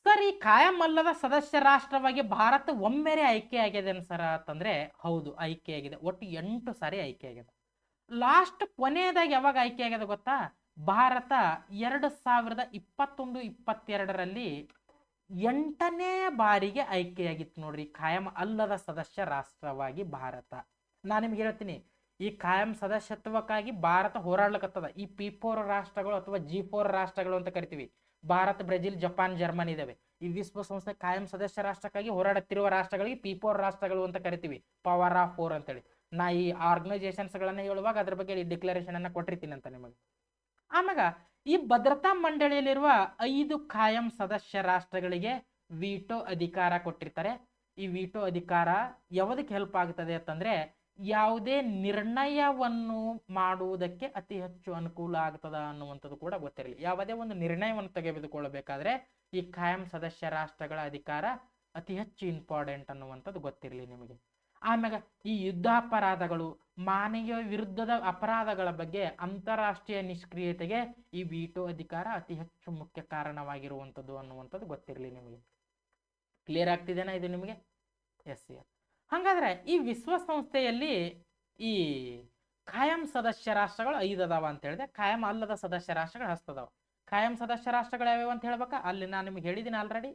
ಸರ್, ಈ ಕಾಯಂ ಅಲ್ಲದ ಸದಸ್ಯ ರಾಷ್ಟ್ರವಾಗಿ ಭಾರತ ಒಮ್ಮೆರೆ ಆಯ್ಕೆ ಆಗಿದೆ ಸರ್ ಅಂತಂದ್ರೆ ಹೌದು, ಆಯ್ಕೆ ಆಗಿದೆ. ಒಟ್ಟು 8 ಸಾರಿ ಆಯ್ಕೆ ಆಗಿದೆ. ಲಾಸ್ಟ್ ಕೊನೆಯದಾಗಿ ಯಾವಾಗ ಆಯ್ಕೆ ಆಗಿದೆ ಗೊತ್ತಾ? ಭಾರತ 2021-22ರಲ್ಲಿ 8ನೇ ಬಾರಿಗೆ ಆಯ್ಕೆಯಾಗಿತ್ತು ನೋಡ್ರಿ ಕಾಯಂ ಅಲ್ಲದ ಸದಸ್ಯ ರಾಷ್ಟ್ರವಾಗಿ ಭಾರತ. ನಾನು ನಿಮ್ಗೆ ಹೇಳ್ತೀನಿ, ಈ ಕಾಯಂ ಸದಸ್ಯತ್ವಕ್ಕಾಗಿ ಭಾರತ ಹೋರಾಡ್ಲಿಕ್ಕತ್ತದ. ಈ P4 ರಾಷ್ಟ್ರಗಳು ಅಥವಾ G4 ರಾಷ್ಟ್ರಗಳು ಅಂತ ಕರಿತೀವಿ. ಭಾರತ, ಬ್ರೆಜಿಲ್, ಜಪಾನ್, ಜರ್ಮನಿ ಇದಾವೆ. ಈ ವಿಶ್ವಸಂಸ್ಥೆ ಕಾಯಂ ಸದಸ್ಯ ರಾಷ್ಟ್ರಕ್ಕಾಗಿ ಹೋರಾಡುತ್ತಿರುವ ರಾಷ್ಟ್ರಗಳಿಗೆ P4 ರಾಷ್ಟ್ರಗಳು ಅಂತ ಕರಿತೀವಿ. ಪವರ್ ಆಫ್ 4 ಅಂತೇಳಿ. ನಾ ಈ ಆರ್ಗನೈಸೇಷನ್ಸ್ ಗಳನ್ನ ಹೇಳುವಾಗ ಅದ್ರ ಬಗ್ಗೆ ಡಿಕ್ಲರೇಷನ್ ಅನ್ನ ಕೊಟ್ಟಿರ್ತೀನಿ ಅಂತ ನಿಮಗೆ. ಆಮ್ಯಾಗ ಈ ಭದ್ರತಾ ಮಂಡಳಿಯಲ್ಲಿರುವ 5 ಕಾಯಂ ಸದಸ್ಯ ರಾಷ್ಟ್ರಗಳಿಗೆ ವಿಟೋ ಅಧಿಕಾರ ಕೊಟ್ಟಿರ್ತಾರೆ. ಈ ವಿಟೋ ಅಧಿಕಾರ ಯಾವುದಕ್ಕೆ ಹೆಲ್ಪ್ ಆಗ್ತದೆ ಅಂತಂದ್ರೆ ಯಾವುದೇ ನಿರ್ಣಯವನ್ನು ಮಾಡುವುದಕ್ಕೆ ಅತಿ ಹೆಚ್ಚು ಅನುಕೂಲ ಆಗ್ತದ ಅನ್ನುವಂಥದ್ದು ಕೂಡ ಗೊತ್ತಿರಲಿ. ಯಾವುದೇ ಒಂದು ನಿರ್ಣಯವನ್ನು ತೆಗೆದುಕೊಳ್ಳಬೇಕಾದ್ರೆ ಈ ಕಾಯಂ ಸದಸ್ಯ ರಾಷ್ಟ್ರಗಳ ಅಧಿಕಾರ ಅತಿ ಹೆಚ್ಚು ಇಂಪಾರ್ಟೆಂಟ್ ಅನ್ನುವಂಥದ್ದು ಗೊತ್ತಿರಲಿ ನಿಮಗೆ. ಆಮ್ಯಾಗ ಈ ಯುದ್ಧಾಪರಾಧಗಳು, ಮಾನವೀಯ ವಿರುದ್ಧದ ಅಪರಾಧಗಳ ಬಗ್ಗೆ ಅಂತಾರಾಷ್ಟ್ರೀಯ ನಿಷ್ಕ್ರಿಯತೆಗೆ ಈ ವಿಟೋ ಅಧಿಕಾರ ಅತಿ ಹೆಚ್ಚು ಮುಖ್ಯ ಕಾರಣವಾಗಿರುವಂಥದ್ದು ಅನ್ನುವಂಥದ್ದು ಗೊತ್ತಿರಲಿ ನಿಮಗೆ. ಕ್ಲಿಯರ್ ಆಗ್ತಿದೆನಾ ಇದು ನಿಮಗೆ? ಎಸ್. ಹಾಗಾದ್ರೆ ಈ ವಿಶ್ವಸಂಸ್ಥೆಯಲ್ಲಿ ಈ ಕಾಯಂ ಸದಸ್ಯ ರಾಷ್ಟ್ರಗಳು 5 ಅದಾವ ಅಂತ ಹೇಳಿದೆ. ಕಾಯಂ ಅಲ್ಲದ ಸದಸ್ಯ ರಾಷ್ಟ್ರಗಳು 10 ಅದಾವ. ಕಾಯಂ ಸದಸ್ಯ ರಾಷ್ಟ್ರಗಳು ಯಾವ್ಯಾವ ಅಂತ ಹೇಳ್ಬೇಕಾ? ಅಲ್ಲಿ ನಾನು ನಿಮ್ಗೆ ಹೇಳಿದ್ದೀನಿ ಆಲ್ರೆಡಿ.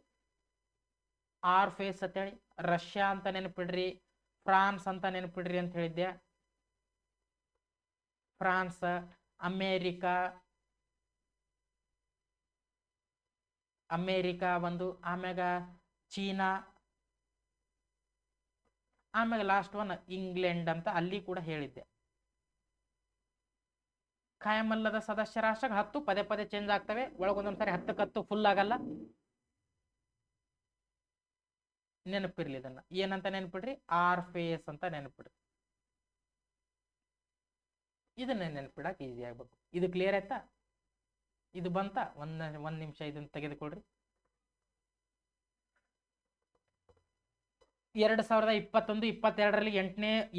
ಆರ್ ಫೇಸ್ ಅಂತ ಹೇಳಿ, ರಷ್ಯಾ ಅಂತ ನೆನಪಿಡ್ರಿ, ಫ್ರಾನ್ಸ್ ಅಂತ ನೆನಪಿಡ್ರಿ ಅಂತ ಹೇಳಿದ್ದೆ. ಫ್ರಾನ್ಸ್, ಅಮೇರಿಕಾ ಒಂದು, ಆಮ್ಯಾಗ ಚೀನಾ, ಆಮ್ಯಾಗ ಲಾಸ್ಟ್ ಒನ್ ಇಂಗ್ಲೆಂಡ್ ಅಂತ ಅಲ್ಲಿ ಕೂಡ ಹೇಳಿದ್ದೆ. ಕಾಯಂ ಅಲ್ಲದ ಸದಸ್ಯ ರಾಷ್ಟ್ರ 10 ಪದೇ ಪದೇ ಚೇಂಜ್ ಆಗ್ತವೆ. ಒಳಗೊಂದೊಂದ್ಸರಿ 10ಕ್ಕೆ 10 ಫುಲ್ ಆಗಲ್ಲ. ನೆನಪಿರ್ಲಿ. ಇದನ್ನ ಏನಂತ ನೆನಪಿಡ್ರಿ? ಆರ್ ಫೇಸ್ ಅಂತ ನೆನಪಿಡ್ರಿ. ಇದನ್ನ ನೆನಪಿಡಕ್ ಈಸಿ ಆಗ್ಬೇಕು. ಇದು ಕ್ಲಿಯರ್ ಆಯ್ತಾ? ಇದು ಬಂತ? ಒಂದ್ ನಿಮಿಷ ಇದನ್ನ ತೆಗೆದುಕೊಳ್ರಿ. 2021-22ರಲ್ಲಿ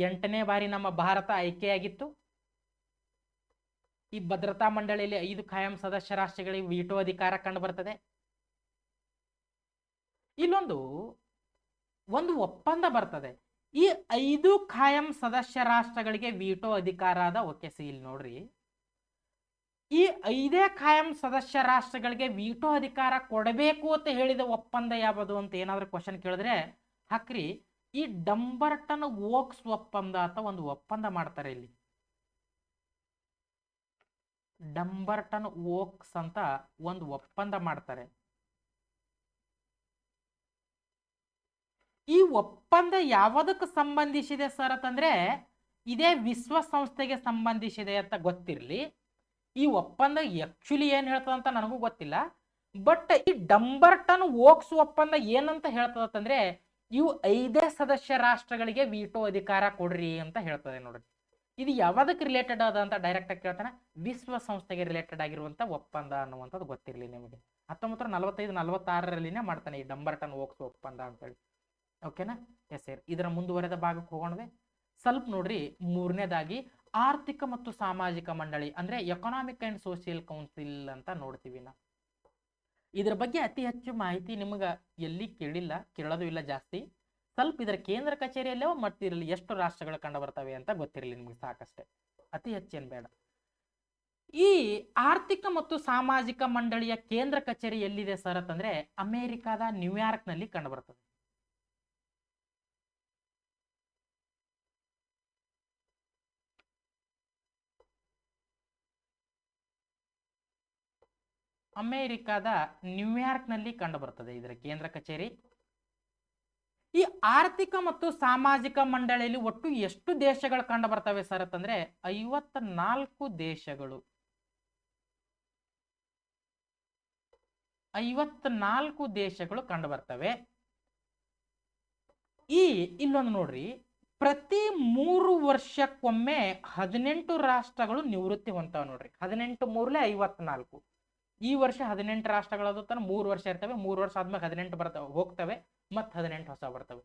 8ನೇ ಬಾರಿ ನಮ್ಮ ಭಾರತ ಆಯ್ಕೆಯಾಗಿತ್ತು. ಈ ಭದ್ರತಾ ಮಂಡಳಿಯಲ್ಲಿ 5 ಕಾಯಂ ಸದಸ್ಯ ರಾಷ್ಟ್ರಗಳಿಗೆ ವಿಟೋ ಅಧಿಕಾರ ಕಂಡು ಬರ್ತದೆ. ಇಲ್ಲೊಂದು ಒಪ್ಪಂದ ಬರ್ತದೆ. ಈ 5 ಕಾಯಂ ಸದಸ್ಯ ರಾಷ್ಟ್ರಗಳಿಗೆ ವಿಟೋ ಅಧಿಕಾರ ಅದ. ಓಕೆ, ಇಲ್ಲಿ ನೋಡ್ರಿ. ಈ 5 ಕಾಯಂ ಸದಸ್ಯ ರಾಷ್ಟ್ರಗಳಿಗೆ ವಿಟೋ ಅಧಿಕಾರ ಕೊಡಬೇಕು ಅಂತ ಹೇಳಿದ ಒಪ್ಪಂದ ಯಾವುದು ಅಂತ ಏನಾದ್ರೂ ಕ್ವಶನ್ ಕೇಳಿದ್ರೆ ಹಾಕ್ರಿ. ಈ ಡಂಬರ್ಟನ್ ಓಕ್ಸ್ ಒಪ್ಪಂದ ಅಂತ ಒಂದು ಒಪ್ಪಂದ ಮಾಡ್ತಾರೆ. ಇಲ್ಲಿ ಡಂಬರ್ಟನ್ ಓಕ್ಸ್ ಅಂತ ಒಂದು ಒಪ್ಪಂದ ಮಾಡ್ತಾರೆ. ಈ ಒಪ್ಪಂದ ಯಾವುದಕ್ಕೆ ಸಂಬಂಧಿಸಿದೆ ಸರ್ ಅಂತಂದ್ರೆ ಇದೇ ವಿಶ್ವಸಂಸ್ಥೆಗೆ ಸಂಬಂಧಿಸಿದೆ ಅಂತ ಗೊತ್ತಿರಲಿ. ಈ ಒಪ್ಪಂದ ಆಕ್ಚುಲಿ ಏನ್ ಹೇಳ್ತದ ಅಂತ ನನಗೂ ಗೊತ್ತಿಲ್ಲ. ಬಟ್ ಈ ಡಂಬರ್ಟನ್ ಓಕ್ಸ್ ಒಪ್ಪಂದ ಏನಂತ ಹೇಳ್ತದಂದ್ರೆ ಇವು 5 ಸದಸ್ಯ ರಾಷ್ಟ್ರಗಳಿಗೆ ವಿಟೋ ಅಧಿಕಾರ ಕೊಡ್ರಿ ಅಂತ ಹೇಳ್ತದೆ ನೋಡ್ರಿ. ಇದು ಯಾವ್ದಕ್ಕೆ ರಿಲೇಟೆಡ್ ಅದ ಅಂತ ಡೈರೆಕ್ಟ್ ಆಗಿ ಕೇಳ್ತಾನೆ. ವಿಶ್ವಸಂಸ್ಥೆಗೆ ರಿಲೇಟೆಡ್ ಆಗಿರುವಂತ ಒಪ್ಪಂದ ಅನ್ನುವಂಥದ್ದು ಗೊತ್ತಿರಲಿ ನಿಮಗೆ. 1945-46ರಲ್ಲಿನೇ ಮಾಡ್ತಾನೆ ಈ ಡಂಬರ್ಟನ್ ಓಕ್ಸ್ ಒಪ್ಪಂದ ಅಂತೇಳಿ. ಓಕೆನಾ? Yes sir. ಇದರ ಮುಂದುವರೆದ ಭಾಗಕ್ಕೆ ಹೋಗೋಣವೆ. ಸ್ವಲ್ಪ ನೋಡ್ರಿ. 3ನೇದಾಗಿ ಆರ್ಥಿಕ ಮತ್ತು ಸಾಮಾಜಿಕ ಮಂಡಳಿ ಅಂದ್ರೆ ಎಕನಾಮಿಕ್ ಅಂಡ್ ಸೋಷಿಯಲ್ ಕೌನ್ಸಿಲ್ ಅಂತ ನೋಡ್ತೀವಿ ನಾವು. ಇದ್ರ ಬಗ್ಗೆ ಅತಿ ಹೆಚ್ಚು ಮಾಹಿತಿ ನಿಮಗೆ ಎಲ್ಲಿ ಕೇಳಿಲ್ಲ, ಕೇಳೋದು ಇಲ್ಲ ಜಾಸ್ತಿ. ಸ್ವಲ್ಪ ಇದರ ಕೇಂದ್ರ ಕಚೇರಿಯಲ್ಲೇ ಮತ್ತು ಇರಲಿ ಎಷ್ಟು ರಾಷ್ಟ್ರಗಳು ಕಂಡು ಬರ್ತವೆ ಅಂತ ಗೊತ್ತಿರಲಿ ನಿಮಗೆ ಸಾಕಷ್ಟೇ, ಅತಿ ಹೆಚ್ಚೇನು ಬೇಡ. ಈ ಆರ್ಥಿಕ ಮತ್ತು ಸಾಮಾಜಿಕ ಮಂಡಳಿಯ ಕೇಂದ್ರ ಕಚೇರಿ ಎಲ್ಲಿದೆ ಸರ್ ಅಂತಂದ್ರೆ ಅಮೆರಿಕಾದ ನ್ಯೂಯಾರ್ಕ್ ನಲ್ಲಿ ಕಂಡು ಬರ್ತದೆ. ಅಮೆರಿಕಾದ ನ್ಯೂಯಾರ್ಕ್ ನಲ್ಲಿ ಕಂಡು ಬರ್ತದೆ ಇದರ ಕೇಂದ್ರ ಕಚೇರಿ. ಈ ಆರ್ಥಿಕ ಮತ್ತು ಸಾಮಾಜಿಕ ಮಂಡಳಿಯಲ್ಲಿ ಒಟ್ಟು ಎಷ್ಟು ದೇಶಗಳು ಕಂಡು ಬರ್ತವೆ ಸರ್ ಅಂತಂದ್ರೆ 54 ದೇಶಗಳು. 54 ದೇಶಗಳು ಕಂಡು ಬರ್ತವೆ. ಇಲ್ಲೊಂದು ನೋಡ್ರಿ, ಪ್ರತಿ 3 ವರ್ಷಕ್ಕೊಮ್ಮೆ 18 ರಾಷ್ಟ್ರಗಳು ನಿವೃತ್ತಿ ಹೊಂತಾವ ನೋಡ್ರಿ. 18 3 54. ಈ ವರ್ಷ 18 ರಾಷ್ಟ್ರಗಳಾದ 3 ವರ್ಷ ಇರ್ತವೆ, 3 ವರ್ಷ ಆದ್ಮೇಲೆ 18 ಬರ್ತವೆ, ಹೋಗ್ತವೆ, ಮತ್ತೆ 18 ಹೊಸ ಬರ್ತವೆ.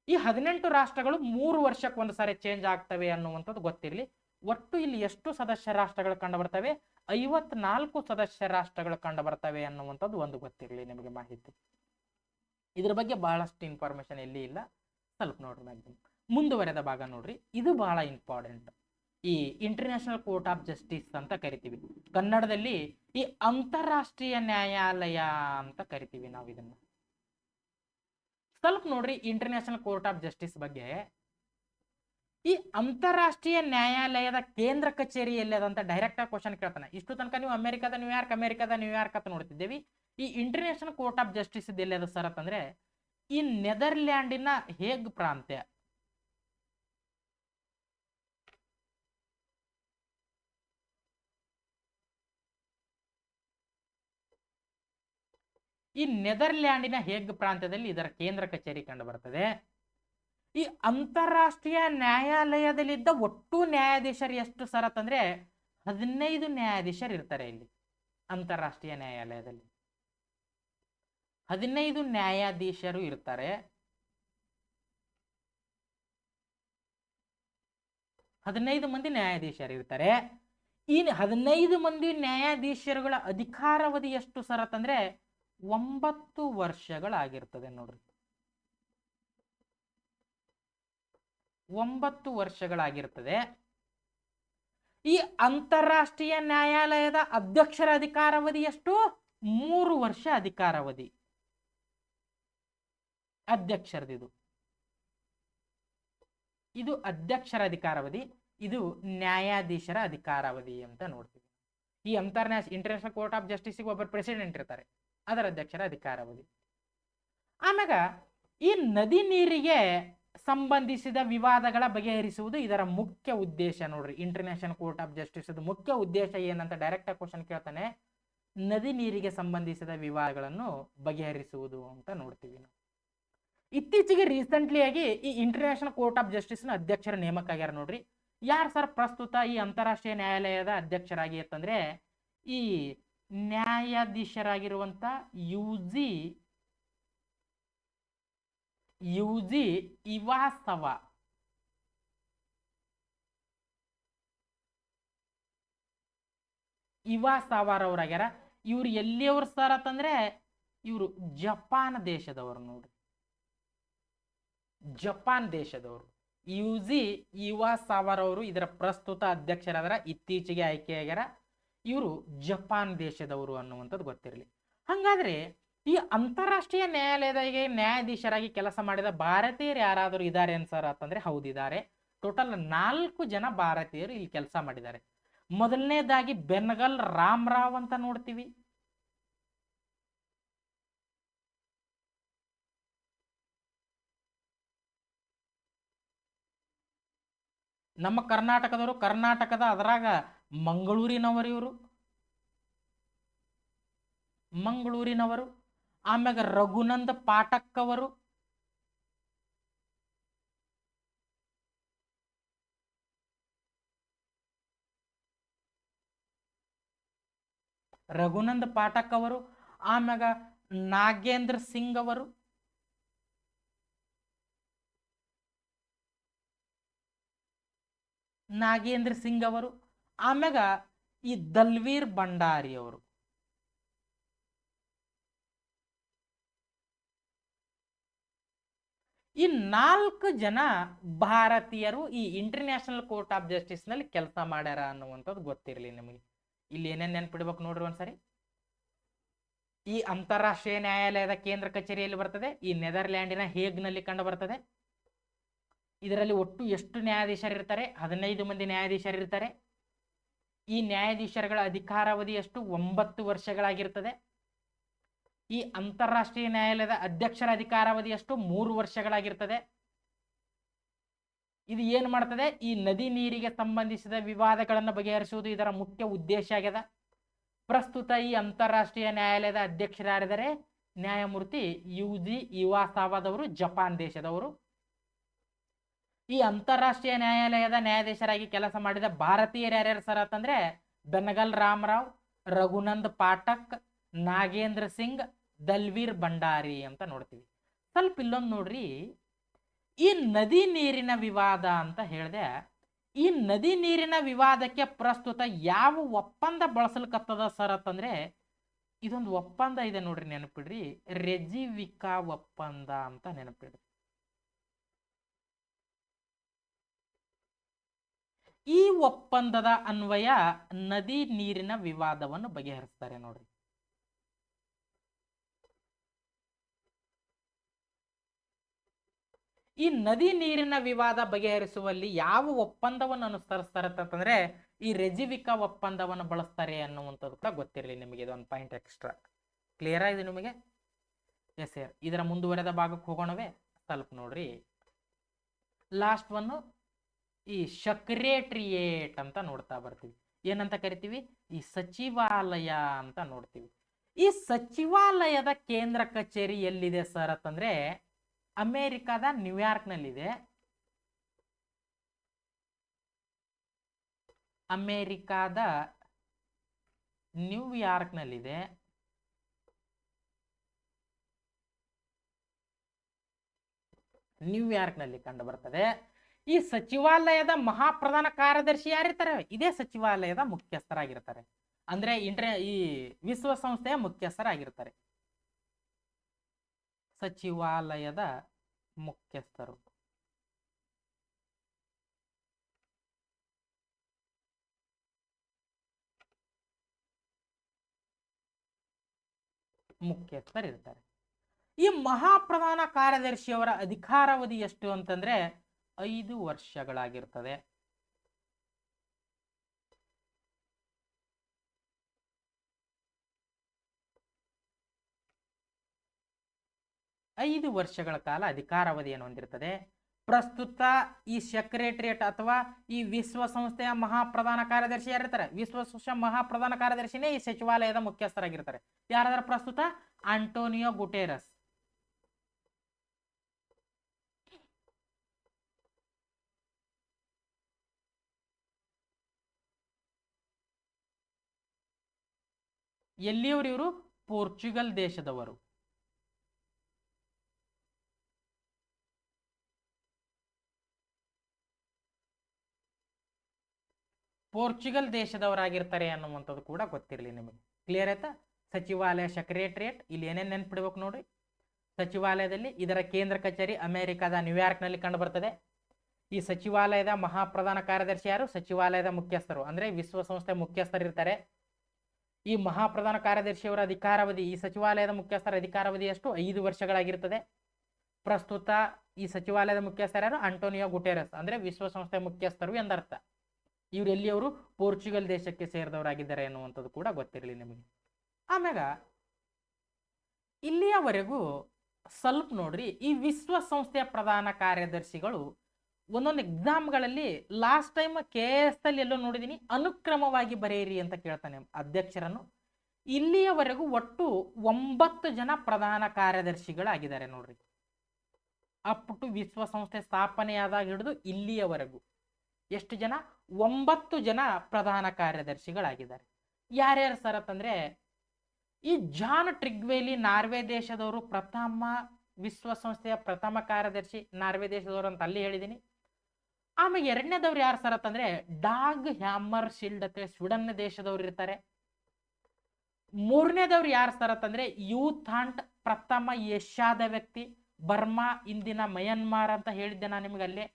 ಈ 18 ರಾಷ್ಟ್ರಗಳು 3 ವರ್ಷಕ್ಕೆ ಒಂದು ಸಾರಿ ಚೇಂಜ್ ಆಗ್ತವೆ ಅನ್ನುವಂಥದ್ದು ಗೊತ್ತಿರಲಿ. ಒಟ್ಟು ಇಲ್ಲಿ ಎಷ್ಟು ಸದಸ್ಯ ರಾಷ್ಟ್ರಗಳು ಕಂಡು ಬರ್ತವೆ? 54 ಸದಸ್ಯ ರಾಷ್ಟ್ರಗಳು ಕಂಡು ಬರ್ತವೆ ಅನ್ನುವಂಥದ್ದು ಒಂದು ಗೊತ್ತಿರಲಿ ನಿಮಗೆ ಮಾಹಿತಿ. ಇದ್ರ ಬಗ್ಗೆ ಬಹಳಷ್ಟು ಇನ್ಫಾರ್ಮೇಶನ್ ಎಲ್ಲಿ ಇಲ್ಲ, ಸ್ವಲ್ಪ ನೋಡ್ರಿ ಮ್ಯಾಕ್ಸಿಮಮ್. ಮುಂದುವರೆದ ಭಾಗ ನೋಡ್ರಿ, ಇದು ಬಹಳ ಇಂಪಾರ್ಟೆಂಟ್. ಈ ಇಂಟರ್ನ್ಯಾಷನಲ್ ಕೋರ್ಟ್ ಆಫ್ ಜಸ್ಟಿಸ್ ಅಂತ ಕರಿತೀವಿ, ಕನ್ನಡದಲ್ಲಿ ಈ ಅಂತಾರಾಷ್ಟ್ರೀಯ ನ್ಯಾಯಾಲಯ ಅಂತ ಕರಿತೀವಿ ನಾವು ಇದನ್ನ. ಸ್ವಲ್ಪ ನೋಡ್ರಿ ಇಂಟರ್ನ್ಯಾಷನಲ್ ಕೋರ್ಟ್ ಆಫ್ ಜಸ್ಟಿಸ್ ಬಗ್ಗೆ. ಈ ಅಂತಾರಾಷ್ಟ್ರೀಯ ನ್ಯಾಯಾಲಯದ ಕೇಂದ್ರ ಕಚೇರಿ ಎಲ್ಲದಂತ ಡೈರೆಕ್ಟ್ ಆಗಿ ಕ್ವಶನ್ ಕೇಳ್ತಾನೆ. ಇಷ್ಟು ತನಕ ನೀವು ಅಮೆರಿಕದ ನ್ಯೂಯಾರ್ಕ್ ಅಂತ ನೋಡ್ತಿದ್ದೇವೆ. ಈ ಇಂಟರ್ನ್ಯಾಷನಲ್ ಕೋರ್ಟ್ ಆಫ್ ಜಸ್ಟಿಸ್ ಎಲ್ಲದ ಸರ್ ಅಂತಂದ್ರೆ ಈ ನೆದರ್ಲ್ಯಾಂಡಿನ ಹೇಗ್ ಪ್ರಾಂತ್ಯ. ಈ ನೆದರ್ಲ್ಯಾಂಡಿನ ಹೇಗ್ ಪ್ರಾಂತ್ಯದಲ್ಲಿ ಇದರ ಕೇಂದ್ರ ಕಚೇರಿ ಕಂಡು ಬರ್ತದೆ. ಈ ಅಂತಾರಾಷ್ಟ್ರೀಯ ನ್ಯಾಯಾಲಯದಲ್ಲಿದ್ದ ಒಟ್ಟು ನ್ಯಾಯಾಧೀಶರು ಎಷ್ಟು ಸರ್ ಅಂತಂದ್ರೆ 15 ನ್ಯಾಯಾಧೀಶರು ಇರ್ತಾರೆ ಇಲ್ಲಿ ಅಂತಾರಾಷ್ಟ್ರೀಯ ನ್ಯಾಯಾಲಯದಲ್ಲಿ. 15 ನ್ಯಾಯಾಧೀಶರು ಇರ್ತಾರೆ. 15 ಮಂದಿ ನ್ಯಾಯಾಧೀಶರು ಇರ್ತಾರೆ. ಈ 15 ಮಂದಿ ನ್ಯಾಯಾಧೀಶರುಗಳ ಅಧಿಕಾರಾವಧಿ ಎಷ್ಟು ಸರ್ ಅಂತಂದ್ರೆ 9 ವರ್ಷಗಳಾಗಿರ್ತದೆ ನೋಡ್ರಿ. 9 ವರ್ಷಗಳಾಗಿರ್ತದೆ. ಈ ಅಂತಾರಾಷ್ಟ್ರೀಯ ನ್ಯಾಯಾಲಯದ ಅಧ್ಯಕ್ಷರ ಅಧಿಕಾರಾವಧಿ ಎಷ್ಟು? 3 ವರ್ಷ ಅಧಿಕಾರಾವಧಿ ಅಧ್ಯಕ್ಷರದಿದು. ಇದು ಅಧ್ಯಕ್ಷರ ಅಧಿಕಾರಾವಧಿ, ಇದು ನ್ಯಾಯಾಧೀಶರ ಅಧಿಕಾರಾವಧಿ ಅಂತ ನೋಡ್ತೀವಿ. ಈ ಇಂಟರ್ನ್ಯಾಷನಲ್ ಕೋರ್ಟ್ ಆಫ್ ಜಸ್ಟಿಸ್ಗೆ ಒಬ್ಬರು ಪ್ರೆಸಿಡೆಂಟ್ ಇರ್ತಾರೆ, ಅದರ ಅಧ್ಯಕ್ಷರ ಅಧಿಕಾರಾವಧಿ. ಆಮ್ಯಾಗ ಈ ನದಿ ನೀರಿಗೆ ಸಂಬಂಧಿಸಿದ ವಿವಾದಗಳ ಬಗೆಹರಿಸುವುದು ಇದರ ಮುಖ್ಯ ಉದ್ದೇಶ ನೋಡ್ರಿ. ಇಂಟರ್ನ್ಯಾಷನಲ್ ಕೋರ್ಟ್ ಆಫ್ ಜಸ್ಟಿಸ್ ಮುಖ್ಯ ಉದ್ದೇಶ ಏನಂತ ಡೈರೆಕ್ಟ್ ಆಗಿ ಕ್ವಶನ್ ಕೇಳ್ತಾನೆ. ನದಿ ನೀರಿಗೆ ಸಂಬಂಧಿಸಿದ ವಿವಾದಗಳನ್ನು ಬಗೆಹರಿಸುವುದು ಅಂತ ನೋಡ್ತೀವಿ ನಾವು. ಇತ್ತೀಚೆಗೆ ರೀಸೆಂಟ್ಲಿ ಆಗಿ ಈ ಇಂಟರ್ನ್ಯಾಷನಲ್ ಕೋರ್ಟ್ ಆಫ್ ಜಸ್ಟಿಸ್ ನ ಅಧ್ಯಕ್ಷರ ನೇಮಕ ಆಗ್ಯಾರ ನೋಡ್ರಿ. ಯಾರು ಸರ್ ಪ್ರಸ್ತುತ ಈ ಅಂತಾರಾಷ್ಟ್ರೀಯ ನ್ಯಾಯಾಲಯದ ಅಧ್ಯಕ್ಷರಾಗಿ ಅಂತಂದ್ರೆ ಈ ನ್ಯಾಯಾಧೀಶರಾಗಿರುವಂತ ಯುಜಿ ಇವಾಸವ. ಇವಾಸವರವರಾಗ್ಯಾರ. ಇವ್ರು ಎಲ್ಲಿಯವರು ಸರ್ ಅಂತಂದ್ರೆ ಇವರು ಜಪಾನ್ ದೇಶದವರು ನೋಡ್ರಿ. ಜಪಾನ್ ದೇಶದವರು ಯುಜಿ ಇವಾಸವರವರು ಇದರ ಪ್ರಸ್ತುತ ಅಧ್ಯಕ್ಷರಾದರ, ಇತ್ತೀಚೆಗೆ ಆಯ್ಕೆಯಾಗ್ಯಾರ. ಇವರು ಜಪಾನ್ ದೇಶದವರು ಅನ್ನುವಂಥದ್ದು ಗೊತ್ತಿರಲಿ. ಹಾಗಾದ್ರೆ ಈ ಅಂತಾರಾಷ್ಟ್ರೀಯ ನ್ಯಾಯಾಲಯದಾಗೆ ನ್ಯಾಯಾಧೀಶರಾಗಿ ಕೆಲಸ ಮಾಡಿದ ಭಾರತೀಯರು ಯಾರಾದರೂ ಇದ್ದಾರೆ ಸರ್ ಅಂತಂದ್ರೆ ಹೌದಿದ್ದಾರೆ. ಟೋಟಲ್ 4 ಜನ ಭಾರತೀಯರು ಇಲ್ಲಿ ಕೆಲಸ ಮಾಡಿದ್ದಾರೆ. ಮೊದಲನೇದಾಗಿ ಬೆನಗಲ್ ರಾಮರಾವ್ ಅಂತ ನೋಡ್ತೀವಿ. ನಮ್ಮ ಕರ್ನಾಟಕದವರು, ಕರ್ನಾಟಕದ ಅದರಾಗ ಮಂಗಳೂರಿನವರು. ಆಮ್ಯಾಗ ರಘುನಂದ ಪಾಠಕ್ ಅವರು, ಆಮ್ಯಾಗ ನಾಗೇಂದ್ರ ಸಿಂಗ್ ಅವರು, ನಾಗೇಂದ್ರ ಸಿಂಗ್ ಅವರು, ಆಮ್ಯಾಗ ಈ ದಲ್ವೀರ್ ಭಂಡಾರಿ ಅವರು. ಈ 4 ಜನ ಭಾರತೀಯರು ಈ ಇಂಟರ್ನ್ಯಾಷನಲ್ ಕೋರ್ಟ್ ಆಫ್ ಜಸ್ಟಿಸ್ ನಲ್ಲಿ ಕೆಲಸ ಮಾಡ್ಯಾರ ಅನ್ನುವಂಥದ್ದು ಗೊತ್ತಿರಲಿ ನಿಮಗೆ. ಇಲ್ಲಿ ಏನೇನು ನೆನ್ಪಿಡ್ಬೇಕು ನೋಡ್ರಿ ಒಂದ್ಸರಿ. ಈ ಅಂತಾರಾಷ್ಟ್ರೀಯ ನ್ಯಾಯಾಲಯದ ಕೇಂದ್ರ ಕಚೇರಿಯಲ್ಲಿ ಬರ್ತದೆ, ಈ ನೆದರ್ಲ್ಯಾಂಡಿನ ಹೇಗ್ ನಲ್ಲಿ ಕಂಡು ಬರ್ತದೆ. ಇದರಲ್ಲಿ ಒಟ್ಟು ಎಷ್ಟು ನ್ಯಾಯಾಧೀಶರು ಇರ್ತಾರೆ? 15 ಮಂದಿ ನ್ಯಾಯಾಧೀಶರು ಇರ್ತಾರೆ. ಈ ನ್ಯಾಯಾಧೀಶರುಗಳ ಅಧಿಕಾರಾವಧಿ ಎಷ್ಟು? 9 ವರ್ಷಗಳಾಗಿರ್ತದೆ. ಈ ಅಂತಾರಾಷ್ಟ್ರೀಯ ನ್ಯಾಯಾಲಯದ ಅಧ್ಯಕ್ಷರ ಅಧಿಕಾರಾವಧಿ ಎಷ್ಟು? 3 ವರ್ಷಗಳಾಗಿರ್ತದೆ. ಇದು ಏನು ಮಾಡ್ತದೆ? ಈ ನದಿ ನೀರಿಗೆ ಸಂಬಂಧಿಸಿದ ವಿವಾದಗಳನ್ನು ಬಗೆಹರಿಸುವುದು ಇದರ ಮುಖ್ಯ ಉದ್ದೇಶ ಆಗ್ಯದ. ಪ್ರಸ್ತುತ ಈ ಅಂತಾರಾಷ್ಟ್ರೀಯ ನ್ಯಾಯಾಲಯದ ಅಧ್ಯಕ್ಷರಾಗಿದ್ದಾರೆ ನ್ಯಾಯಮೂರ್ತಿ ಯುಜಿ ಇವಾಸಾವಾದವರು, ಜಪಾನ್ ದೇಶದವರು. ಈ ಅಂತಾರಾಷ್ಟ್ರೀಯ ನ್ಯಾಯಾಲಯದ ನ್ಯಾಯಾಧೀಶರಾಗಿ ಕೆಲಸ ಮಾಡಿದ ಭಾರತೀಯರು ಯಾರ್ಯಾರು ಸರ್ ಅಂತಂದ್ರೆ ಬೆನಗಲ್ ರಾಮರಾವ್, ರಘುನಂದ್ ಪಾಠಕ್, ನಾಗೇಂದ್ರ ಸಿಂಗ್, ದಲ್ವೀರ್ ಭಂಡಾರಿ ಅಂತ ನೋಡ್ತೀವಿ. ಸ್ವಲ್ಪ ಇಲ್ಲೊಂದು ನೋಡ್ರಿ, ಈ ನದಿ ನೀರಿನ ವಿವಾದ ಅಂತ ಹೇಳಿದೆ. ಈ ನದಿ ನೀರಿನ ವಿವಾದಕ್ಕೆ ಪ್ರಸ್ತುತ ಯಾವ ಒಪ್ಪಂದ ಬಳಸಲ್ಕತ್ತದ ಸರ್ ಅಂತಂದ್ರೆ ಇದೊಂದು ಒಪ್ಪಂದ ಇದೆ ನೋಡ್ರಿ, ನೆನಪಿಡ್ರಿ, ರೆಜಿವಿಕಾ ಒಪ್ಪಂದ ಅಂತ ನೆನಪಿಡ್ರಿ. ಈ ಒಪ್ಪಂದದ ಅನ್ವಯ ನದಿ ನೀರಿನ ವಿವಾದವನ್ನು ಬಗೆಹರಿಸ್ತಾರೆ ನೋಡ್ರಿ. ಈ ನದಿ ನೀರಿನ ವಿವಾದ ಬಗೆಹರಿಸುವಲ್ಲಿ ಯಾವ ಒಪ್ಪಂದವನ್ನು ಅನುಸರಿಸ್ತಾರೆ ಅಂತಂದ್ರೆ ಈ ರೆಜಿವಿಕಾ ಒಪ್ಪಂದವನ್ನು ಬಳಸ್ತಾರೆ ಅನ್ನುವಂಥದ್ದು ಕೂಡ ಗೊತ್ತಿರಲಿ ನಿಮಗೆ. ಇದೊಂದು ಪಾಯಿಂಟ್ ಎಕ್ಸ್ಟ್ರಾ. ಕ್ಲಿಯರ್ ಆಗಿದೆ ನಿಮಗೆ? Yes sir. ಇದರ ಮುಂದುವರೆದ ಭಾಗಕ್ಕೆ ಹೋಗೋಣವೇ? ಸ್ವಲ್ಪ ನೋಡ್ರಿ, ಲಾಸ್ಟ್ ಒನ್ನು ಈ ಸೆಕ್ರೆಟರಿಯೇಟ್ ಅಂತ ನೋಡ್ತಾ ಬರ್ತೀವಿ. ಏನಂತ ಕರಿತೀವಿ? ಈ ಸಚಿವಾಲಯ ಅಂತ ನೋಡ್ತೀವಿ. ಈ ಸಚಿವಾಲಯದ ಕೇಂದ್ರ ಕಚೇರಿ ಎಲ್ಲಿದೆ ಸರ್ ಅಂತಂದ್ರೆ ಅಮೆರಿಕಾದ ನ್ಯೂಯಾರ್ಕ್ ನಲ್ಲಿದೆ. ಅಮೆರಿಕಾದ ನ್ಯೂಯಾರ್ಕ್ ನಲ್ಲಿದೆ. ನ್ಯೂಯಾರ್ಕ್ ನಲ್ಲಿ ಕಂಡು ಬರ್ತದೆ. ಈ ಸಚಿವಾಲಯದ ಮಹಾಪ್ರಧಾನ ಕಾರ್ಯದರ್ಶಿ ಯಾರಿರ್ತಾರೆ? ಇದೇ ಸಚಿವಾಲಯದ ಮುಖ್ಯಸ್ಥರಾಗಿರ್ತಾರೆ. ಅಂದ್ರೆ ಈ ವಿಶ್ವಸಂಸ್ಥೆಯ ಮುಖ್ಯಸ್ಥರಾಗಿರ್ತಾರೆ. ಸಚಿವಾಲಯದ ಮುಖ್ಯಸ್ಥರು. ಮುಖ್ಯಸ್ಥರಿರ್ತಾರೆ. ಈ ಮಹಾಪ್ರಧಾನ ಕಾರ್ಯದರ್ಶಿಯವರ ಅಧಿಕಾರಾವಧಿ ಎಷ್ಟು ಅಂತಂದ್ರೆ 5 ವರ್ಷಗಳಾಗಿರ್ತದೆ. ಐದು ವರ್ಷಗಳ ಕಾಲ ಅಧಿಕಾರಾವಧಿಯನ್ನು ಹೊಂದಿರುತ್ತದೆ. ಪ್ರಸ್ತುತ ಈ ಸೆಕ್ರೆಟರಿಯೇಟ್ ಅಥವಾ ಈ ವಿಶ್ವಸಂಸ್ಥೆಯ ಮಹಾಪ್ರಧಾನ ಕಾರ್ಯದರ್ಶಿ ಯಾರಿರ್ತಾರೆ? ವಿಶ್ವಸಂಸ್ಥೆಯ ಮಹಾಪ್ರಧಾನ ಕಾರ್ಯದರ್ಶಿನೇ ಈ ಸಚಿವಾಲಯದ ಮುಖ್ಯಸ್ಥರಾಗಿರ್ತಾರೆ. ಯಾರಾದ್ರ ಪ್ರಸ್ತುತ? Antonio Guterres. ಎಲ್ಲಿಯವರು ಇವರು? ಪೋರ್ಚುಗಲ್ ದೇಶದವರು. ಪೋರ್ಚುಗಲ್ ದೇಶದವರಾಗಿರ್ತಾರೆ ಅನ್ನುವಂಥದ್ದು ಕೂಡ ಗೊತ್ತಿರಲಿ ನಿಮಗೆ. ಕ್ಲಿಯರ್ ಆಯ್ತಾ? ಸಚಿವಾಲಯ ಸೆಕ್ರೆಟರಿಯೇಟ್ ಇಲ್ಲಿ ಏನೇನು ನೆನ್ಪಿಡ್ಬೇಕು ನೋಡ್ರಿ. ಸಚಿವಾಲಯದಲ್ಲಿ ಇದರ ಕೇಂದ್ರ ಕಚೇರಿ ಅಮೆರಿಕದ ನ್ಯೂಯಾರ್ಕ್ ನಲ್ಲಿ ಕಂಡು ಬರ್ತದೆ. ಈ ಸಚಿವಾಲಯದ ಮಹಾಪ್ರಧಾನ ಕಾರ್ಯದರ್ಶಿ ಯಾರು? ಸಚಿವಾಲಯದ ಮುಖ್ಯಸ್ಥರು, ಅಂದ್ರೆ ವಿಶ್ವಸಂಸ್ಥೆ ಮುಖ್ಯಸ್ಥರಿರ್ತಾರೆ. ಈ ಮಹಾಪ್ರಧಾನ ಕಾರ್ಯದರ್ಶಿಯವರ ಅಧಿಕಾರಾವಧಿ, ಈ ಸಚಿವಾಲಯದ ಮುಖ್ಯಸ್ಥರ ಅಧಿಕಾರಾವಧಿ ಎಷ್ಟು? 5 ವರ್ಷಗಳಾಗಿರ್ತದೆ. ಪ್ರಸ್ತುತ ಈ ಸಚಿವಾಲಯದ ಮುಖ್ಯಸ್ಥರು ಯಾರು? ಆಂಟೋನಿಯೋ ಗುಟೆರಸ್, ಅಂದ್ರೆ ವಿಶ್ವಸಂಸ್ಥೆ ಮುಖ್ಯಸ್ಥರು ಎಂದರ್ಥ. ಇವರು ಎಲ್ಲಿಯವರು? ಪೋರ್ಚುಗಲ್ ದೇಶಕ್ಕೆ ಸೇರಿದವರಾಗಿದ್ದಾರೆ ಎನ್ನುವಂಥದ್ದು ಕೂಡ ಗೊತ್ತಿರಲಿ ನಿಮಗೆ. ಆಮ್ಯಾಗ ಇಲ್ಲಿಯವರೆಗೂ ಸ್ವಲ್ಪ ನೋಡ್ರಿ, ಈ ವಿಶ್ವಸಂಸ್ಥೆಯ ಪ್ರಧಾನ ಕಾರ್ಯದರ್ಶಿಗಳು ಒಂದೊಂದು ಎಕ್ಸಾಮ್ಗಳಲ್ಲಿ ಲಾಸ್ಟ್ ಟೈಮ್ KS ಅಲ್ಲಿ ಎಲ್ಲೋ ನೋಡಿದೀನಿ, ಅನುಕ್ರಮವಾಗಿ ಬರೆಯಿರಿ ಅಂತ ಕೇಳ್ತಾನೆ ಅಧ್ಯಕ್ಷರನ್ನು. ಇಲ್ಲಿಯವರೆಗೂ ಒಟ್ಟು 9 ಜನ ಪ್ರಧಾನ ಕಾರ್ಯದರ್ಶಿಗಳಾಗಿದ್ದಾರೆ ನೋಡ್ರಿ. ಅಪ್ ಟು ವಿಶ್ವಸಂಸ್ಥೆ ಸ್ಥಾಪನೆಯಾದಾಗ ಹಿಡಿದು ಇಲ್ಲಿಯವರೆಗೂ ಎಷ್ಟು ಜನ? 9 ಜನ ಪ್ರಧಾನ ಕಾರ್ಯದರ್ಶಿಗಳಾಗಿದ್ದಾರೆ. ಯಾರ್ಯಾರು ಸರ್ ಅಂತಂದ್ರೆ ಈ ಜಾನ್ ಟ್ರಿಗ್ವೇಲಿ, ನಾರ್ವೆ ದೇಶದವರು, ಪ್ರಥಮ ವಿಶ್ವಸಂಸ್ಥೆಯ ಪ್ರಥಮ ಕಾರ್ಯದರ್ಶಿ ನಾರ್ವೆ ದೇಶದವರು ಅಂತ ಅಲ್ಲಿ ಹೇಳಿದ್ದೀನಿ. ಆಮೇಲೆ ಎರಡನೇದವ್ರು ಯಾರು ಸರ್ ಅಂತಂದ್ರೆ ಡಾಗ್ ಹ್ಯಾಮರ್ ಶಿಲ್ಡ್ ಅಂತ ಸ್ವೀಡನ್ ದೇಶದವ್ರು ಇರ್ತಾರೆ. ಮೂರನೇದವ್ರು ಯಾರು ಸರ್ ಅಂತಂದ್ರೆ ಯೂಥಾಂಟ್, ಪ್ರಥಮ ಏಷ್ಯಾದ ವ್ಯಕ್ತಿ, ಬರ್ಮಾ ಇಂದಿನ ಮಯನ್ಮಾರ್ ಅಂತ ಹೇಳಿದ್ದೆ ನಾನು ನಿಮ್ಗೆ ಅಲ್ಲೇ.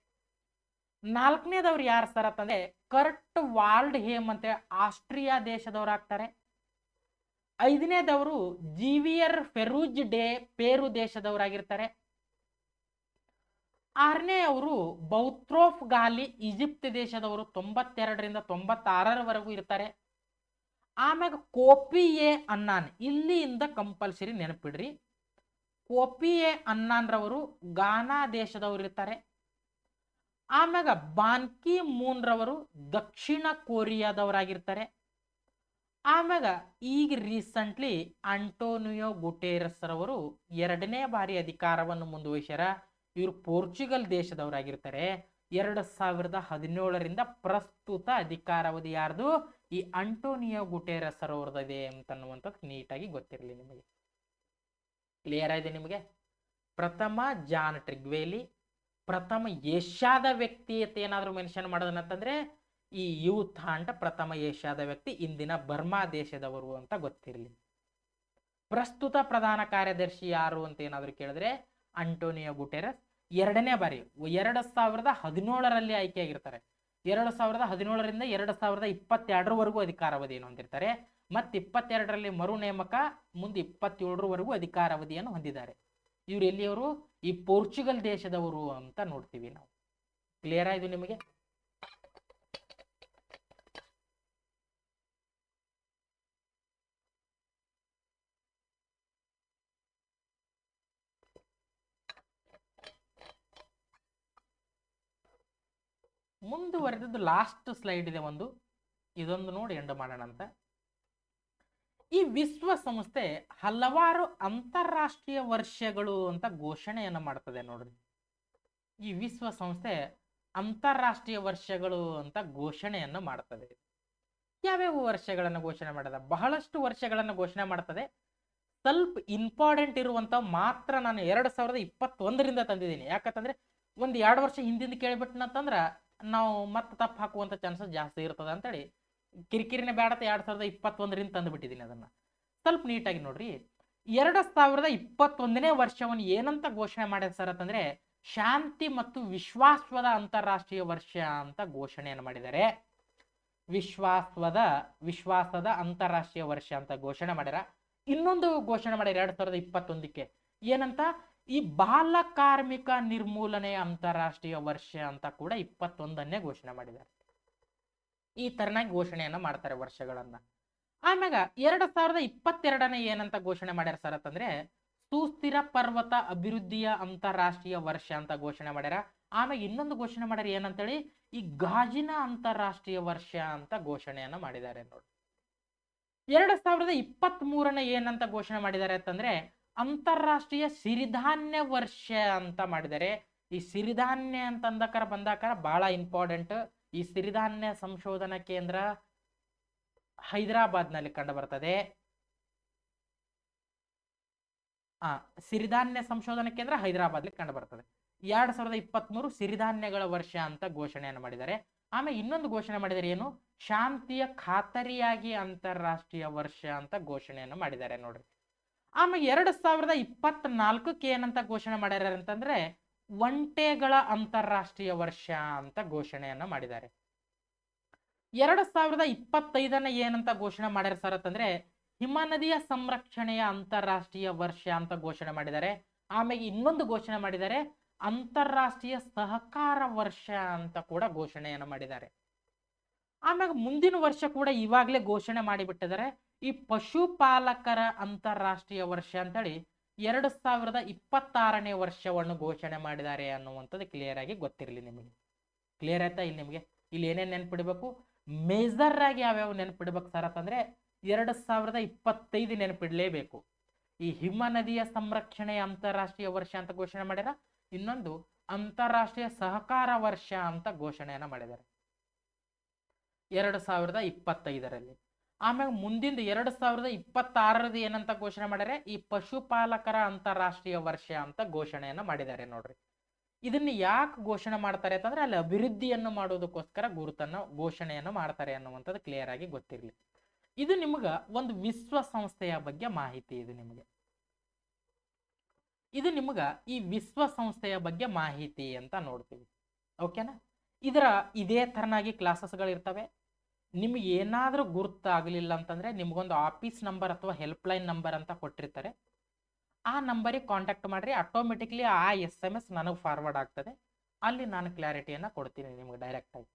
ನಾಲ್ಕನೇದವ್ರು ಯಾರು ಸರ್ ಅಂತಂದ್ರೆ ಕರ್ಟ್ ವಾಲ್ಡ್ ಹೇಮ್ ಅಂತ ಆಸ್ಟ್ರಿಯಾ ದೇಶದವ್ರು ಆಗ್ತಾರೆ. ಐದನೇದವರು ಜೀವಿಯರ್ ಫೆರೂಜ್ ಡೇ ಪೇರು ದೇಶದವರಾಗಿರ್ತಾರೆ. ಆರನೇ ಅವರು ಬೌತ್ರೋಫ್ ಗಾಲಿ ಈಜಿಪ್ಟ್ ದೇಶದವರು 92ರಿಂದ 96ರವರೆಗೂ ಇರ್ತಾರೆ. ಆಮ್ಯಾಗ ಕೋಪಿ ಎ ಅನ್ನಾನ್, ಇಲ್ಲಿಂದ ಕಂಪಲ್ಸರಿ ನೆನಪಿಡ್ರಿ, ಕೋಪಿ ಎ ಅನ್ನಾನ್ ರವರು ಗಾನಾ ದೇಶದವರು ಇರ್ತಾರೆ. ಆಮ್ಯಾಗ ಬಾನ್ಕಿ ಮೂನ್ ರವರು ದಕ್ಷಿಣ ಕೊರಿಯಾದವರಾಗಿರ್ತಾರೆ. ಆಮ್ಯಾಗ ಈಗ ರೀಸೆಂಟ್ಲಿ ಆಂಟೋನಿಯೋ ಗುಟೇರಸ್ ರವರು 2ನೇ ಬಾರಿ ಅಧಿಕಾರವನ್ನು ಮುಂದುವರಿಸ್ಯಾರ. ಇವರು ಪೋರ್ಚುಗಲ್ ದೇಶದವರಾಗಿರ್ತಾರೆ. 2017ರಿಂದ ಪ್ರಸ್ತುತ ಅಧಿಕಾರಾವಧಿ ಯಾರ್ದು ಈ ಆಂಟೋನಿಯೋ ಗುಟೇರಸ್ ರವರದಿದೆ ಅಂತನ್ನುವಂಥದ್ದು ನೀಟಾಗಿ ಗೊತ್ತಿರಲಿ ನಿಮಗೆ. ಕ್ಲಿಯರ್ ಆಗಿದೆ ನಿಮಗೆ? ಪ್ರಥಮ ಜಾನ್ ಟ್ರಿಗ್ವೇಲಿ, ಪ್ರಥಮ ಏಷ್ಯಾದ ವ್ಯಕ್ತಿ ಅಂತ ಏನಾದರೂ ಮೆನ್ಷನ್ ಮಾಡೋದನ್ನಂತಂದ್ರೆ ಈ ಯೂಥಾಂಟ್ ಪ್ರಥಮ ಏಷ್ಯಾದ ವ್ಯಕ್ತಿ, ಇಂದಿನ ಬರ್ಮಾ ದೇಶದವರು ಅಂತ ಗೊತ್ತಿರಲಿ. ಪ್ರಸ್ತುತ ಪ್ರಧಾನ ಕಾರ್ಯದರ್ಶಿ ಯಾರು ಅಂತ ಏನಾದರೂ ಕೇಳಿದ್ರೆ ಆಂಟೋನಿಯೋ ಗುಟೆರಸ್. 2ನೇ ಬಾರಿ 2017ರಲ್ಲಿ ಆಯ್ಕೆಯಾಗಿರ್ತಾರೆ. 2017ರಿಂದ 2022ರವರೆಗೂ ಅಧಿಕಾರಾವಧಿಯನ್ನು ಹೊಂದಿರ್ತಾರೆ. ಮತ್ತೆ 22ರಲ್ಲಿ ಮರು ನೇಮಕ, ಮುಂದೆ 27ರವರೆಗೂ ಅಧಿಕಾರಾವಧಿಯನ್ನು ಹೊಂದಿದ್ದಾರೆ. ಇವ್ರು ಎಲ್ಲಿಯವರು? ಈ ಪೋರ್ಚುಗಲ್ ದೇಶದವರು ಅಂತ ನೋಡ್ತೀವಿ ನಾವು. ಕ್ಲಿಯರ್ ಆಯ್ತು ನಿಮಗೆ? ಮುಂದುವರೆದದ್ದು ಲಾಸ್ಟ್ ಸ್ಲೈಡ್ ಇದೆ ಒಂದು, ಇದೊಂದು ನೋಡಿ ಎಂಡ್ ಮಾಡೋಣ ಅಂತ. ಈ ವಿಶ್ವಸಂಸ್ಥೆ ಹಲವಾರು ಅಂತಾರಾಷ್ಟ್ರೀಯ ವರ್ಷಗಳು ಅಂತ ಘೋಷಣೆಯನ್ನು ಮಾಡ್ತದೆ ನೋಡ್ರಿ. ಈ ವಿಶ್ವಸಂಸ್ಥೆ ಅಂತಾರಾಷ್ಟ್ರೀಯ ವರ್ಷಗಳು ಅಂತ ಘೋಷಣೆಯನ್ನು ಮಾಡ್ತದೆ. ಯಾವ್ಯಾವ ವರ್ಷಗಳನ್ನು ಘೋಷಣೆ ಮಾಡದ? ಬಹಳಷ್ಟು ವರ್ಷಗಳನ್ನು ಘೋಷಣೆ ಮಾಡ್ತದೆ. ಸ್ವಲ್ಪ ಇಂಪಾರ್ಟೆಂಟ್ ಇರುವಂತ ಮಾತ್ರ ನಾನು 2021ರಿಂದ ತಂದಿದ್ದೀನಿ. ಯಾಕಂತಂದ್ರೆ ಒಂದು 2 ವರ್ಷ ಹಿಂದಿಂದ ಕೇಳಿಬಿಟ್ನಂತಂದ್ರ ನಾವು ಮತ್ತೆ ತಪ್ಪು ಹಾಕುವಂತ ಚಾನ್ಸಸ್ ಜಾಸ್ತಿ ಇರ್ತದೆ ಅಂತೇಳಿ ಕಿರಿಕಿರಿನೇ ಬೇಡತ್ತ 2021ರಿಂದ ತಂದುಬಿಟ್ಟಿದ್ದೀನಿ. ಅದನ್ನ ಸ್ವಲ್ಪ ನೀಟಾಗಿ ನೋಡ್ರಿ. 2021ನೇ ವರ್ಷವನ್ನು ಏನಂತ ಘೋಷಣೆ ಮಾಡ್ಯಾರ ಸರ್ ಅಂತಂದ್ರೆ ಶಾಂತಿ ಮತ್ತು ವಿಶ್ವಾಸದ ಅಂತಾರಾಷ್ಟ್ರೀಯ ವರ್ಷ ಅಂತ ಘೋಷಣೆಯನ್ನು ಮಾಡಿದ್ದಾರೆ. ವಿಶ್ವಾಸದ ಅಂತಾರಾಷ್ಟ್ರೀಯ ವರ್ಷ ಅಂತ ಘೋಷಣೆ ಮಾಡ್ಯಾರ. ಇನ್ನೊಂದು ಘೋಷಣೆ ಮಾಡ್ಯಾರ 2021ಕ್ಕೆ ಏನಂತ, ಈ ಬಾಲ ಕಾರ್ಮಿಕ ನಿರ್ಮೂಲನೆ ಅಂತಾರಾಷ್ಟ್ರೀಯ ವರ್ಷ ಅಂತ ಕೂಡ 21ನೇ ಘೋಷಣೆ ಮಾಡಿದ್ದಾರೆ. ಈ ತರನಾಗಿ ಘೋಷಣೆಯನ್ನ ಮಾಡ್ತಾರೆ ವರ್ಷಗಳನ್ನ. ಆಮ್ಯಾಗ 2022ನೇ ಏನಂತ ಘೋಷಣೆ ಮಾಡ್ಯಾರ ಸರ್ ಅಂತಂದ್ರೆ ಸುಸ್ಥಿರ ಪರ್ವತ ಅಭಿವೃದ್ಧಿಯ ಅಂತಾರಾಷ್ಟ್ರೀಯ ವರ್ಷ ಅಂತ ಘೋಷಣೆ ಮಾಡ್ಯಾರ. ಆಮ್ಯಾಗ ಇನ್ನೊಂದು ಘೋಷಣೆ ಮಾಡ್ಯಾರ ಏನಂತೇಳಿ ಈ ಗಾಜಿನ ಅಂತಾರಾಷ್ಟ್ರೀಯ ವರ್ಷ ಅಂತ ಘೋಷಣೆಯನ್ನ ಮಾಡಿದ್ದಾರೆ ನೋಡಿ. 2023ನೇ ಏನಂತ ಘೋಷಣೆ ಮಾಡಿದ್ದಾರೆ ಅಂತಂದ್ರೆ ಅಂತಾರಾಷ್ಟ್ರೀಯ ಸಿರಿಧಾನ್ಯ ವರ್ಷ ಅಂತ ಮಾಡಿದ್ದಾರೆ. ಈ ಸಿರಿಧಾನ್ಯ ಅಂತ ಬಂದಾಕಾರ ಬಹಳ ಇಂಪಾರ್ಟೆಂಟ್. ಈ ಸಿರಿಧಾನ್ಯ ಸಂಶೋಧನಾ ಕೇಂದ್ರ ಹೈದರಾಬಾದ್ನಲ್ಲಿ ಕಂಡು ಬರ್ತದೆ. ಸಿರಿಧಾನ್ಯ ಸಂಶೋಧನಾ ಕೇಂದ್ರ ಹೈದರಾಬಾದ್ಲಿ ಕಂಡು ಬರ್ತದೆ. 2023 ಸಿರಿಧಾನ್ಯಗಳ ವರ್ಷ ಅಂತ ಘೋಷಣೆಯನ್ನು ಮಾಡಿದ್ದಾರೆ. ಆಮೇಲೆ ಇನ್ನೊಂದು ಘೋಷಣೆ ಮಾಡಿದರೆ ಏನು, ಶಾಂತಿಯ ಖಾತರಿಯಾಗಿ ಅಂತಾರಾಷ್ಟ್ರೀಯ ವರ್ಷ ಅಂತ ಘೋಷಣೆಯನ್ನು ಮಾಡಿದ್ದಾರೆ ನೋಡ್ರಿ. ಆಮೇಲೆ 2024ಕ್ಕೆ ಏನಂತ ಘೋಷಣೆ ಮಾಡ್ಯಾರ ಅಂತಂದ್ರೆ ಒಂಟೆಗಳ ಅಂತಾರಾಷ್ಟ್ರೀಯ ವರ್ಷ ಅಂತ ಘೋಷಣೆಯನ್ನ ಮಾಡಿದ್ದಾರೆ. 2025ನೇ ಏನಂತ ಘೋಷಣೆ ಮಾಡ್ಯಾರ ಸರ್ ಅಂತಂದ್ರೆ ಹಿಮನದಿಯ ಸಂರಕ್ಷಣೆಯ ಅಂತಾರಾಷ್ಟ್ರೀಯ ವರ್ಷ ಅಂತ ಘೋಷಣೆ ಮಾಡಿದ್ದಾರೆ. ಆಮೇಲೆ ಇನ್ನೊಂದು ಘೋಷಣೆ ಮಾಡಿದ್ದಾರೆ ಅಂತಾರಾಷ್ಟ್ರೀಯ ಸಹಕಾರ ವರ್ಷ ಅಂತ ಕೂಡ ಘೋಷಣೆಯನ್ನು ಮಾಡಿದ್ದಾರೆ. ಆಮ್ಯಾಗ ಮುಂದಿನ ವರ್ಷ ಕೂಡ ಇವಾಗಲೇ ಘೋಷಣೆ ಮಾಡಿಬಿಟ್ಟಿದ್ದಾರೆ, ಈ ಪಶುಪಾಲಕರ ಅಂತಾರಾಷ್ಟ್ರೀಯ ವರ್ಷ ಅಂತೇಳಿ 2026ನೇ ವರ್ಷವನ್ನು ಘೋಷಣೆ ಮಾಡಿದ್ದಾರೆ ಅನ್ನುವಂಥದ್ದು ಕ್ಲಿಯರ್ ಆಗಿ ಗೊತ್ತಿರಲಿ ನಿಮಗೆ. ಕ್ಲಿಯರ್ ಆಯ್ತಾ? ಇಲ್ಲಿ ನಿಮಗೆ ಇಲ್ಲಿ ಏನೇನು ನೆನಪಿಡ್ಬೇಕು, ಮೇಜರ್ ಆಗಿ ಯಾವ್ಯಾವ ನೆನಪಿಡ್ಬೇಕು ಸರ್ ಅಂತಂದ್ರೆ 2025 ನೆನಪಿಡ್ಲೇಬೇಕು. ಈ ಹಿಮ ನದಿಯ ಸಂರಕ್ಷಣೆಯ ಅಂತಾರಾಷ್ಟ್ರೀಯ ವರ್ಷ ಅಂತ ಘೋಷಣೆ ಮಾಡ್ಯಾರ. ಇನ್ನೊಂದು ಅಂತಾರಾಷ್ಟ್ರೀಯ ಸಹಕಾರ ವರ್ಷ ಅಂತ ಘೋಷಣೆಯನ್ನ ಮಾಡಿದ್ದಾರೆ 2025ರಲ್ಲಿ. ಆಮ್ಯಾಗ ಮುಂದಿನ 2026ರದ್ದು ಏನಂತ ಘೋಷಣೆ ಮಾಡ್ಯಾರೆ, ಈ ಪಶುಪಾಲಕರ ಅಂತಾರಾಷ್ಟ್ರೀಯ ವರ್ಷ ಅಂತ ಘೋಷಣೆಯನ್ನ ಮಾಡಿದ್ದಾರೆ ನೋಡ್ರಿ. ಇದನ್ನ ಯಾಕೆ ಘೋಷಣೆ ಮಾಡ್ತಾರೆ ಅಂತಂದ್ರೆ ಅಲ್ಲಿ ಅಭಿವೃದ್ಧಿಯನ್ನು ಮಾಡೋದಕ್ಕೋಸ್ಕರ ಗುರುತನ್ನು ಘೋಷಣೆಯನ್ನು ಮಾಡ್ತಾರೆ ಅನ್ನುವಂಥದ್ದು ಕ್ಲಿಯರ್ ಆಗಿ ಗೊತ್ತಿರಲಿ. ಇದು ನಿಮ್ಗೆ ಒಂದು ವಿಶ್ವಸಂಸ್ಥೆಯ ಬಗ್ಗೆ ಮಾಹಿತಿ. ಇದು ನಿಮ್ಗೆ ಈ ವಿಶ್ವಸಂಸ್ಥೆಯ ಬಗ್ಗೆ ಮಾಹಿತಿ ಅಂತ ನೋಡ್ತೀವಿ. ಓಕೆನಾ? ಇದರ ಇದೇ ಥರನಾಗಿ ಕ್ಲಾಸಸ್ಗಳು ಇರ್ತವೆ. ನಿಮ್ಗೆ ಏನಾದರೂ ಗುರುತಾಗಲಿಲ್ಲ ಅಂತಂದ್ರೆ ನಿಮ್ಗೊಂದು ಆಫೀಸ್ ನಂಬರ್ ಅಥವಾ ಹೆಲ್ಪ್ಲೈನ್ ನಂಬರ್ ಅಂತ ಕೊಟ್ಟಿರ್ತಾರೆ. ಆ ನಂಬರಿಗೆ ಕಾಂಟ್ಯಾಕ್ಟ್ ಮಾಡಿರಿ, ಆಟೋಮೆಟಿಕ್ಲಿ ಆ SMS ನನಗೆ ಫಾರ್ವರ್ಡ್ ಆಗ್ತದೆ. ಅಲ್ಲಿ ನಾನು ಕ್ಲಾರಿಟಿಯನ್ನು ಕೊಡ್ತೀನಿ ನಿಮ್ಗೆ ಡೈರೆಕ್ಟಾಗಿ.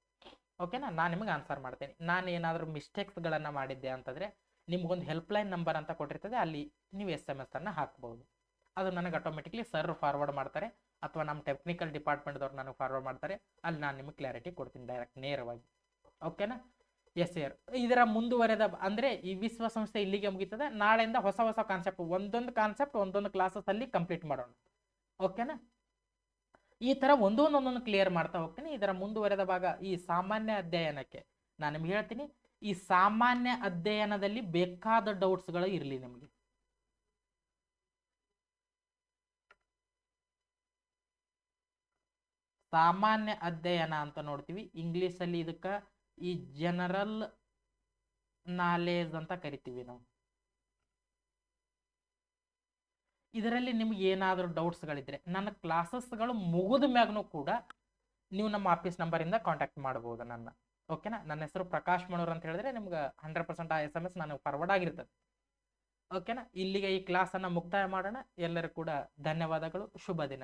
ಓಕೆನಾ? ನಾನು ನಿಮಗೆ ಆನ್ಸರ್ ಮಾಡ್ತೀನಿ. ನಾನು ಏನಾದರೂ ಮಿಸ್ಟೇಕ್ಸ್ಗಳನ್ನು ಮಾಡಿದ್ದೆ ಅಂತಂದರೆ ನಿಮ್ಗೊಂದು ಹೆಲ್ಪ್ಲೈನ್ ನಂಬರ್ ಅಂತ ಕೊಟ್ಟಿರ್ತದೆ, ಅಲ್ಲಿ ನೀವು SMS ಅನ್ನು ಹಾಕ್ಬೋದು. ಅದು ನನಗೆ ಆಟೋಮೆಟಿಕ್ಲಿ ಸರ್ ಫಾರ್ವರ್ಡ್ ಮಾಡ್ತಾರೆ ಅಥವಾ ನಮ್ಮ ಟೆಕ್ನಿಕಲ್ ಡಿಪಾರ್ಟ್ಮೆಂಟ್ದವ್ರು ನನಗೆ ಫಾರ್ವರ್ಡ್ ಮಾಡ್ತಾರೆ. ಅಲ್ಲಿ ನಾನು ನಿಮಗೆ ಕ್ಲಾರಿಟಿ ಕೊಡ್ತೀನಿ ಡೈರೆಕ್ಟ್ ನೇರವಾಗಿ. ಓಕೆನಾ? Yes sir. ಇದರ ಮುಂದುವರೆದ ಅಂದರೆ ಈ ವಿಶ್ವಸಂಸ್ಥೆ ಇಲ್ಲಿಗೆ ಮುಗೀತದೆ. ನಾಳೆಯಿಂದ ಹೊಸ ಹೊಸ ಕಾನ್ಸೆಪ್ಟ್, ಒಂದೊಂದು ಕ್ಲಾಸಸ್ ಅಲ್ಲಿ ಕಂಪ್ಲೀಟ್ ಮಾಡೋಣ. ಓಕೆನಾ? ಈ ಥರ ಒಂದೊಂದೊಂದೊಂದು ಕ್ಲಿಯರ್ ಮಾಡ್ತಾ ಹೋಗ್ತೀನಿ. ಇದರ ಮುಂದುವರೆದ ಭಾಗ ಈ ಸಾಮಾನ್ಯ ಅಧ್ಯಯನಕ್ಕೆ ನಾನು ನಿಮ್ಗೆ ಹೇಳ್ತೀನಿ. ಈ ಸಾಮಾನ್ಯ ಅಧ್ಯಯನದಲ್ಲಿ ಬೇಕಾದ ಡೌಟ್ಸ್ಗಳು ಇರಲಿ ನಿಮಗೆ. ಸಾಮಾನ್ಯ ಅಧ್ಯಯನ ಅಂತ ನೋಡ್ತೀವಿ. ಇಂಗ್ಲೀಷಲ್ಲಿ ಇದಕ್ಕೆ ಈ ಜನರಲ್ ನಾಲೆಜ್ ಅಂತ ಕರಿತೀವಿ ನಾವು. ಇದರಲ್ಲಿ ನಿಮ್ಗೆ ಏನಾದರೂ ಡೌಟ್ಸ್ಗಳಿದ್ರೆ ನನ್ನ ಕ್ಲಾಸಸ್ಗಳು ಮುಗಿದ ಮ್ಯಾಗೂ ಕೂಡ ನೀವು ನಮ್ಮ ಆಫೀಸ್ ನಂಬರಿಂದ ಕಾಂಟ್ಯಾಕ್ಟ್ ಮಾಡ್ಬೋದು ನನ್ನ. ಓಕೆನಾ? ನನ್ನ ಹೆಸರು ಪ್ರಕಾಶ್ ಮಣೂರ್ ಅಂತ ಹೇಳಿದ್ರೆ ನಿಮ್ಗೆ 100% ಆ SMS ನನಗೆ ಫಾರ್ವರ್ಡ್ ಆಗಿರ್ತದೆ. ಓಕೆನಾ? ಇಲ್ಲಿಗೆ ಈ ಕ್ಲಾಸನ್ನು ಮುಕ್ತಾಯ ಮಾಡೋಣ. ಎಲ್ಲರೂ ಕೂಡ ಧನ್ಯವಾದಗಳು. ಶುಭ ದಿನ.